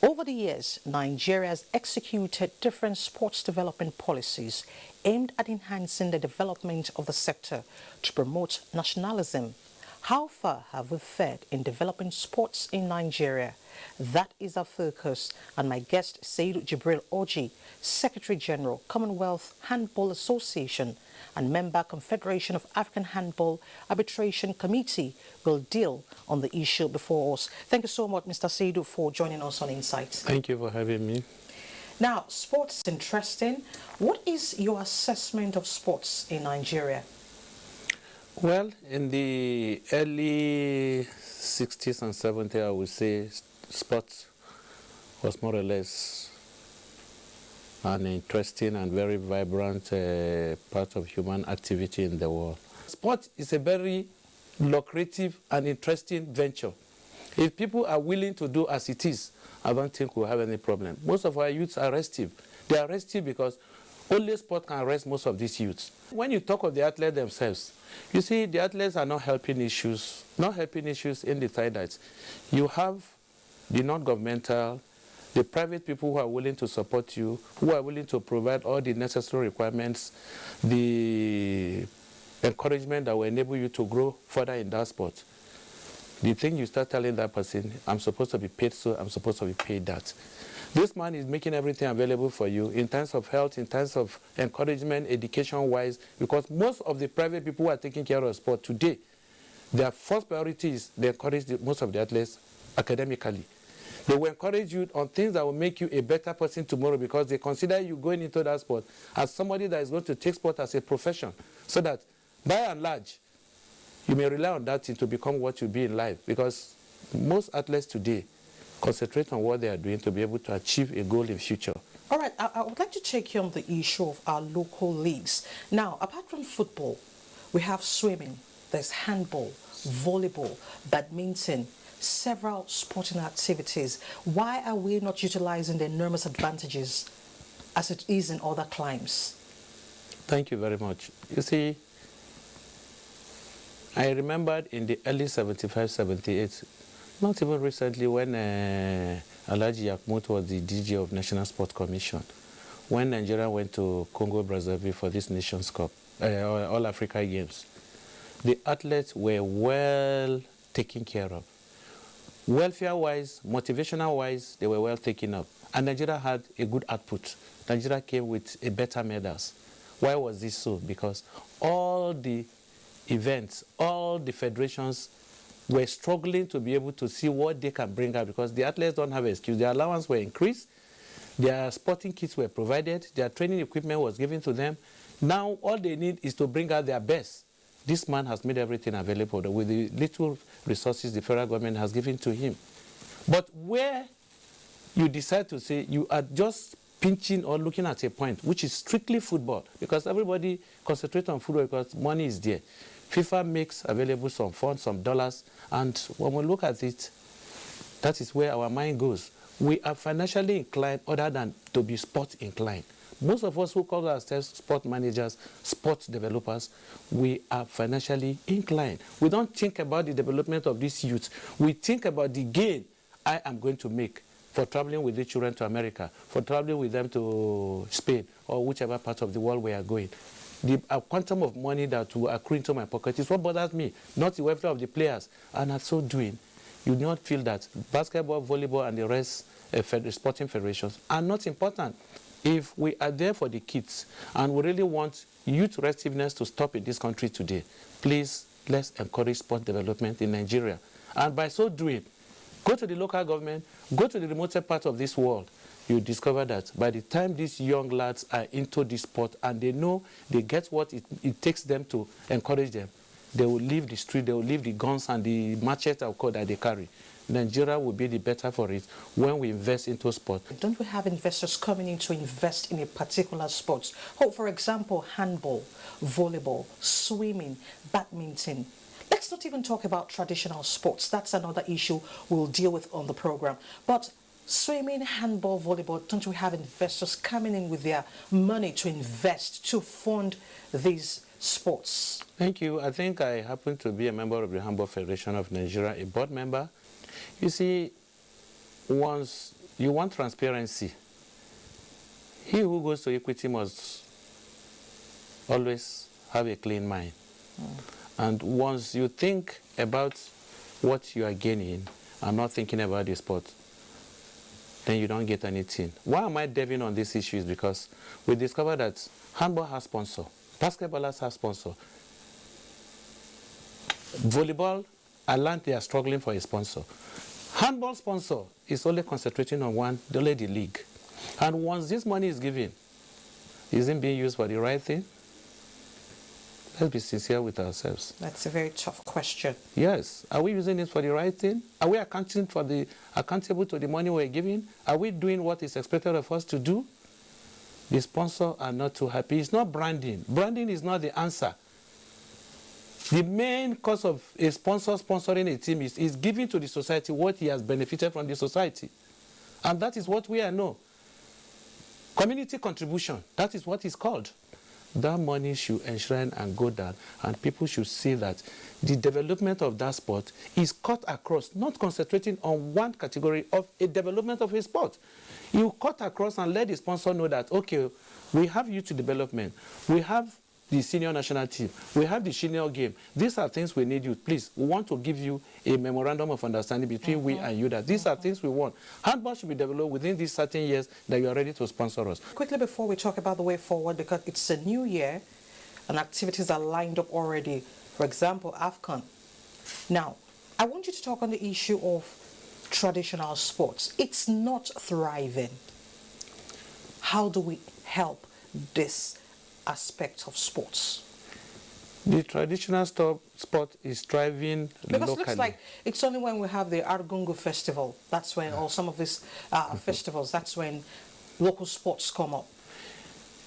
Over the years, Nigeria has executed different sports development policies aimed at enhancing the development of the sector to promote nationalism. How far have we fared in developing sports in Nigeria? That is our focus, and my guest, Seydou Jibril Oji, Secretary General, Commonwealth Handball Association and member Confederation of African Handball Arbitration Committee, will deal on the issue before us. Thank you so much, Mr. Seydou, for joining us on Insight. Thank you for having me. Now, sports is interesting. What is your assessment of sports in Nigeria? Well, in the early 60s and 70s, I would say sports was more or less an interesting and very vibrant part of human activity in the world. Sport is a very lucrative and interesting venture. If people are willing to do as it is, I don't think we'll have any problem. Most of our youths are restive. They are restive because only sport can arrest most of these youths. When you talk of the athletes themselves, you see the athletes are not helping issues in the fact that you have the non-governmental, the private people who are willing to support you, who are willing to provide all the necessary requirements, the encouragement that will enable you to grow further in that sport. The thing you start telling that person, I'm supposed to be paid so, I'm supposed to be paid that. This man is making everything available for you in terms of health, in terms of encouragement, education-wise, because most of the private people who are taking care of sport today, their first priority is they encourage most of the athletes academically. They will encourage you on things that will make you a better person tomorrow because they consider you going into that sport as somebody that is going to take sport as a profession, so that by and large, you may rely on that thing to become what you be in life, because most athletes today concentrate on what they are doing to be able to achieve a goal in future. All right, I would like to take you on the issue of our local leagues. Now, apart from football, we have swimming, there's handball, volleyball, badminton, several sporting activities. Why are we not utilizing the enormous advantages as it is in other climes? Thank you very much. You see, I remembered in the early 75, 78, not even recently, when Alhaji Yakmut was the DG of National Sports Commission, when Nigeria went to Congo-Brazzaville for this Nations Cup, All Africa Games, the athletes were well taken care of. Welfare-wise, motivational-wise, they were well taken up. And Nigeria had a good output. Nigeria came with a better medals. Why was this so? Because all the events, all the federations were struggling to be able to see what they can bring out, because the athletes don't have an excuse. Their allowance were increased, their sporting kits were provided, their training equipment was given to them. Now all they need is to bring out their best. This man has made everything available with the little resources the federal government has given to him. But where you decide to say you are just pinching or looking at a point, which is strictly football, because everybody concentrates on football because money is there. FIFA makes available some funds, some dollars, and when we look at it, that is where our mind goes. We are financially inclined other than to be sport inclined. Most of us who call ourselves sport managers, sports developers, we are financially inclined. We don't think about the development of these youth. We think about the gain I am going to make for traveling with the children to America, for traveling with them to Spain, or whichever part of the world we are going. The quantum of money that will accrue into my pocket is what bothers me, not the welfare of the players. And at so doing, you do not feel that basketball, volleyball, and the rest sporting federations are not important. If we are there for the kids and we really want youth restiveness to stop in this country today, please, let's encourage sport development in Nigeria. And by so doing, go to the local government, go to the remote part of this world, you discover that by the time these young lads are into this sport and they know they get what it takes them to encourage them, they will leave the street, they will leave the guns and the machete that they carry. Nigeria will be the better for it when we invest into sport. Don't we have investors coming in to invest in a particular sport? Oh, for example, handball, volleyball, swimming, badminton. Let's not even talk about traditional sports. That's another issue we'll deal with on the program. But swimming, handball, volleyball, don't we have investors coming in with their money to invest, to fund these sports? Thank you. I think I happen to be a member of the Handball Federation of Nigeria, a board member. You see, once you want transparency, he who goes to equity must always have a clean mind. And once you think about what you are gaining and not thinking about the sport, then you don't get anything. Why am I delving on this issue is because we discovered that handball has sponsor, basketballers have sponsor. Volleyball, I learned they are struggling for a sponsor. Handball sponsor is only concentrating on one, the league. And once this money is given, is it being used for the right thing? Let's be sincere with ourselves. That's a very tough question. Yes. Are we using it for the right thing? Are we accountable to the money we're giving? Are we doing what is expected of us to do? the sponsors are not too happy. It's not branding. Branding is not the answer. The main cause of a sponsor sponsoring a team is giving to the society what he has benefited from the society. And that is what we are know. Community contribution, that is what is called. That money should enshrine and go down, and people should see that the development of that sport is cut across, not concentrating on one category of a development of a sport. You cut across and let the sponsor know that, okay, we have youth development, we have the senior national team, we have the senior game. These are things we need you. Please, we want to give you a memorandum of understanding between we and you that these are things we want. Handball should be developed within these certain years that you are ready to sponsor us. Quickly before we talk about the way forward, because it's a new year and activities are lined up already. For example, AFCON. Now, I want you to talk on the issue of traditional sports. It's not thriving. How do we help this aspect of sports? The traditional sport is thriving because locally. It looks like it's only when we have the Argungu festival, that's when, or some of these festivals, that's when local sports come up.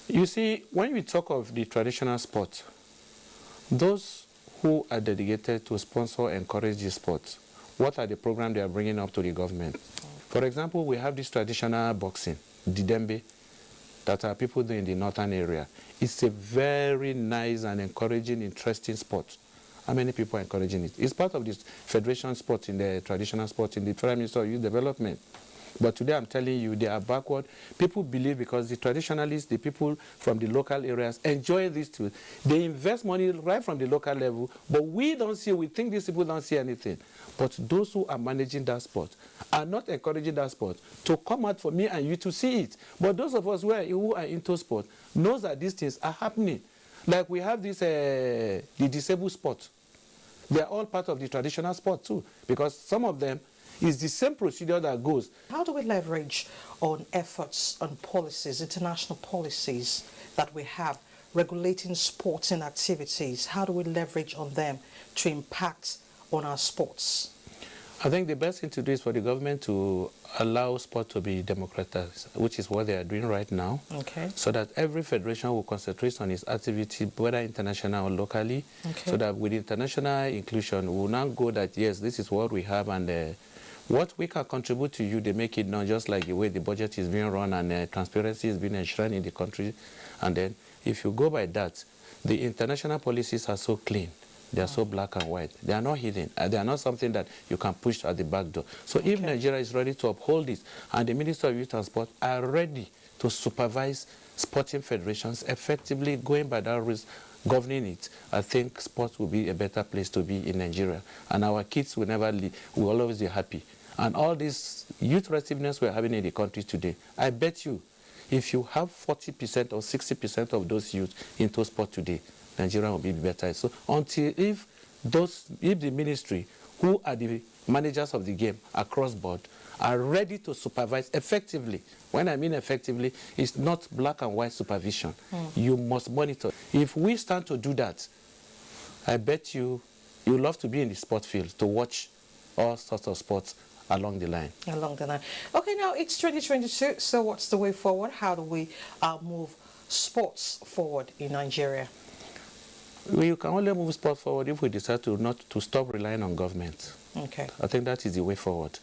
You see, when we talk of the traditional sport, those who are dedicated to sponsor and encourage the sport, what are the programs they are bringing up to the government? For example, we have this traditional boxing, Didembe, that are people doing in the northern area. It's a very nice and encouraging, interesting sport. How many people are encouraging it? It's part of this federation sport in the traditional sport in the Federal Ministry of Youth Development. But today I'm telling you, they are backward. People believe because the traditionalists, the people from the local areas enjoy this too. They invest money right from the local level, but we don't see, we think these people don't see anything. But those who are managing that sport are not encouraging that sport to come out for me and you to see it. But those of us who are into sport knows that these things are happening. Like we have this, the disabled sport. They are all part of the traditional sport too, because some of them is the same procedure that goes. How do we leverage on efforts, on policies, international policies that we have regulating sporting activities? How do we leverage on them to impact on our sports? I think the best thing to do is for the government to allow sport to be democratized, which is what they are doing right now. Okay. So that every federation will concentrate on its activity, whether international or locally. Okay. So that with international inclusion, we will now go that, yes, this is what we have, and what we can contribute to you, they make it not just like the way the budget is being run and transparency is being enshrined in the country. And then if you go by that, the international policies are so clean. They are so black and white. They are not hidden. They are not something that you can push at the back door. So if Nigeria is ready to uphold this, and the Minister of Youth and Sport are ready to supervise sporting federations effectively going by that risk, governing it, I think sports will be a better place to be in Nigeria. And our kids will never leave, will always be happy. And all this youth restiveness we're having in the country today, I bet you, if you have 40% or 60% of those youth into sport today, Nigeria will be better. So if the ministry, who are the managers of the game across board, are ready to supervise effectively. When I mean effectively, it's not black and white supervision. You must monitor. If we stand to do that, I bet you love to be in the sport field to watch all sorts of sports along the line. Along the line. Okay, now it's 2022, so what's the way forward? How do we move sports forward in Nigeria? We can only move sport forward if we decide to stop relying on government. Okay. I think that is the way forward.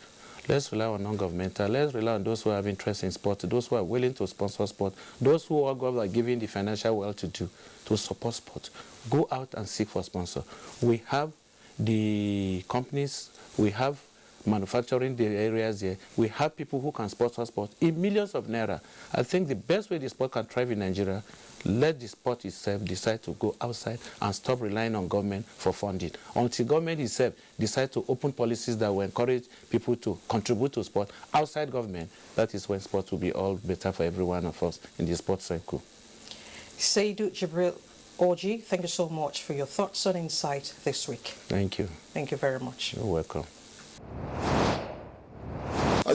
Let's rely on non-governmental. Let's rely on those who have interest in sport, those who are willing to sponsor sport, those who are giving the financial well-to-do to support sport. Go out and seek for sponsor. We have the companies, we have manufacturing the areas here. We have people who can sponsor sport in millions of naira. I think the best way the sport can thrive in Nigeria, let the sport itself decide to go outside and stop relying on government for funding. Until government itself decide to open policies that will encourage people to contribute to sport outside government, that is when sport will be all better for every one of us in the sports cycle. Seydou Jibril Orji, thank you so much for your thoughts and insight this week. Thank you. Thank you very much. You're welcome.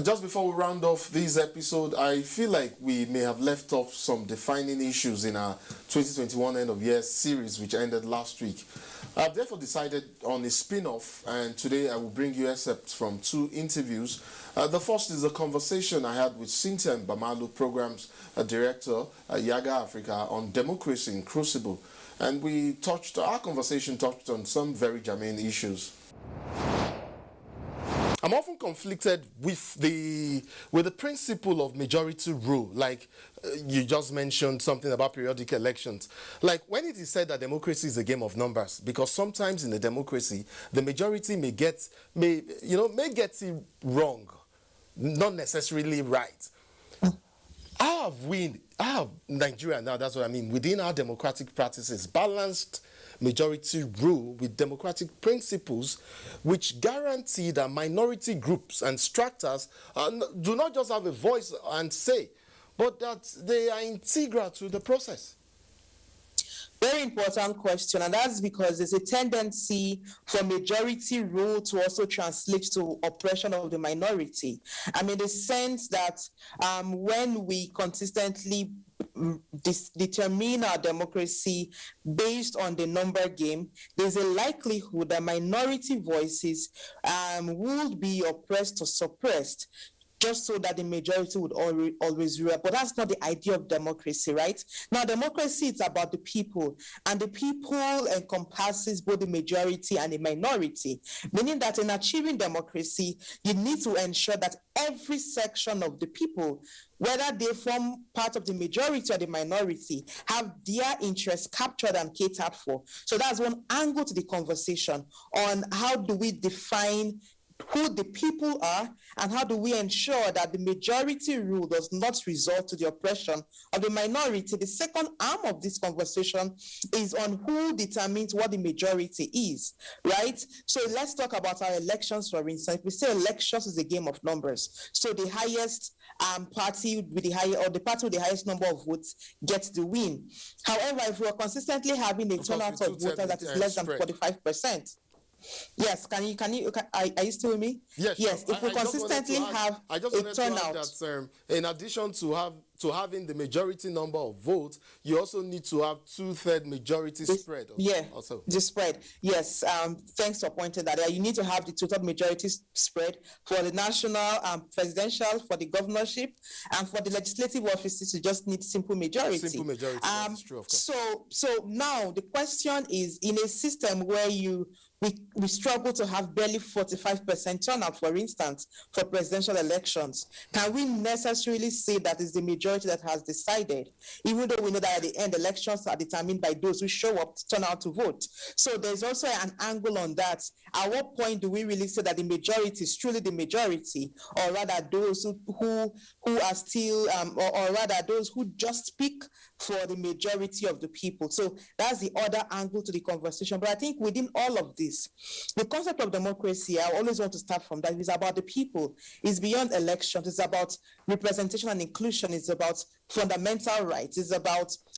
Just before we round off this episode, I feel like we may have left off some defining issues in our 2021 end of year series, which ended last week. I've therefore decided on a spin-off, and today I will bring you excerpts from 2 interviews. The first is a conversation I had with Cynthia Mbamalu, Programs Director at Yaga Africa, on democracy in Crucible. And our conversation touched on some very germane issues. I'm often conflicted with the principle of majority rule, like you just mentioned something about periodic elections. Like when it is said that democracy is a game of numbers, because sometimes in a democracy, the majority may get it wrong, not necessarily right. How have Nigeria now, that's what I mean, within our democratic practices, balanced majority rule with democratic principles which guarantee that minority groups and strata do not just have a voice and say, but that they are integral to the process? Very important question, and that's because there's a tendency for majority rule to also translate to oppression of the minority. I mean, the sense that when we consistently determine our democracy based on the number game, there's a likelihood that minority voices will be oppressed or suppressed, just so that the majority would always rule. But that's not the idea of democracy, right? Now, democracy is about the people, and the people encompasses both the majority and the minority, meaning that in achieving democracy, you need to ensure that every section of the people, whether they form part of the majority or the minority, have their interests captured and catered for. So that's one angle to the conversation on how do we define who the people are, and how do we ensure that the majority rule does not result to the oppression of the minority. The second arm of this conversation is on who determines what the majority is, right? So let's talk about our elections, for instance. We say elections is a game of numbers. So the highest party with the party with the highest number of votes gets the win. However, if we are consistently having a turnout of voters that is less than 45%, yes, are you still with me? Yes. If we consistently have a turnout. That, in addition to having the majority number of votes, you also need to have 2/3 majority spread. Also. The spread. Yes. Thanks for pointing that out. You need to have the total majority spread for the national, presidential, for the governorship, and for the legislative offices. You just need simple majority. Simple majority. That's true, of course. So now the question is, in a system where we struggle to have barely 45% turnout, for instance, for presidential elections, can we necessarily say that it's the majority that has decided, even though we know that at the end, elections are determined by those who show up to turn out to vote? So there's also an angle on that. At what point do we really say that the majority is truly the majority, or rather those who are still, or rather those who just speak for the majority of the people? So that's the other angle to the conversation. But I think within all of this, the concept of democracy, I always want to start from that. It's about the people. It's beyond elections. It's about representation and inclusion. It's about fundamental rights. It's about